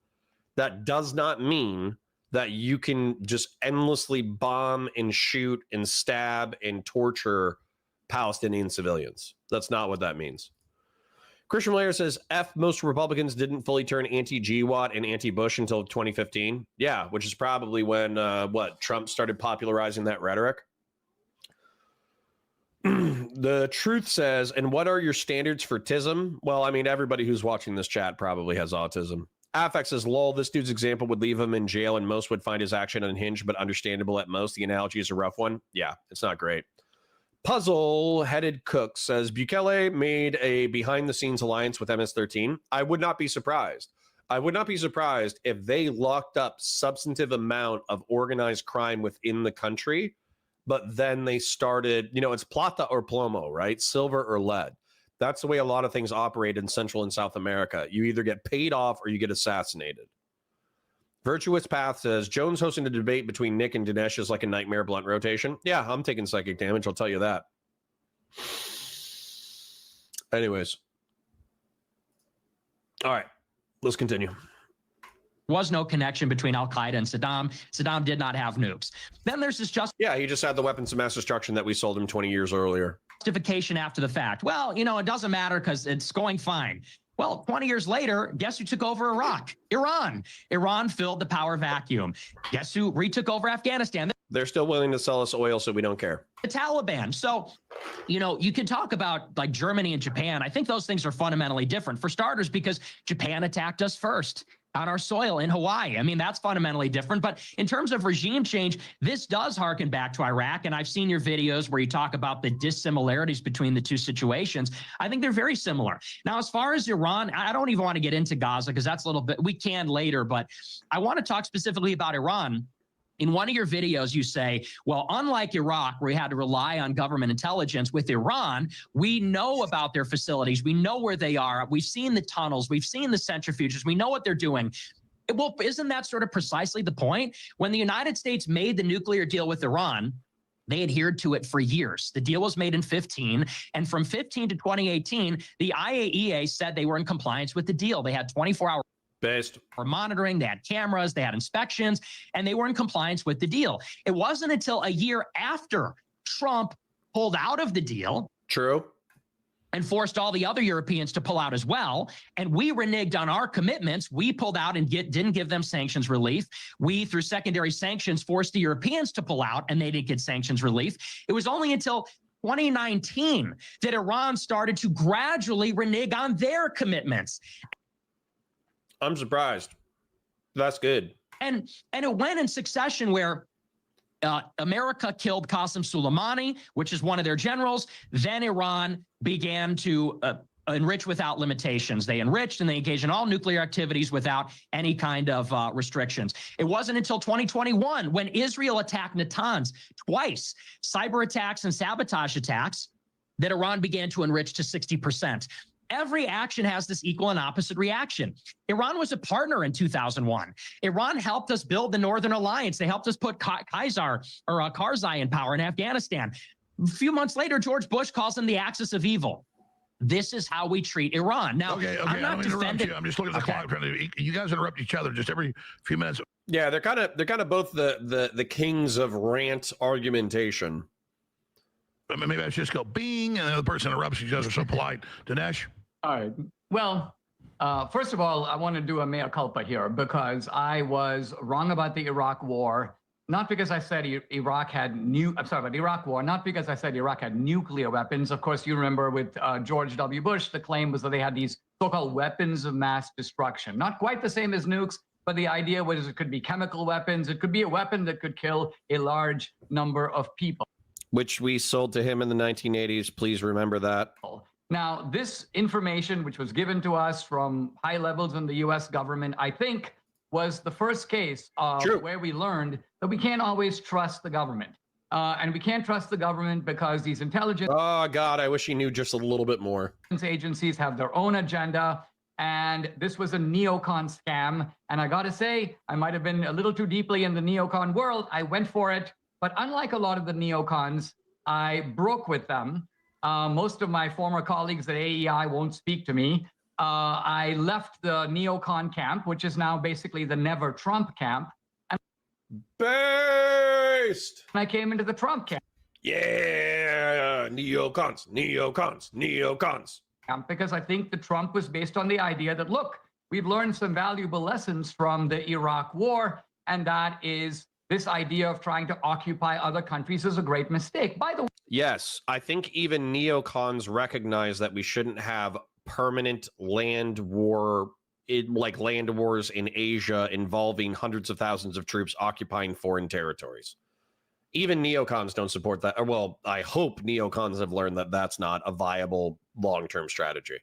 That does not mean that you can just endlessly bomb and shoot and stab and torture Palestinian civilians. That's not what that means. Christian Blair says, most Republicans didn't fully turn anti-GWAT and anti-Bush until 2015. Yeah, which is probably when, Trump started popularizing that rhetoric. The Truth says, and what are your standards for TISM? Well, I mean, everybody who's watching this chat probably has autism. Affect says, lol, this dude's example would leave him in jail and most would find his action unhinged, but understandable at most. The analogy is a rough one. Yeah, it's not great. Puzzle-headed Cook says, Bukele made a behind-the-scenes alliance with MS-13. I would not be surprised. I would not be surprised if they locked up substantive amount of organized crime within the country, but then they started, it's plata or plomo, right? Silver or lead. That's the way a lot of things operate in Central and South America. You either get paid off or you get assassinated. Virtuous Path says, Jones hosting a debate between Nick and Dinesh is like a nightmare blunt rotation. Yeah, I'm taking psychic damage. I'll tell you that. Anyways. All right, let's continue. Was no connection between Al-Qaeda and Saddam. Saddam did not have nukes. Then there's this Yeah, he just had the weapons of mass destruction that we sold him 20 years earlier. Justification after the fact. Well, it doesn't matter because it's going fine. Well, 20 years later, guess who took over Iraq? Iran. Iran filled the power vacuum. Guess who retook over Afghanistan? They're still willing to sell us oil, so we don't care. The Taliban. So, you can talk about like Germany and Japan. I think those things are fundamentally different. For starters, because Japan attacked us first on our soil in Hawaii. I mean, that's fundamentally different. But in terms of regime change, this does harken back to Iraq. And I've seen your videos where you talk about the dissimilarities between the two situations. I think they're very similar. Now, as far as Iran, I don't even want to get into Gaza because that's a little bit, we can later, but I want to talk specifically about Iran. In one of your videos, you say, well, unlike Iraq, where we had to rely on government intelligence, with Iran, we know about their facilities. We know where they are. We've seen the tunnels. We've seen the centrifuges. We know what they're doing. Well, isn't that sort of precisely the point? When the United States made the nuclear deal with Iran, they adhered to it for years. The deal was made in 2015, and from 2015 to 2018, the IAEA said they were in compliance with the deal. They had 24-hour based for monitoring, they had cameras, they had inspections, and they were in compliance with the deal. It wasn't until a year after Trump pulled out of the deal. True. And forced all the other Europeans to pull out as well. And we reneged on our commitments. We pulled out and didn't give them sanctions relief. We, through secondary sanctions, forced the Europeans to pull out, and they didn't get sanctions relief. It was only until 2019 that Iran started to gradually renege on their commitments. I'm surprised. That's good. And it went in succession where America killed Qasem Soleimani, which is one of their generals. Then Iran began to enrich without limitations. They enriched and they engaged in all nuclear activities without any kind of restrictions. It wasn't until 2021 when Israel attacked Natanz twice, cyber attacks and sabotage attacks, that Iran began to enrich to 60%. Every action has this equal and opposite reaction. Iran was a partner in 2001. Iran helped us build the Northern Alliance. They helped us put Karzai in power in Afghanistan. A few months later, George Bush calls them the axis of evil. This is how we treat Iran. Now, okay, I'm not defending. I'm just looking at the clock. You guys interrupt each other just every few minutes. Yeah, they're kind of both the kings of rant argumentation. Maybe I should just go bing, and the other person interrupts. You guys are so polite. Dinesh? All right. Well, first of all, I want to do a mea culpa here because I was wrong about the Iraq war. not because I said Iraq had I'm sorry, about Iraq war, not because I said Iraq had nuclear weapons. Of course, you remember with George W. Bush, the claim was that they had these so-called weapons of mass destruction. Not quite the same as nukes, but the idea was it could be chemical weapons. It could be a weapon that could kill a large number of people. Which we sold to him in the 1980s. Please remember that. Now, this information, which was given to us from high levels in the U.S. government, I think was the first case where we learned that we can't always trust the government. And we can't trust the government because these intelligence Oh, God, I wish he knew just a little bit more. agencies have their own agenda. And this was a neocon scam. And I got to say, I might have been a little too deeply in the neocon world. I went for it. But unlike a lot of the neocons, I broke with them. Most of my former colleagues at AEI won't speak to me. I left the neocon camp, which is now basically the Never Trump camp. And Based! I came into the Trump camp. Yeah, neocons, neocons, neocons. Because I think that Trump was based on the idea that, look, we've learned some valuable lessons from the Iraq war, and that is this idea of trying to occupy other countries is a great mistake. By the way, Yes, I think even neocons recognize that we shouldn't have permanent land wars in Asia involving hundreds of thousands of troops occupying foreign territories. Even neocons don't support that. Well, I hope neocons have learned that that's not a viable long-term strategy.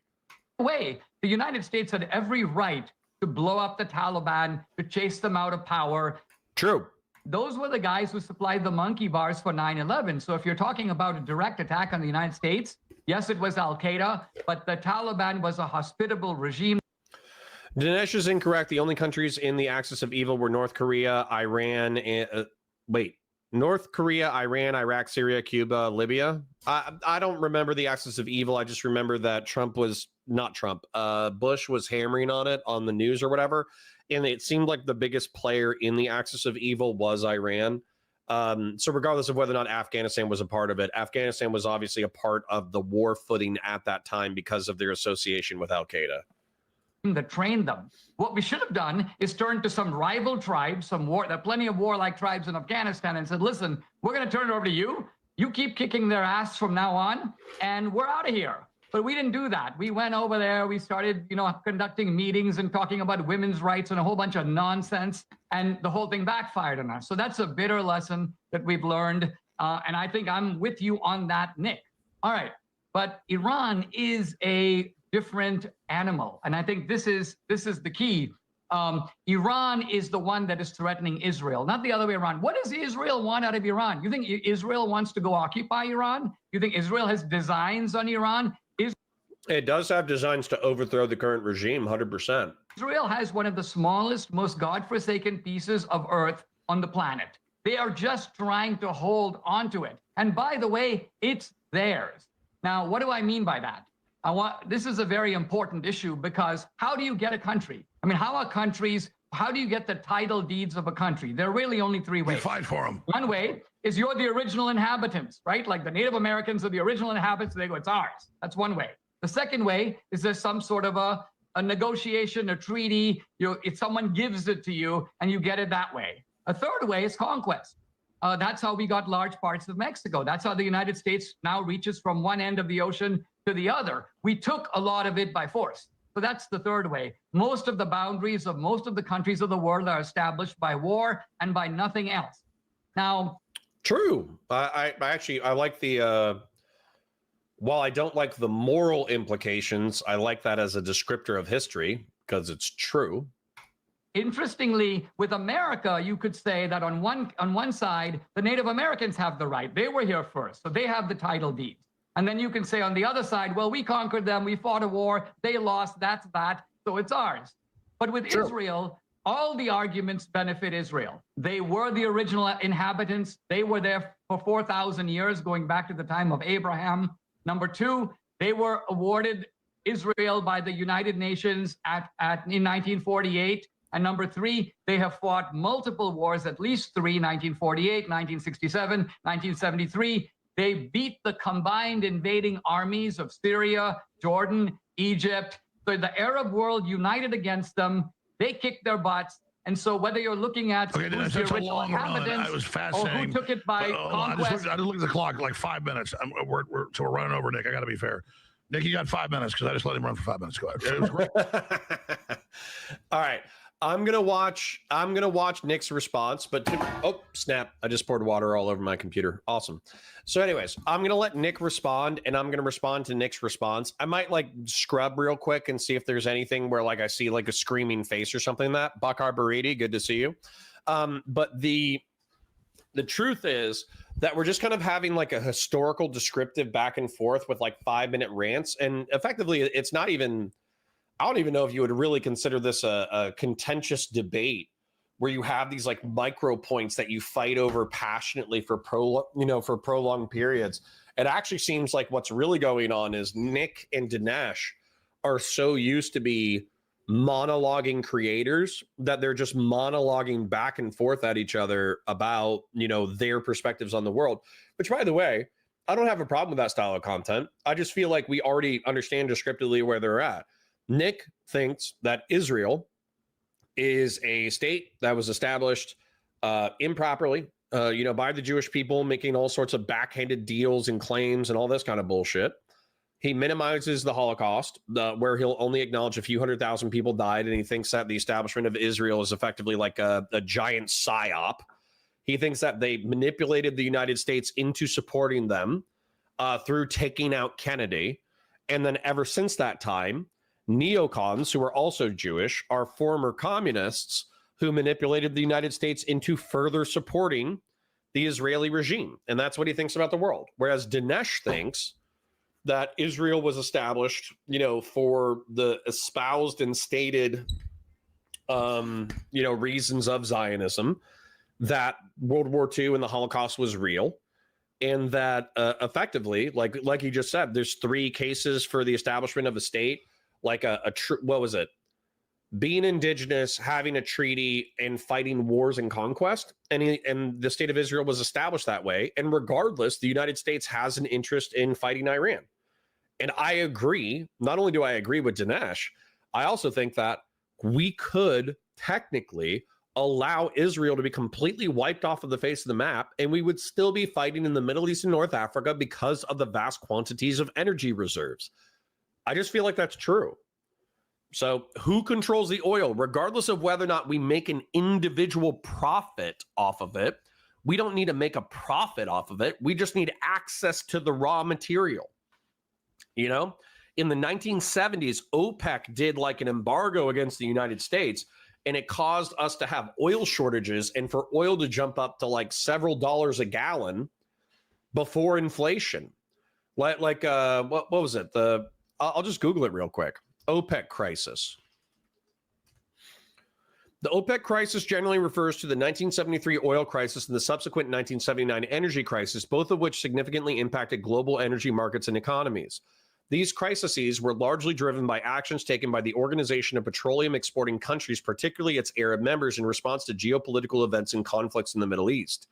the United States had every right to blow up the Taliban, to chase them out of power. True. Those were the guys who supplied the monkey bars for 9/11. So if you're talking about a direct attack on the United States, yes, it was Al-Qaeda, but the Taliban was a hospitable regime. Dinesh is incorrect. The only countries in the axis of evil were North Korea, Iran, and North Korea, Iran, Iraq, Syria, Cuba, Libya. I don't remember the axis of evil. I just remember that Bush was hammering on it on the news or whatever. And it seemed like the biggest player in the axis of evil was Iran. So regardless of whether or not Afghanistan was a part of it, Afghanistan was obviously a part of the war footing at that time because of their association with Al-Qaeda. That trained them. What we should have done is turn to some rival tribes, there are plenty of warlike tribes in Afghanistan, and said, listen, we're going to turn it over to you. You keep kicking their ass from now on, and we're out of here. But we didn't do that. We went over there. We started, conducting meetings and talking about women's rights and a whole bunch of nonsense, and the whole thing backfired on us. So that's a bitter lesson that we've learned, and I think I'm with you on that, Nick. All right, but Iran is a different animal. And I think this is the key. Iran is the one that is threatening Israel, not the other way around. What does Israel want out of Iran? You think Israel wants to go occupy Iran? You think Israel has designs on Iran? It does have designs to overthrow the current regime, 100%. Israel has one of the smallest, most godforsaken pieces of earth on the planet. They are just trying to hold onto it. And by the way, it's theirs. Now, what do I mean by that? This is a very important issue, because how do you get a country? I mean, how do you get the title deeds of a country? There are really only three ways. You fight for them. One way is you're the original inhabitants, right? Like the Native Americans are the original inhabitants. They go, it's ours. That's one way. The second way is there's some sort of a negotiation, a treaty. If someone gives it to you and you get it that way. A third way is conquest. That's how we got large parts of Mexico. That's how the United States now reaches from one end of the ocean to the other. We took a lot of it by force. So that's the third way. Most of the boundaries of most of the countries of the world are established by war and by nothing else. Now, true. I like the, while I don't like the moral implications, I like that as a descriptor of history because it's true. Interestingly, with America, you could say that on one side, the Native Americans have the right. They were here first, so they have the title deeds. And then you can say on the other side, well, we conquered them, we fought a war, they lost, that's that, so it's ours. But with Israel, all the arguments benefit Israel. They were the original inhabitants. They were there for 4,000 years, going back to the time of Abraham. Number two, they were awarded Israel by the United Nations in 1948. And number three, they have fought multiple wars, at least three, 1948, 1967, 1973. They beat the combined invading armies of Syria, Jordan, Egypt. So the Arab world united against them. They kicked their butts. And so whether you're looking at Okay, who's that's the a original long run. inhabitants It was or fascinating. who took it by I conquest. just looked at the clock, like 5 minutes. So we're running over, Nick. I got to be fair. Nick, you got 5 minutes because I just let him run for 5 minutes. Go ahead. It was great. All right. I'm gonna watch Nick's response, but oh snap! I just poured water all over my computer. Awesome. So, anyways, I'm gonna let Nick respond, and I'm gonna respond to Nick's response. I might like scrub real quick and see if there's anything where like I see like a screaming face or something. That Buck Arboriti, good to see you. But the truth is that we're just kind of having like a historical descriptive back and forth with like 5-minute rants, and effectively, it's not even. I don't even know if you would really consider this a contentious debate where you have these like micro points that you fight over passionately for prolonged periods. It actually seems like what's really going on is Nick and Dinesh are so used to be monologuing creators that they're just monologuing back and forth at each other about, their perspectives on the world, which, by the way, I don't have a problem with that style of content. I just feel like we already understand descriptively where they're at. Nick thinks that Israel is a state that was established improperly, by the Jewish people, making all sorts of backhanded deals and claims and all this kind of bullshit. He minimizes the Holocaust, where he'll only acknowledge a few 100,000 people died, and he thinks that the establishment of Israel is effectively like a giant psyop. He thinks that they manipulated the United States into supporting them through taking out Kennedy. And then ever since that time, neocons, who are also Jewish, are former communists who manipulated the United States into further supporting the Israeli regime. And that's what he thinks about the world. Whereas Dinesh thinks that Israel was established, for the espoused and stated, reasons of Zionism, that World War II and the Holocaust was real. And that effectively, like he just said, there's 3 cases for the establishment of a state. Like what was it? Being indigenous, having a treaty, and fighting wars and conquest. And the state of Israel was established that way. And regardless, the United States has an interest in fighting Iran. And I agree. Not only do I agree with Dinesh, I also think that we could technically allow Israel to be completely wiped off of the face of the map, and we would still be fighting in the Middle East and North Africa because of the vast quantities of energy reserves. I just feel like that's true. So who controls the oil? Regardless of whether or not we make an individual profit off of it, we don't need to make a profit off of it. We just need access to the raw material. In the 1970s, OPEC did like an embargo against the United States, and it caused us to have oil shortages and for oil to jump up to like several dollars a gallon before inflation. What was it? I'll just Google it real quick. OPEC crisis. The OPEC crisis generally refers to the 1973 oil crisis and the subsequent 1979 energy crisis, both of which significantly impacted global energy markets and economies. These crises were largely driven by actions taken by the Organization of Petroleum Exporting Countries, particularly its Arab members, in response to geopolitical events and conflicts in the Middle East.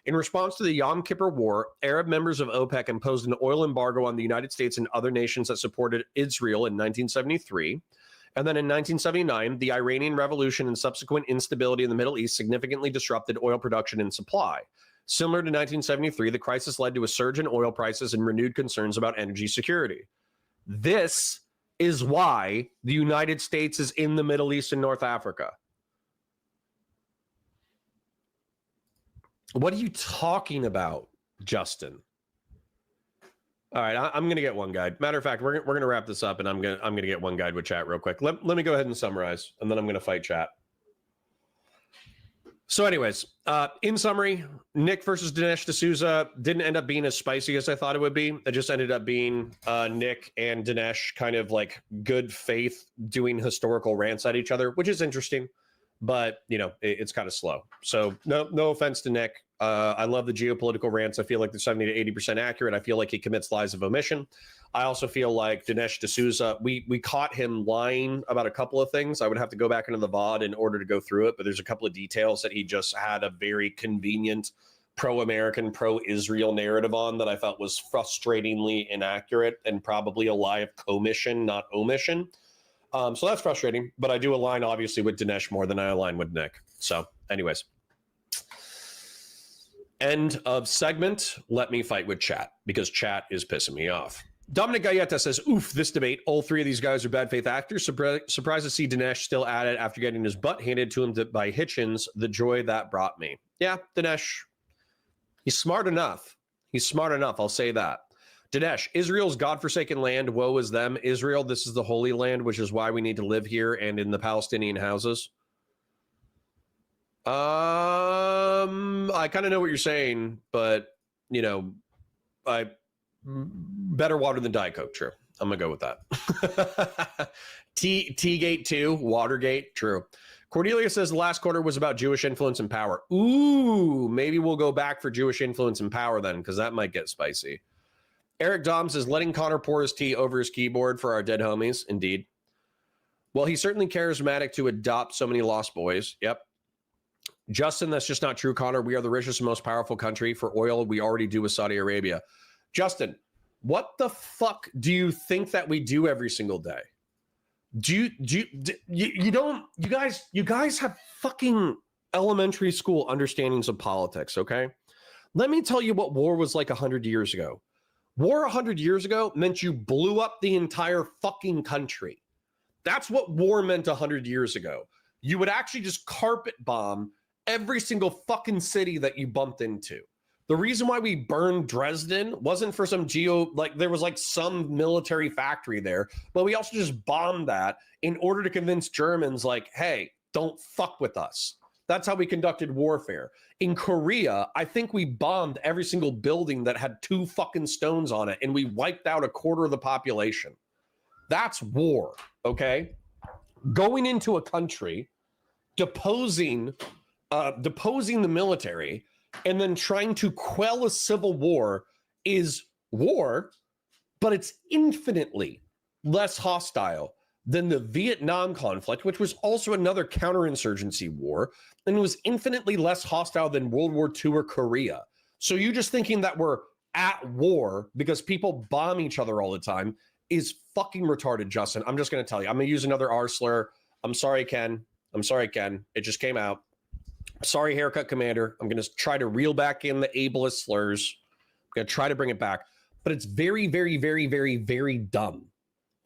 In response to the Yom Kippur War, Arab members of OPEC imposed an oil embargo on the United States and other nations that supported Israel in 1973. And then in 1979, the Iranian Revolution and subsequent instability in the Middle East significantly disrupted oil production and supply. Similar to 1973, the crisis led to a surge in oil prices and renewed concerns about energy security. This is why the United States is in the Middle East and North Africa. What are you talking about, Justin? All right, I'm going to get one guide. Matter of fact, we're going to wrap this up, and I'm going to get one guide with chat real quick. Let me go ahead and summarize, and then I'm going to fight chat. So anyways, in summary, Nick versus Dinesh D'Souza didn't end up being as spicy as I thought it would be. It just ended up being Nick and Dinesh kind of like good faith doing historical rants at each other, which is interesting. But, it's kind of slow. So no offense to Nick. I love the geopolitical rants. I feel like they're 70 to 80% accurate. I feel like he commits lies of omission. I also feel like Dinesh D'Souza, we caught him lying about a couple of things. I would have to go back into the VOD in order to go through it. But there's a couple of details that he just had a very convenient pro-American, pro-Israel narrative on that I felt was frustratingly inaccurate and probably a lie of commission, not omission. So that's frustrating, but I do align obviously with Dinesh more than I align with Nick. So anyways, end of segment. Let me fight with chat because chat is pissing me off. Dominic Galletta says, oof, this debate. All three of these guys are bad faith actors. Surprised to see Dinesh still at it after getting his butt handed to him by Hitchens. The joy that brought me. Yeah, Dinesh, he's smart enough. He's smart enough. I'll say that. Dinesh, Israel's godforsaken land. Woe is them. Israel, this is the Holy Land, which is why we need to live here and in the Palestinian houses. I kind of know what you're saying, but, you know, better water than Diet Coke. True. I'm going to go with that. T-Gate 2, Watergate. True. Cordelia says the last quarter was about Jewish influence and power. Ooh, maybe we'll go back for Jewish influence and power then, because that might get spicy. Eric Dom says letting Connor pour his tea over his keyboard for our dead homies. Indeed. Well, he's certainly charismatic to adopt so many lost boys. Yep. Justin, that's just not true, Connor. We are the richest and most powerful country. For oil, we already do with Saudi Arabia. Justin, what the fuck do you think that we do every single day? You guys have fucking elementary school understandings of politics, okay? Let me tell you what war was like 100 years ago. War 100 years ago meant you blew up the entire fucking country. That's what war meant 100 years ago. You would actually just carpet bomb every single fucking city that you bumped into. The reason why we burned Dresden wasn't for some there was like some military factory there, but we also just bombed that in order to convince Germans like, hey, don't fuck with us. That's how we conducted warfare. In Korea, I think we bombed every single building that had 2 fucking stones on it, and we wiped out a quarter of the population. That's war, okay? Going into a country, deposing the military, and then trying to quell a civil war is war, but it's infinitely less hostile than the Vietnam conflict, which was also another counterinsurgency war, and was infinitely less hostile than World War II or Korea. So you just thinking that we're at war because people bomb each other all the time is fucking retarded, Justin. I'm just going to tell you. I'm going to use another R slur. I'm sorry, Ken. It just came out. Sorry, Haircut Commander. I'm going to try to reel back in the ableist slurs. I'm going to try to bring it back. But it's very, very, very, very, very dumb.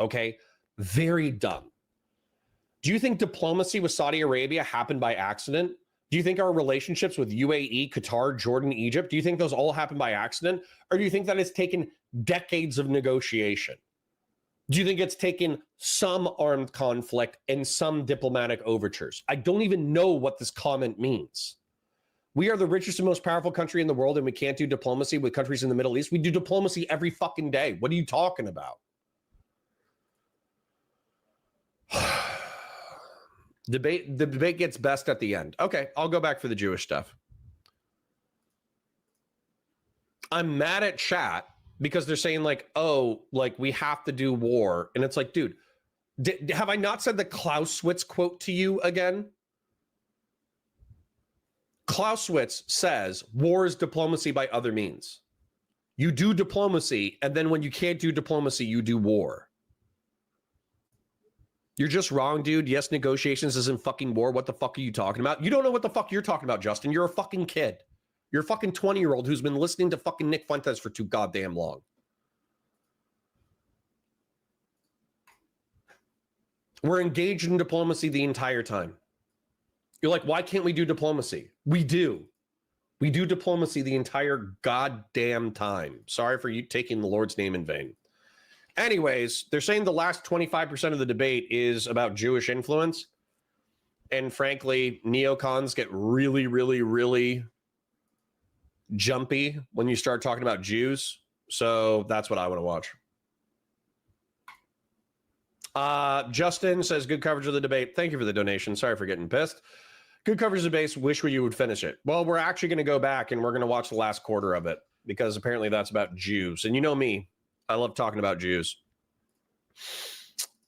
Okay? Very dumb. Do you think diplomacy with Saudi Arabia happened by accident? Do you think our relationships with UAE, Qatar, Jordan, Egypt, do you think those all happened by accident? Or do you think that it's taken decades of negotiation? Do you think it's taken some armed conflict and some diplomatic overtures? I don't even know what this comment means. We are the richest and most powerful country in the world, and we can't do diplomacy with countries in the Middle East. We do diplomacy every fucking day. What are you talking about? The debate gets best at the end. Okay, I'll go back for the Jewish stuff. I'm mad at chat because they're saying like, oh, like we have to do war. And it's like, dude, have I not said the Clausewitz quote to you again? Clausewitz says war is diplomacy by other means. You do diplomacy, and then when you can't do diplomacy, you do war. You're just wrong, dude. Yes, negotiations isn't fucking war. What the fuck are you talking about? You don't know what the fuck you're talking about, Justin. You're a fucking kid. You're a fucking 20-year-old who's been listening to fucking Nick Fuentes for too goddamn long. We're engaged in diplomacy the entire time. You're like, why can't we do diplomacy? We do. We do diplomacy the entire goddamn time. Sorry for you taking the Lord's name in vain. Anyways, they're saying the last 25% of the debate is about Jewish influence. And frankly, neocons get really, really, really jumpy when you start talking about Jews. So that's what I want to watch. Justin says, good coverage of the debate. Thank you for the donation. Sorry for getting pissed. Good coverage of the debate. Wish you would finish it. Well, we're actually going to go back and we're going to watch the last quarter of it because apparently that's about Jews. And you know me. I love talking about Jews.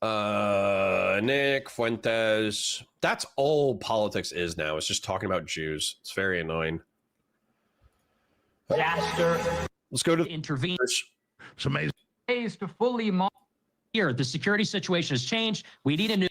Nick Fuentes. That's all politics is now. It's just talking about Jews. It's very annoying. Disaster. Let's go to intervene. It's amazing. Ways to fully here, the security situation has changed. We need a new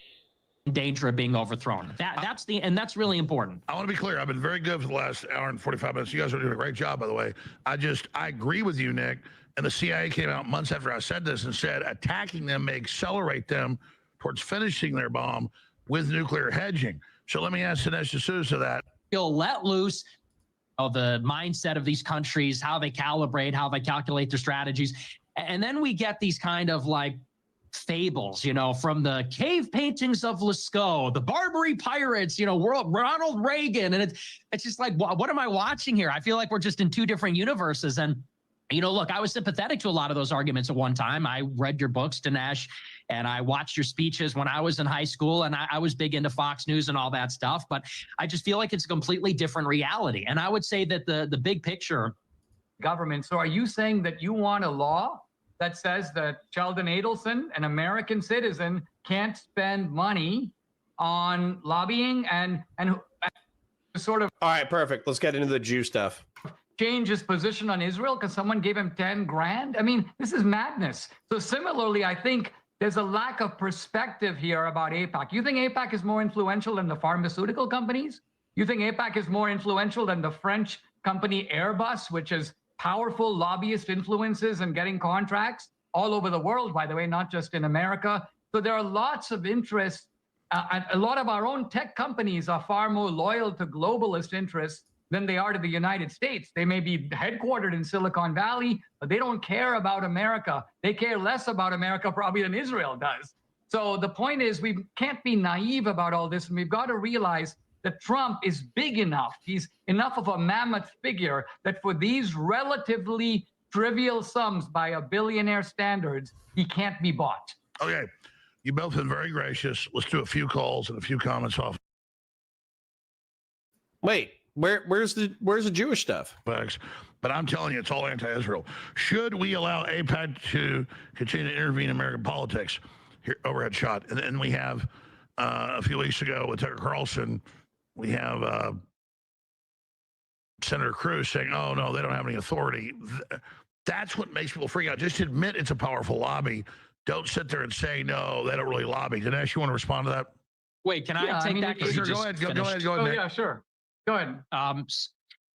danger of being overthrown. That's really important. I want to be clear. I've been very good for the last hour and 45 minutes. You guys are doing a great job, by the way. I agree with you, Nick. And the CIA came out months after I said this and said attacking them may accelerate them towards finishing their bomb with nuclear hedging. So let me ask Dinesh D'Souza that. You'll let loose the mindset of these countries, how they calibrate, how they calculate their strategies. And then we get these kind of like fables, from the cave paintings of Lascaux, the Barbary pirates, Ronald Reagan. And it's just like, what am I watching here? I feel like we're just in two different universes. And, look, I was sympathetic to a lot of those arguments at one time. I read your books, Dinesh, and I watched your speeches when I was in high school, and I was big into Fox News and all that stuff. But I just feel like it's a completely different reality. And I would say that the big picture government. So are you saying that you want a law that says that Sheldon Adelson, an American citizen, can't spend money on lobbying and sort of All right, perfect. Let's get into the Jew stuff. change his position on Israel because someone gave him 10 grand? I mean, this is madness. So similarly, I think there's a lack of perspective here about AIPAC. You think AIPAC is more influential than the pharmaceutical companies? You think AIPAC is more influential than the French company Airbus, which is powerful lobbyist influences and getting contracts all over the world, by the way, not just in America. So there are lots of interests. A lot of our own tech companies are far more loyal to globalist interests than they are to the United States. They may be headquartered in Silicon Valley, but they don't care about America. They care less about America probably than Israel does. So the point is we can't be naive about all this, and we've got to realize that Trump is big enough. He's enough of a mammoth figure that for these relatively trivial sums by a billionaire standards, he can't be bought. Okay. You both been very gracious. Let's do a few calls and a few comments off. Wait, where's the Jewish stuff? Facts. But I'm telling you, it's all anti-Israel. Should we allow AIPAC to continue to intervene in American politics? Here, overhead shot. And then we have a few weeks ago with Tucker Carlson, we have Senator Cruz saying, oh, no, they don't have any authority. That's what makes people freak out. Just admit it's a powerful lobby. Don't sit there and say, no, they don't really lobby. Dinesh, you want to respond to that? Wait, can I take that? Sure, go ahead. Go ahead. Oh, Nick. yeah, sure. Go ahead.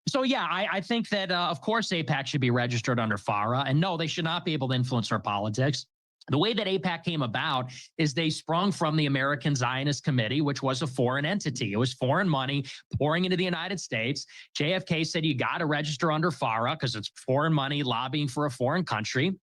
So, yeah, I think that, of course, AIPAC should be registered under FARA. And no, they should not be able to influence our politics. The way that AIPAC came about is they sprung from the American Zionist Committee, which was a foreign entity. It was foreign money pouring into the United States. JFK said you got to register under FARA because it's foreign money lobbying for a foreign country.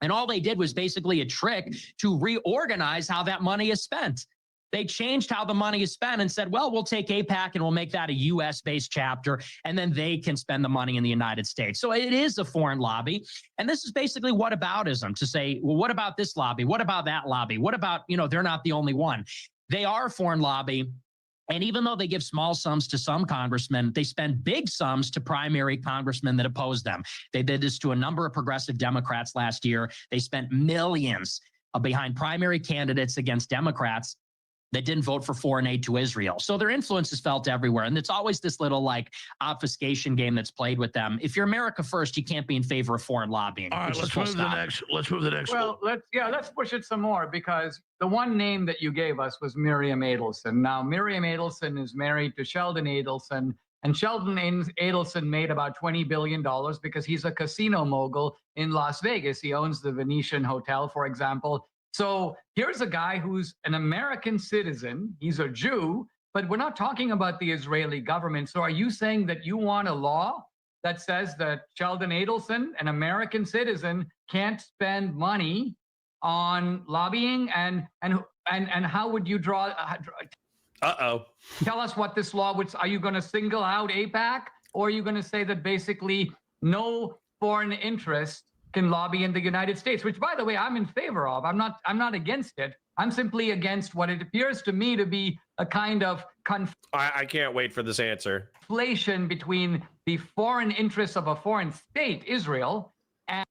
And all they did was basically a trick to reorganize how that money is spent. They changed how the money is spent and said, well, we'll take AIPAC and we'll make that a U.S.-based chapter, and then they can spend the money in the United States. So it is a foreign lobby. And this is basically whataboutism, to say, well, what about this lobby? What about that lobby? What about, they're not the only one. They are a foreign lobby. And even though they give small sums to some congressmen, they spend big sums to primary congressmen that oppose them. They did this to a number of progressive Democrats last year. They spent millions behind primary candidates against Democrats that didn't vote for foreign aid to Israel. So their influence is felt everywhere. And it's always this little like obfuscation game that's played with them. If you're America first, you can't be in favor of foreign lobbying. All right, let's move to the next. Let's move to the next. Well, let's push it some more, because the one name that you gave us was Miriam Adelson. Now, Miriam Adelson is married to Sheldon Adelson, and Sheldon Adelson made about $20 billion because he's a casino mogul in Las Vegas. He owns the Venetian Hotel, for example. So here's a guy who's an American citizen. He's a Jew, but we're not talking about the Israeli government. So are you saying that you want a law that says that Sheldon Adelson, an American citizen, can't spend money on lobbying? And how would you draw? Tell us what this law would. Are you going to single out AIPAC, or are you going to say that basically no foreign interest can lobby in the United States, which, by the way, I'm in favor of. I'm not against it. I'm simply against what it appears to me to be a kind of I can't wait for this answer. conflation between the foreign interests of a foreign state, Israel, and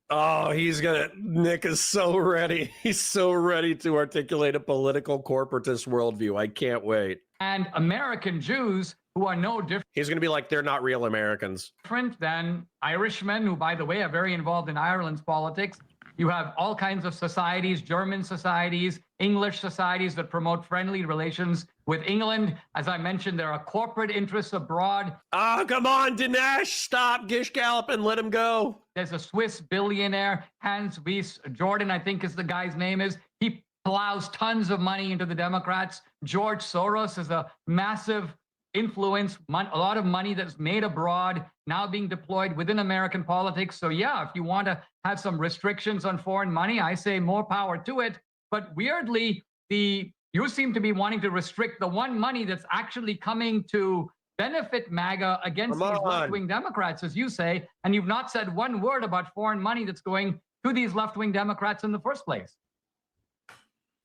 Nick is so ready. He's so ready to articulate a political corporatist worldview. I can't wait. and American Jews who are no He's going to be like, they're not real Americans. different than Irishmen, who, by the way, are very involved in Ireland's politics, You have all kinds of societies, German societies, English societies that promote friendly relations with England. As I mentioned, there are corporate interests abroad. Oh, come on, Dinesh. Stop Gish Galloping. Let him go. There's a Swiss billionaire, Hans Weiss Jordan, I think is the guy's name is. He plows tons of money into the Democrats. George Soros is a massive influence, a lot of money that's made abroad, now being deployed within American politics. So yeah, if you want to have some restrictions on foreign money, I say more power to it. But weirdly, you seem to be wanting to restrict the one money that's actually coming to benefit MAGA against these left-wing Democrats, as you say, and you've not said one word about foreign money that's going to these left-wing Democrats in the first place.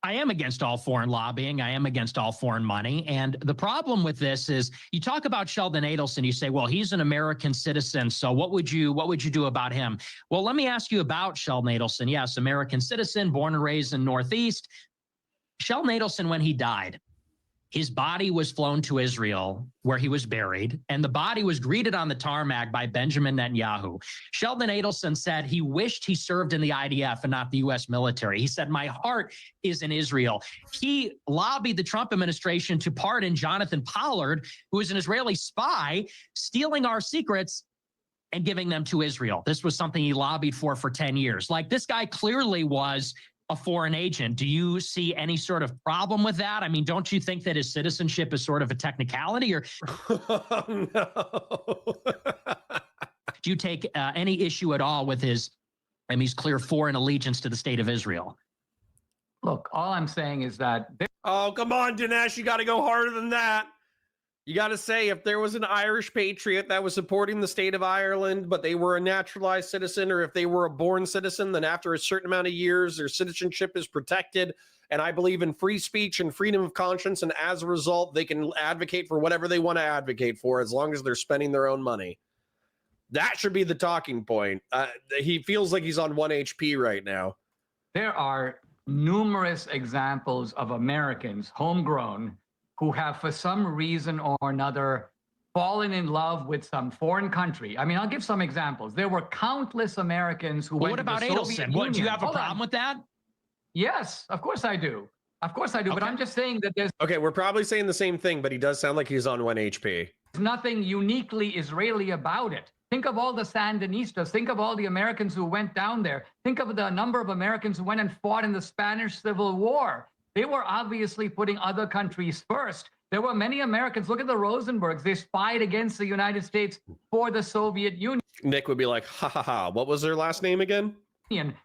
I am against all foreign lobbying. I am against all foreign money. And the problem with this is you talk about Sheldon Adelson, you say, well, he's an American citizen. So what would you do about him? Well, let me ask you about Sheldon Adelson. Yes, American citizen, born and raised in Northeast. Sheldon Adelson, when he died, his body was flown to Israel, where he was buried, and the body was greeted on the tarmac by Benjamin Netanyahu. Sheldon Adelson said he wished he served in the IDF and not the U.S. military. He said, my heart is in Israel. He lobbied the Trump administration to pardon Jonathan Pollard, who is an Israeli spy, stealing our secrets and giving them to Israel. This was something he lobbied for 10 years. Like, this guy clearly was a foreign agent. Do you see any sort of problem with that? I mean, don't you think that his citizenship is sort of a technicality, or No. do you take any issue at all with his clear foreign allegiance to the state of Israel? Look, all I'm saying is that Oh, come on, Dinesh. You got to go harder than that. You got to say, if there was an Irish patriot that was supporting the state of Ireland, but they were a naturalized citizen, or if they were a born citizen, then after a certain amount of years, their citizenship is protected. And I believe in free speech and freedom of conscience. And as a result, they can advocate for whatever they want to advocate for, as long as they're spending their own money. That should be the talking point. He feels like he's on 1 HP right now. there are numerous examples of Americans, homegrown, who have, for some reason or another, fallen in love with some foreign country. I mean, I'll give some examples. There were countless Americans who went What to about the Soviet Adelson? What, do you Union. have a Hold problem on. with that? Yes, of course I do. Of course I do. But Okay. I'm just saying that there's Okay, we're probably saying the same thing, but he does sound like he's on 1 HP. nothing uniquely Israeli about it. Think of all the Sandinistas. Think of all the Americans who went down there. Think of the number of Americans who went and fought in the Spanish Civil War. They were obviously putting other countries first. There were many Americans. Look at the Rosenbergs. They spied against the United States for the Soviet Union. Nick would be like, ha ha ha. What was their last name again?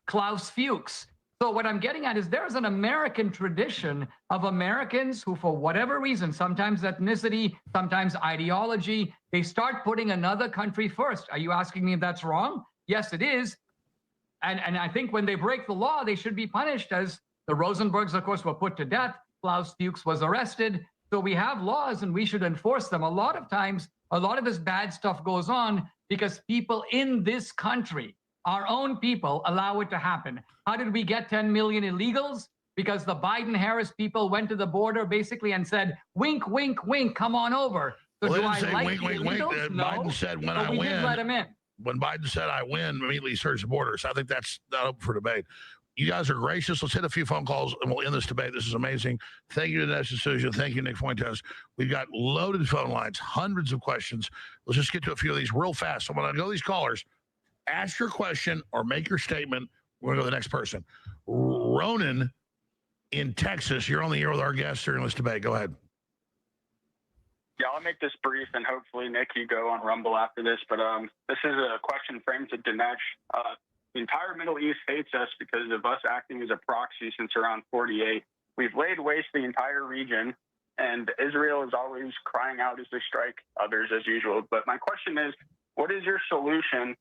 Klaus Fuchs. So what I'm getting at is there's an American tradition of Americans who, for whatever reason, sometimes ethnicity, sometimes ideology, they start putting another country first. Are you asking me if that's wrong? Yes, it is. And I think when they break the law, they should be punished, as the Rosenbergs, of course, were put to death. Klaus Fuchs was arrested. So we have laws and we should enforce them. A lot of times, a lot of this bad stuff goes on because people in this country, our own people, allow it to happen. How did we get 10 million illegals? Because the Biden-Harris people went to the border basically and said, wink, wink, wink, come on over. So Well, do they I didn't say like wink, the wink, wink. illegals? No. Biden said, when But I we did let win, them in. when Biden said I win, immediately search the border. So I think that's not open for debate. You guys are gracious. Let's hit a few phone calls and we'll end this debate. This is amazing. Thank you to Dinesh D'Souza. Thank you, Nick Fuentes. We've got loaded phone lines, hundreds of questions. Let's just get to a few of these real fast. So when I go to these callers, ask your question or make your statement. We're going to go to the next person. Ronan in Texas, you're on the air with our guests during this debate. Go ahead. Yeah, I'll make this brief, and hopefully, Nick, you go on Rumble after this. But this is a question framed to Dinesh. The entire Middle East hates us because of us acting as a proxy since around 48. We've laid waste the entire region, and Israel is always crying out as they strike others as usual. But my question is, what is your solution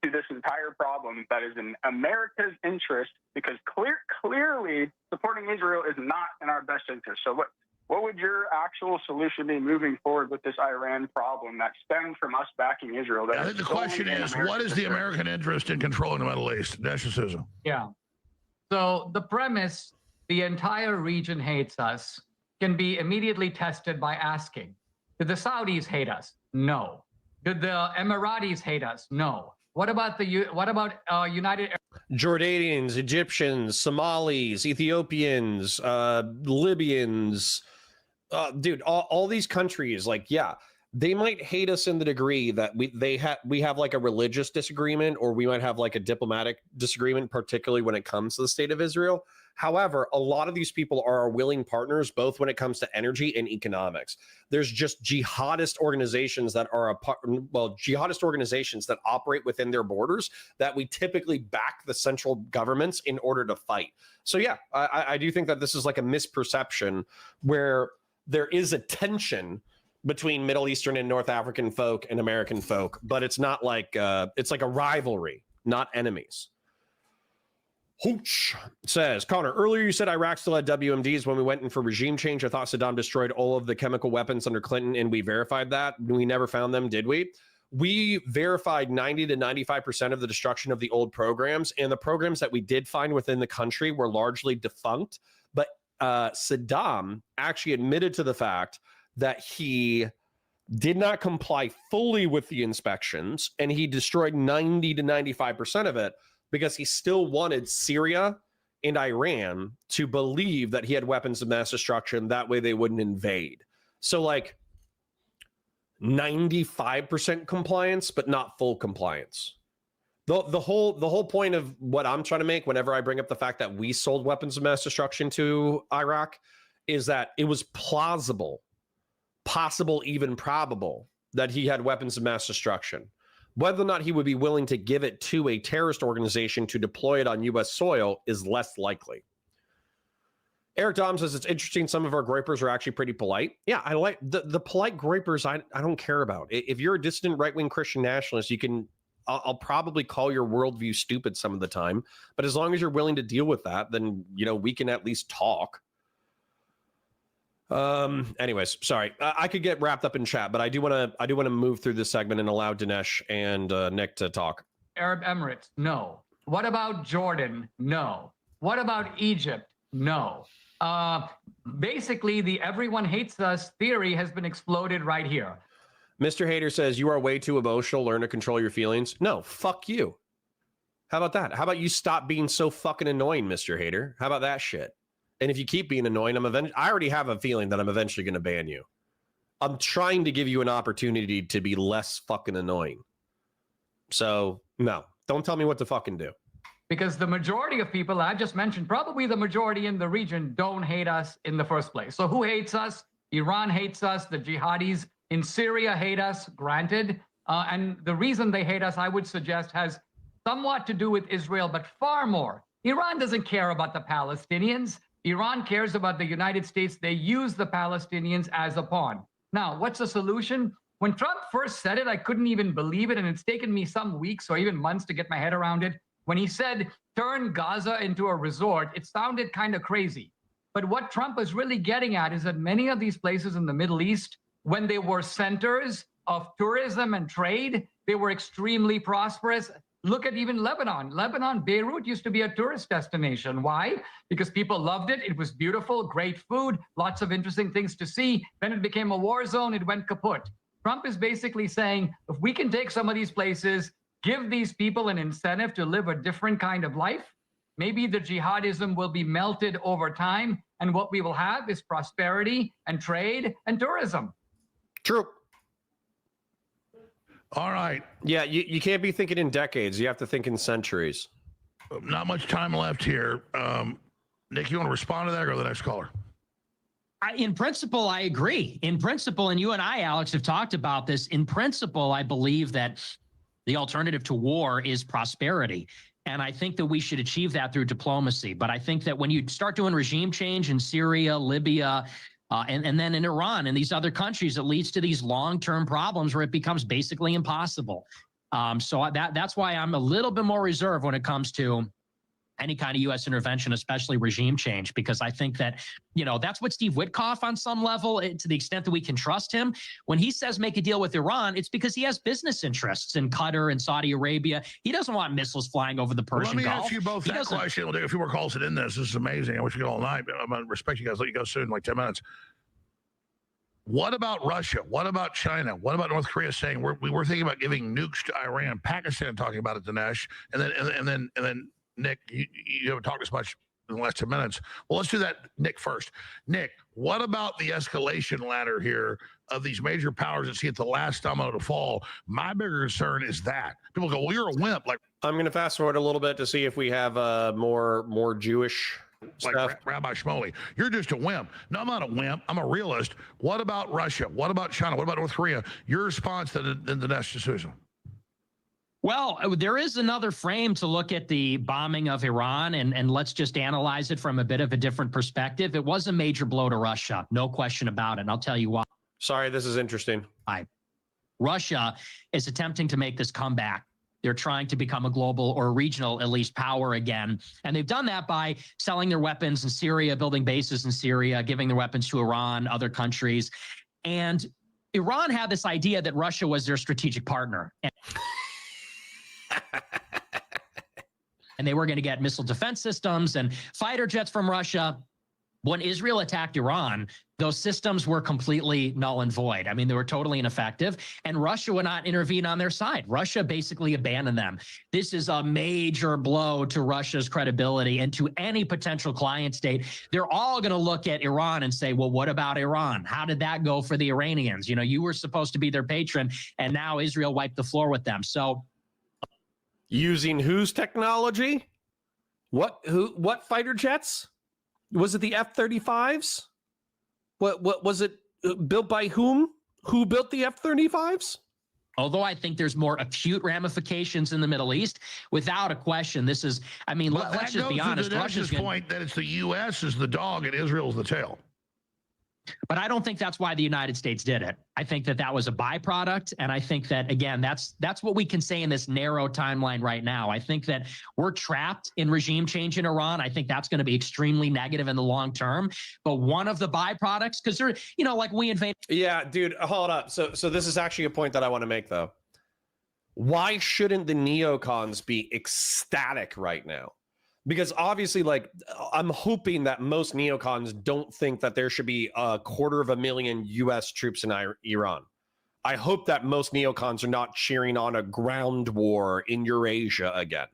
to this entire problem that is in America's interest? Because clearly supporting Israel is not in our best interest. So what would your actual solution be moving forward with this Iran problem that stemmed from us backing Israel? I think the question is, what is the American interest in controlling the Middle East? Dinesh D'Souza. Yeah. So the premise, the entire region hates us, can be immediately tested by asking, did the Saudis hate us? No. Did the Emiratis hate us? No. What about United? Jordanians, Egyptians, Somalis, Ethiopians, Libyans, dude, all these countries, like, yeah, they might hate us in the degree that we have like a religious disagreement, or we might have like a diplomatic disagreement, particularly when it comes to the state of Israel. However, a lot of these people are our willing partners, both when it comes to energy and economics. There's just jihadist organizations that jihadist organizations that operate within their borders that we typically back the central governments in order to fight. So yeah, I do think that this is like a misperception where there is a tension between Middle Eastern and North African folk and American folk, but it's not like it's like a rivalry, not enemies. Hooch says, Connor, earlier you said Iraq still had WMDs when we went in for regime change. I thought Saddam destroyed all of the chemical weapons under Clinton, and we verified that. We never found them, did we? We verified 90 to 95% of the destruction of the old programs, and the programs that we did find within the country were largely defunct. But Saddam actually admitted to the fact that he did not comply fully with the inspections, and he destroyed 90 to 95% of it because he still wanted Syria and Iran to believe that he had weapons of mass destruction. That way they wouldn't invade. So like 95% compliance, but not full compliance. The whole point of what I'm trying to make whenever I bring up the fact that we sold weapons of mass destruction to Iraq is that it was plausible, possible, even probable that he had weapons of mass destruction. Whether or not he would be willing to give it to a terrorist organization to deploy it on U.S. soil is less likely. Eric Dom says, it's interesting. Some of our gripers are actually pretty polite. Yeah, I like the polite gripers. I don't care about. If you're a dissident right-wing Christian nationalist, I'll probably call your worldview stupid some of the time. But as long as you're willing to deal with that, then, we can at least talk. Anyways, sorry, I could get wrapped up in chat, but I do want to move through this segment and allow Dinesh and Nick to talk. Arab Emirates? No. What about Jordan? No. What about Egypt? No. Basically, the everyone hates us theory has been exploded right here. Mr. Hater says, you are way too emotional. Learn to control your feelings. No, fuck you. How about that? How about you stop being so fucking annoying, Mr. Hater? How about that shit? And if you keep being annoying, I already have a feeling that I'm eventually going to ban you. I'm trying to give you an opportunity to be less fucking annoying. So, no, don't tell me what to fucking do. Because the majority of people I just mentioned, probably the majority in the region, don't hate us in the first place. So who hates us? Iran hates us. The jihadis in Syria hate us, granted. And the reason they hate us, I would suggest, has somewhat to do with Israel, but far more. Iran doesn't care about the Palestinians. Iran cares about the United States. They use the Palestinians as a pawn. Now, what's the solution? When Trump first said it, I couldn't even believe it. And it's taken me some weeks or even months to get my head around it. When he said, turn Gaza into a resort, it sounded kind of crazy. But what Trump was really getting at is that many of these places in the Middle East, when they were centers of tourism and trade, they were extremely prosperous. Look at even Lebanon. Beirut used to be a tourist destination. Why? Because people loved it. It was beautiful, great food, lots of interesting things to see. Then it became a war zone. It went kaput. Trump is basically saying, if we can take some of these places, give these people an incentive to live a different kind of life, maybe the jihadism will be melted over time. And what we will have is prosperity and trade and tourism. True. All right. Yeah, you can't be thinking in decades. You have to think in centuries. Not much time left here. Nick, you want to respond to that or go to the next caller? In principle, I agree. In principle, and you and I, Alex, have talked about this. In principle, I believe that the alternative to war is prosperity. And I think that we should achieve that through diplomacy. But I think that when you start doing regime change in Syria, Libya, and then in Iran and these other countries, it leads to these long-term problems where it becomes basically impossible. So that's why I'm a little bit more reserved when it comes to any kind of U.S. intervention, especially regime change, because I think that, that's what Steve Witkoff on some level, to the extent that we can trust him, when he says make a deal with Iran, it's because he has business interests in Qatar and Saudi Arabia. He doesn't want missiles flying over the Persian Gulf. Let me ask you both that question. We'll take a few more calls in this. This is amazing. I wish we could all night. I'm going to respect you guys. Let you go soon, like 10 minutes. What about Russia? What about China? What about North Korea saying we were thinking about giving nukes to Iran? Pakistan talking about it, Dinesh, and then Nick, you haven't talked as much in the last 2 minutes. Well, let's do that, Nick, first. Nick, what about the escalation ladder here of these major powers that see it the last domino to fall? My bigger concern is that people go, well, you're a wimp. Like I'm going to fast forward a little bit to see if we have more Jewish like stuff. Rabbi Shmuley, you're just a wimp. No, I'm not a wimp. I'm a realist. What about Russia? What about China? What about North Korea? Your response to the Dinesh D'Souza? Well, there is another frame to look at the bombing of Iran, and let's just analyze it from a bit of a different perspective. It was a major blow to Russia, no question about it, and I'll tell you why. Sorry, this is interesting. Russia is attempting to make this comeback. They're trying to become a global or regional, at least, power again. And they've done that by selling their weapons in Syria, building bases in Syria, giving their weapons to Iran, other countries. And Iran had this idea that Russia was their strategic partner. And they were going to get missile defense systems and fighter jets from Russia. When Israel attacked Iran, those systems were completely null and void. I mean, they were totally ineffective, and Russia would not intervene on their side. Russia basically abandoned them. This is a major blow to Russia's credibility and to any potential client state. They're all going to look at Iran and say, well, what about Iran? How did that go for the Iranians? You know, you were supposed to be their patron, and now Israel wiped the floor with them. So, using whose technology? What fighter jets? Was it the F-35s? What was it built by whom? Who built the F-35s? although I think there's more acute ramifications in the Middle East, without a question, this is, I mean, let's just be honest. Russia's point that it's the U.S. is the dog and Israel's the tail. But I don't think that's why the United States did it. I think that that was a byproduct. And I think that, again, that's what we can say in this narrow timeline right now. I think that we're trapped in regime change in Iran. I think that's going to be extremely negative in the long term. But one of the byproducts, because they're, you know, like we invaded. Yeah, dude, hold up. So this is actually a point that I want to make, though. Why shouldn't the neocons be ecstatic right now? Because obviously, like, I'm hoping that most neocons don't think that there should be 250,000 U.S. troops in Iran. I hope that most neocons are not cheering on a ground war in Eurasia again.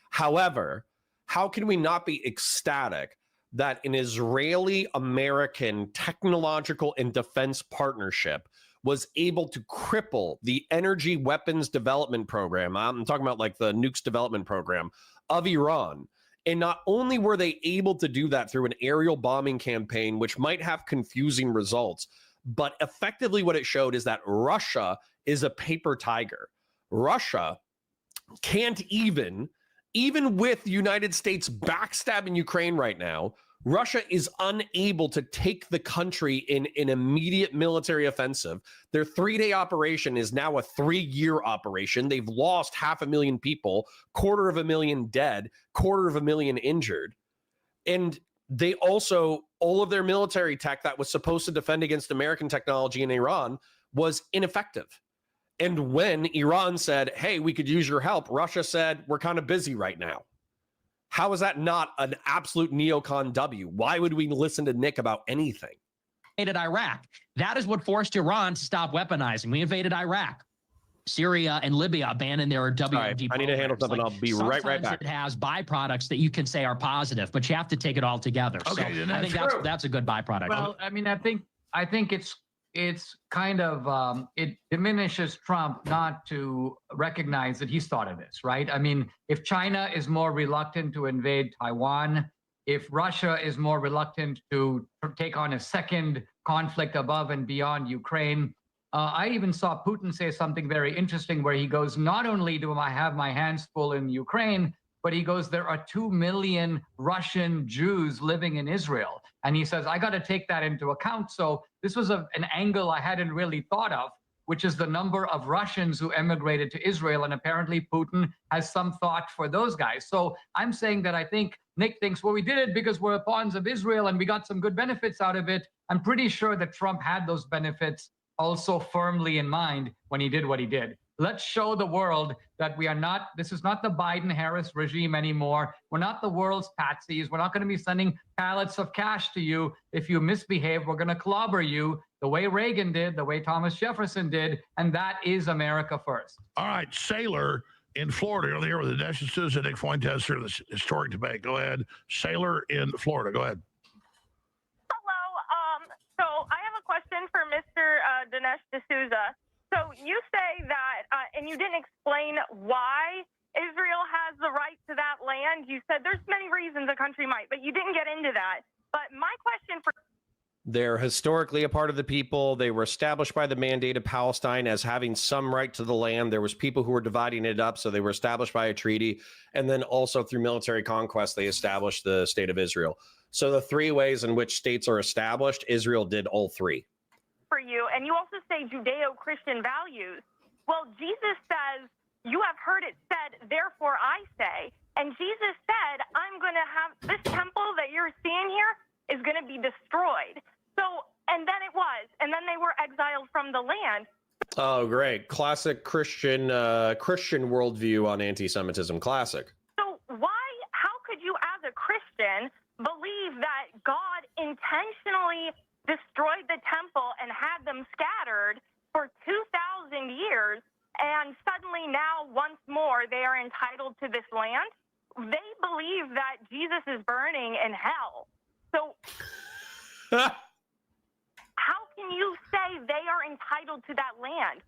However, how can we not be ecstatic that an Israeli-American technological and defense partnership was able to cripple the energy weapons development program? I'm talking about like the nukes development program of Iran. And not only were they able to do that through an aerial bombing campaign, which might have confusing results, but effectively what it showed is that Russia is a paper tiger. Russia can't even with the United States backstabbing Ukraine right now, Russia is unable to take the country in an immediate military offensive. Their 3-day operation is now a 3-year operation. They've lost 500,000 people, 250,000 dead, 250,000 injured. And they also, all of their military tech that was supposed to defend against American technology in Iran was ineffective. And when Iran said, hey, we could use your help, Russia said, we're kind of busy right now. How is that not an absolute neocon W? Why would we listen to Nick about anything? Invaded Iraq. That is what forced Iran to stop weaponizing. We invaded Iraq. Syria and Libya abandoned their WMD right, I need to handle something. Like, I'll be right back. It has byproducts that you can say are positive, but you have to take it all together. Okay, so I think that's a good byproduct. Well, I mean, I think it's kind of it diminishes Trump not to recognize that he's thought of this, right? I mean, if China is more reluctant to invade Taiwan, if Russia is more reluctant to take on a second conflict above and beyond Ukraine, I even saw Putin say something very interesting where he goes, not only do I have my hands full in Ukraine, but he goes, there are 2 million Russian Jews living in Israel. And he says, I got to take that into account. So this was an angle I hadn't really thought of, which is the number of Russians who emigrated to Israel. And apparently Putin has some thought for those guys. So I'm saying that I think Nick thinks, well, we did it because we're pawns of Israel and we got some good benefits out of it. I'm pretty sure that Trump had those benefits also firmly in mind when he did what he did. Let's show the world that we are not, this is not the Biden-Harris regime anymore. We're not the world's patsies. We're not going to be sending pallets of cash to you. If you misbehave, we're going to clobber you the way Reagan did, the way Thomas Jefferson did, and that is America first. All right, Sailor in Florida. You're here with Dinesh D'Souza, Nick Fuentes for this historic debate. Go ahead. Sailor in Florida. Go ahead. Hello. So I have a question for Mr. Dinesh D'Souza. So you say that, and you didn't explain why Israel has the right to that land. You said there's many reasons a country might, but you didn't get into that. But my question for They're historically a part of the people. They were established by the Mandate of Palestine as having some right to the land. There was people who were dividing it up, so they were established by a treaty. And then also through military conquest, they established the state of Israel. So the three ways in which states are established, Israel did all three. For you, and you also say Judeo-Christian values. Well, Jesus says, you have heard it said, therefore I say. And Jesus said, I'm going to have this temple that you're seeing here is going to be destroyed. So, and then it was, and then they were exiled from the land. Oh, great. Classic Christian worldview on anti-Semitism. Classic. So how could you as a Christian believe that God intentionally destroyed the temple and had them scattered for 2,000 years, and suddenly now once more they are entitled to this land? They believe that Jesus is burning in hell. So how can you say they are entitled to that land?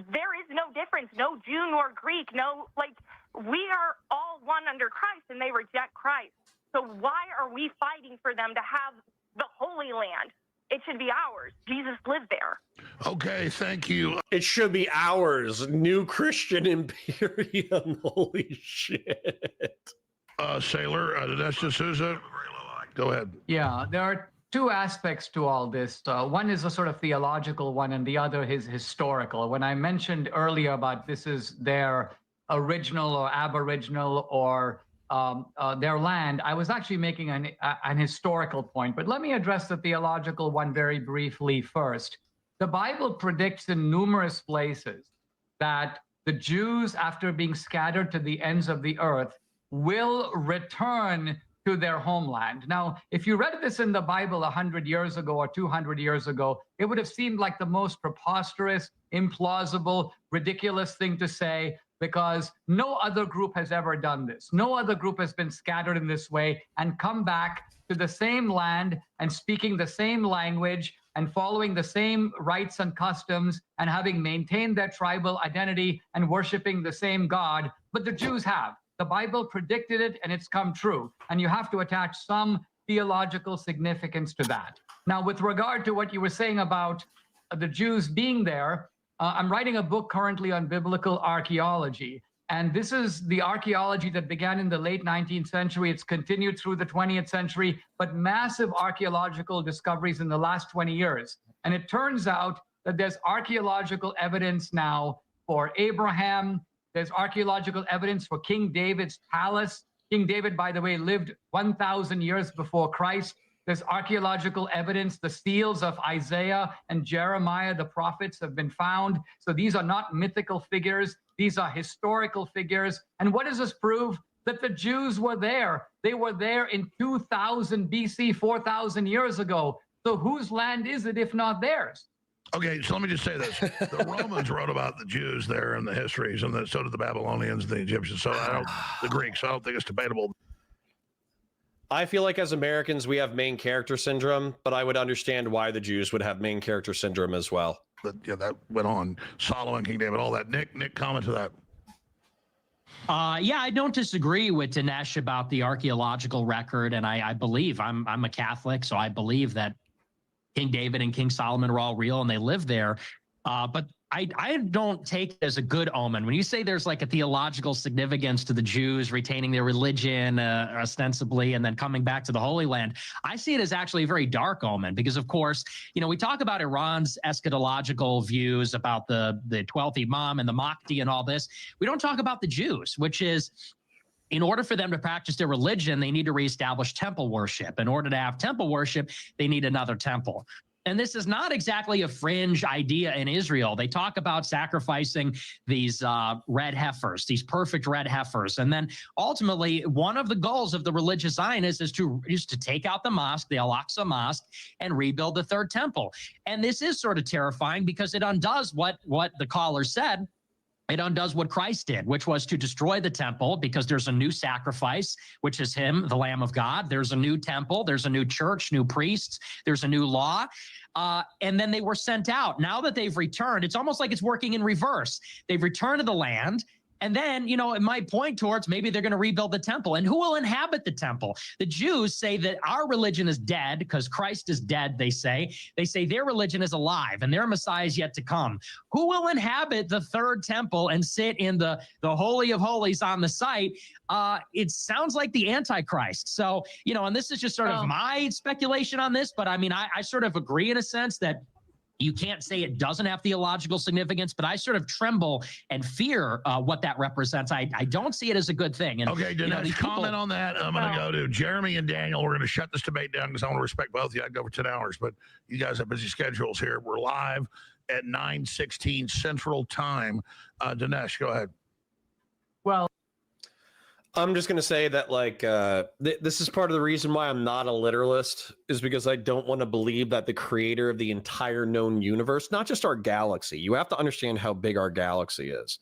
There is no difference, no Jew nor Greek, we are all one under Christ, and they reject Christ. So why are we fighting for them to have the Holy Land? It should be ours. Jesus lived there. Okay, thank you. It should be ours. New Christian Imperium. Holy shit. Sailor, Dinesh D'Souza, go ahead. Yeah, there are two aspects to all this. One is a sort of theological one, and the other is historical. When I mentioned earlier about this is their original or aboriginal or their land, I was actually making an historical point. But let me address the theological one very briefly first. The Bible predicts in numerous places that the Jews, after being scattered to the ends of the earth, will return to their homeland. Now, if you read this in the Bible 100 years ago or 200 years ago, it would have seemed like the most preposterous, implausible, ridiculous thing to say, because no other group has ever done this. No other group has been scattered in this way and come back to the same land and speaking the same language and following the same rites and customs and having maintained their tribal identity and worshiping the same God, but the Jews have. The Bible predicted it, and it's come true. And you have to attach some theological significance to that. Now, with regard to what you were saying about the Jews being there, I'm writing a book currently on biblical archaeology. And this is the archaeology that began in the late 19th century. It's continued through the 20th century, but massive archaeological discoveries in the last 20 years. And it turns out that there's archaeological evidence now for Abraham. There's archaeological evidence for King David's palace. King David, by the way, lived 1,000 years before Christ. There's archaeological evidence. The seals of Isaiah and Jeremiah, the prophets, have been found. So these are not mythical figures. These are historical figures. And what does this prove? That the Jews were there. They were there in 2000 BC, 4,000 years ago. So whose land is it if not theirs? Okay, so let me just say this. The Romans wrote about the Jews there in the histories, and so did the Babylonians and the Egyptians. So the Greeks. So I don't think it's debatable. I feel like as Americans, we have main character syndrome, but I would understand why the Jews would have main character syndrome as well. That went on. Solomon, King David, all that. Nick, comment to that. Yeah, I don't disagree with Dinesh about the archaeological record, and I believe I'm a Catholic, so I believe that King David and King Solomon were all real and they lived there. But I don't take it as a good omen. When you say there's like a theological significance to the Jews retaining their religion ostensibly and then coming back to the Holy Land, I see it as actually a very dark omen because, of course, we talk about Iran's eschatological views about the 12th Imam and the Mahdi and all this. We don't talk about the Jews, which is, in order for them to practice their religion, they need to reestablish temple worship. In order to have temple worship, they need another temple. And this is not exactly a fringe idea in Israel. They talk about sacrificing these red heifers, these perfect red heifers. And then ultimately, one of the goals of the religious Zionists is to take out the mosque, the Al-Aqsa Mosque, and rebuild the third temple. And this is sort of terrifying because it undoes what the caller said. It undoes what Christ did, which was to destroy the temple because there's a new sacrifice, which is him, the Lamb of God. There's a new temple. There's a new church, new priests. There's a new law. And then they were sent out. Now that they've returned, it's almost like it's working in reverse. They've returned to the land. And then, you know, it might point towards maybe they're going to rebuild the temple. And who will inhabit the temple? The Jews say that our religion is dead because Christ is dead, they say. They say their religion is alive and their Messiah is yet to come. Who will inhabit the third temple and sit in the Holy of Holies on the site? It sounds like the Antichrist. So, you know, and this is just sort of my speculation on this, but I mean, I sort of agree in a sense that you can't say it doesn't have theological significance, but I sort of tremble and fear what that represents. I don't see it as a good thing. And, okay, Dinesh, comment on that. I'm going to go to Jeremy and Daniel. We're going to shut this debate down because I want to respect both of you. I'd go for 10 hours, but you guys have busy schedules here. We're live at 9:16 Central Time. Dinesh, go ahead. Well, I'm just going to say that, like, this is part of the reason why I'm not a literalist, is because I don't want to believe that the creator of the entire known universe, not just our galaxy, you have to understand how big our galaxy is,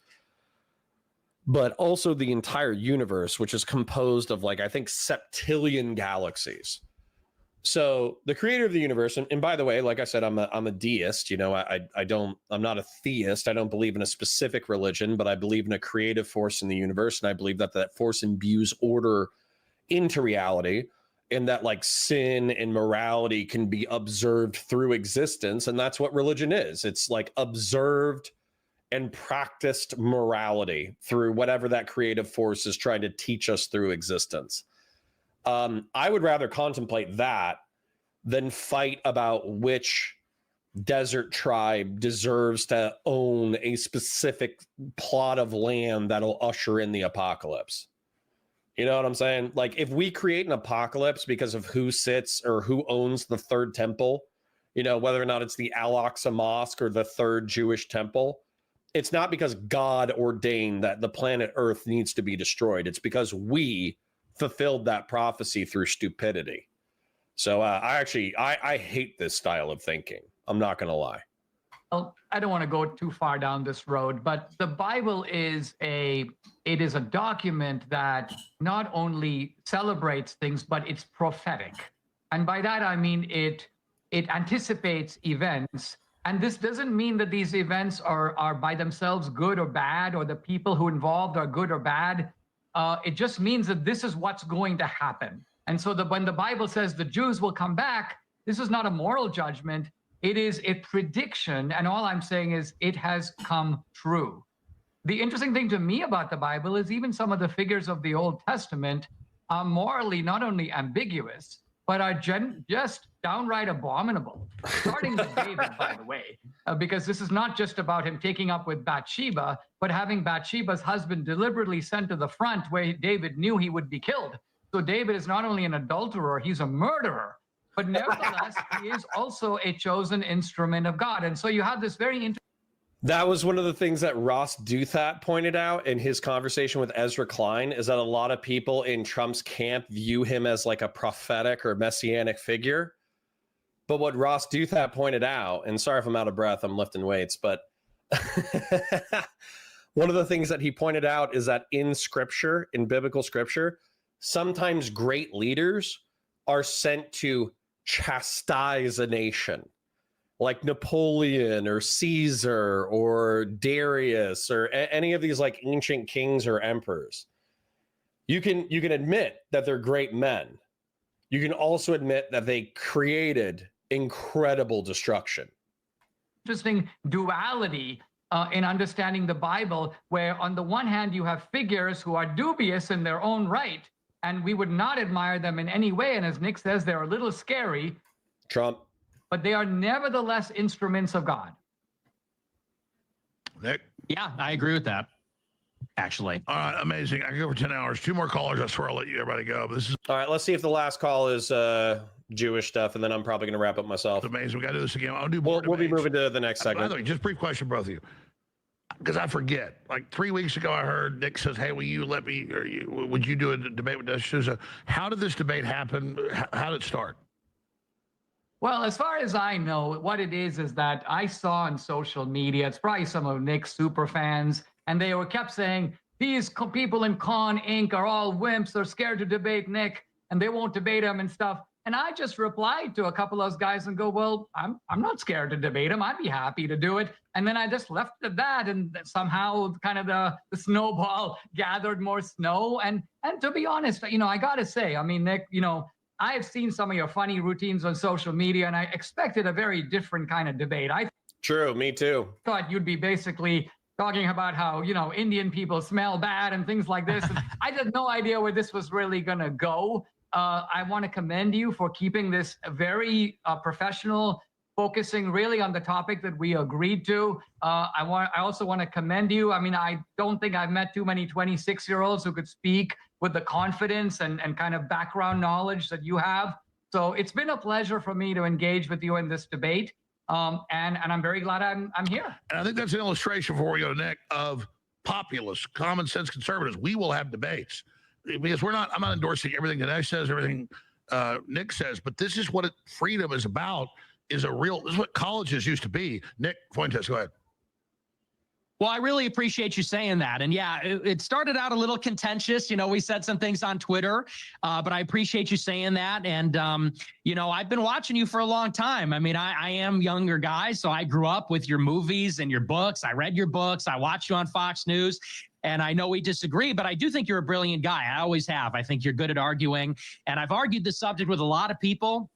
but also the entire universe, which is composed of, like, I think septillion galaxies. So the creator of the universe, and by the way, like I said, I'm a deist. You know, I'm not a theist. I don't believe in a specific religion, but I believe in a creative force in the universe, and I believe that that force imbues order into reality, and that, like, sin and morality can be observed through existence, and that's what religion is. It's like observed and practiced morality through whatever that creative force is trying to teach us through existence. I would rather contemplate that than fight about which desert tribe deserves to own a specific plot of land that'll usher in the apocalypse. You know what I'm saying? Like, if we create an apocalypse because of who sits or who owns the third temple, you know, whether or not it's the Al-Aqsa Mosque or the third Jewish temple, it's not because God ordained that the planet Earth needs to be destroyed. It's because we fulfilled that prophecy through stupidity. So I hate this style of thinking. I'm not going to lie. Well, I don't want to go too far down this road, but the Bible is a document that not only celebrates things, but it's prophetic. And by that, I mean it anticipates events. And this doesn't mean that these events are by themselves good or bad, or the people who involved are good or bad. It just means that this is what's going to happen. And so when the Bible says the Jews will come back, this is not a moral judgment. It is a prediction. And all I'm saying is it has come true. The interesting thing to me about the Bible is even some of the figures of the Old Testament are morally not only ambiguous, but are just downright abominable. Starting with David, by the way, because this is not just about him taking up with Bathsheba, but having Bathsheba's husband deliberately sent to the front where David knew he would be killed. So David is not only an adulterer, he's a murderer. But nevertheless, he is also a chosen instrument of God. And so you have this very interesting. That was one of the things that Ross Douthat pointed out in his conversation with Ezra Klein, is that a lot of people in Trump's camp view him as like a prophetic or messianic figure. But what Ross Douthat pointed out, and sorry if I'm out of breath, I'm lifting weights, but one of the things that he pointed out is that in scripture, in biblical scripture, sometimes great leaders are sent to chastise a nation, like Napoleon or Caesar or Darius or any of these like ancient kings or emperors. You can admit that they're great men. You can also admit that they created incredible destruction. Interesting duality in understanding the Bible, where on the one hand you have figures who are dubious in their own right, and we would not admire them in any way. And as Nick says, they're a little scary. Trump. But they are nevertheless instruments of God. Nick? Yeah, I agree with that. actually. All right, amazing. I can go for 10 hours. 2 more callers. I swear I'll let you everybody go. But this is All right, let's see if the last call is Jewish stuff, and then I'm probably going to wrap up myself. amazing. We got to do this again. I'll do more. We'll be debates. moving to the next By the segment. way, just brief question, both of you, because I forget. Like 3 weeks ago, I heard Nick says, "Hey, will you let me? Or would you do a debate with Dinesh D'Souza?" How did this debate happen? How did it start? Well, as far as I know, what it is that I saw on social media, it's probably some of Nick's super fans, and they were kept saying, these people in Con Inc. are all wimps, they're scared to debate Nick, and they won't debate him and stuff. And I just replied to a couple of those guys and go, well, I'm not scared to debate him. I'd be happy to do it. And then I just left it at that, and somehow kind of the snowball gathered more snow. And to be honest, I got to say, I mean, Nick, I have seen some of your funny routines on social media, and I expected a very different kind of debate. True, me too. Thought you'd be basically talking about how, Indian people smell bad and things like this. And I had no idea where this was really going to go. I want to commend you for keeping this very professional, focusing really on the topic that we agreed to. I also want to commend you. I mean, I don't think I've met too many 26-year-olds who could speak with the confidence and kind of background knowledge that you have. So it's been a pleasure for me to engage with you in this debate. And I'm very glad I'm here. And I think that's an illustration before we go to Nick of populists, common sense conservatives. We will have debates because I'm not endorsing everything Dinesh says, everything Nick says, but this is what freedom is about. This is what colleges used to be. Nick Fuentes, go ahead. Well, I really appreciate you saying that. And yeah, it started out a little contentious. We said some things on Twitter, but I appreciate you saying that. And, I've been watching you for a long time. I mean, I am younger guy, so I grew up with your movies and your books. I read your books. I watched you on Fox News. And I know we disagree, but I do think you're a brilliant guy. I always have. I think you're good at arguing. And I've argued this subject with a lot of people.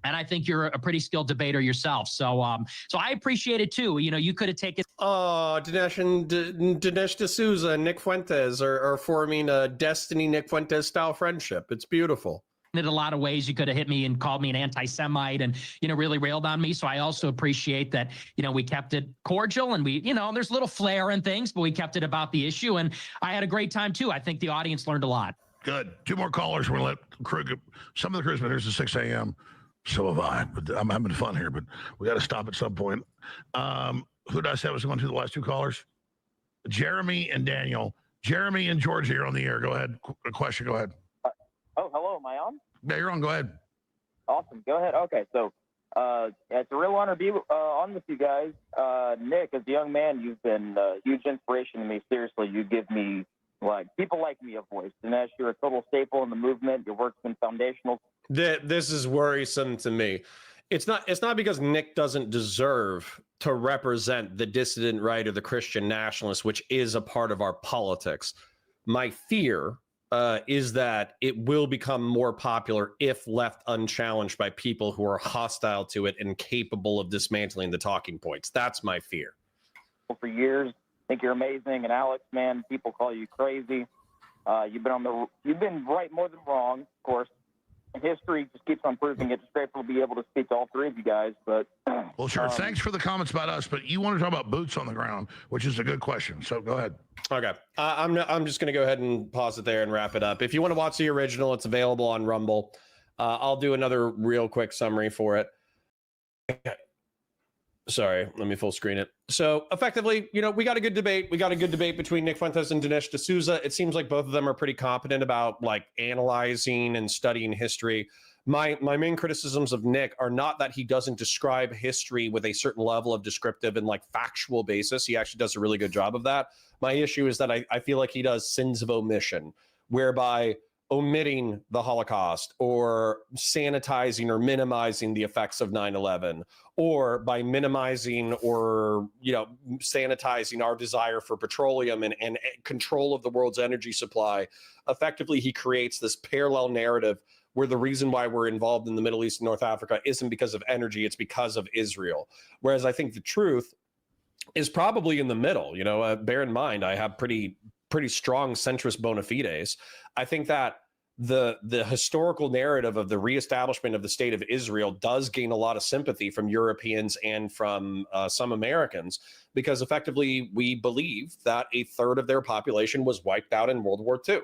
And I think you're a pretty skilled debater yourself. So I appreciate it too. You could have taken. Oh, Dinesh D'Souza and Nick Fuentes are forming a Destiny Nick Fuentes style friendship. It's beautiful. In a lot of ways, you could have hit me and called me an anti-Semite and, really railed on me. So I also appreciate that, we kept it cordial and we, there's a little flair and things, but we kept it about the issue. And I had a great time too. I think the audience learned a lot. Good. 2 more callers. We're going to let crew go. Some of the crew's been here since 6 a.m. So have I, but I'm having fun here, but we got to stop at some point. Who did I say was going to the last 2 callers? Jeremy and Daniel. Jeremy and Georgia, you're on the air. Go ahead. A question. Go ahead. Hello. Am I on? Yeah, you're on. Go ahead. Awesome. Go ahead. Okay. So, it's a real honor to be on with you guys. Nick, as a young man, you've been a huge inspiration to me. Seriously, you give me, people like me a voice. Dinesh, you're a total staple in the movement. Your work's been foundational. This is worrisome to me. It's not because Nick doesn't deserve to represent the dissident right or the Christian nationalist, which is a part of our politics. My fear is that it will become more popular if left unchallenged by people who are hostile to it and capable of dismantling the talking points. That's my fear. For years, I think you're amazing. And Alex, man, people call you crazy. You've been right more than wrong, of course. And history just keeps on proving it. It's grateful to be able to speak to all 3 of you guys. But well, sure. Thanks for the comments about us, but you want to talk about boots on the ground, which is a good question. So go ahead. Okay, I'm just going to go ahead and pause it there and wrap it up. If you want to watch the original, it's available on Rumble. I'll do another real quick summary for it. Sorry, let me full screen it. So effectively, we got a good debate. We got a good debate between Nick Fuentes and Dinesh D'Souza. It seems like both of them are pretty competent about analyzing and studying history. My main criticisms of Nick are not that he doesn't describe history with a certain level of descriptive and factual basis. He actually does a really good job of that. My issue is that I feel like he does sins of omission, whereby omitting the Holocaust or sanitizing or minimizing the effects of 9/11, or by minimizing or sanitizing our desire for petroleum and control of the world's energy supply. Effectively, he creates this parallel narrative where the reason why we're involved in the Middle East and North Africa isn't because of energy, it's because of Israel. Whereas I think the truth is probably in the middle. Bear in mind, I have pretty strong centrist bona fides. I think that the historical narrative of the reestablishment of the state of Israel does gain a lot of sympathy from Europeans and from some Americans, because effectively we believe that a third of their population was wiped out in World War II.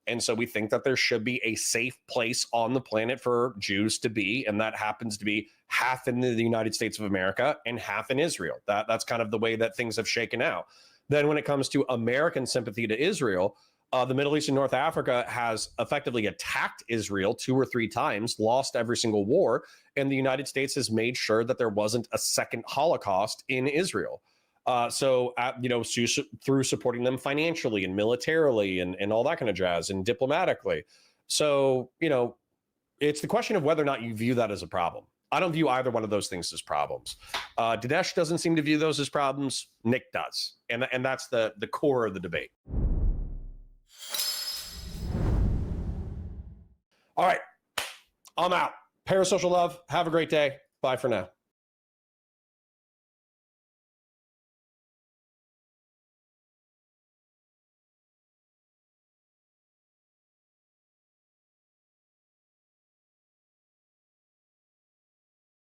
And so we think that there should be a safe place on the planet for Jews to be, and that happens to be half in the United States of America and half in Israel. That's kind of the way that things have shaken out. Then when it comes to American sympathy to Israel, the Middle East and North Africa has effectively attacked Israel 2 or 3 times, lost every single war, and the United States has made sure that there wasn't a second Holocaust in Israel. Through supporting them financially and militarily and all that kind of jazz and diplomatically. So, it's the question of whether or not you view that as a problem. I don't view either one of those things as problems. Dinesh doesn't seem to view those as problems. Nick does. And that's the core of the debate. All right, I'm out. Parasocial love. Have a great day. Bye for now.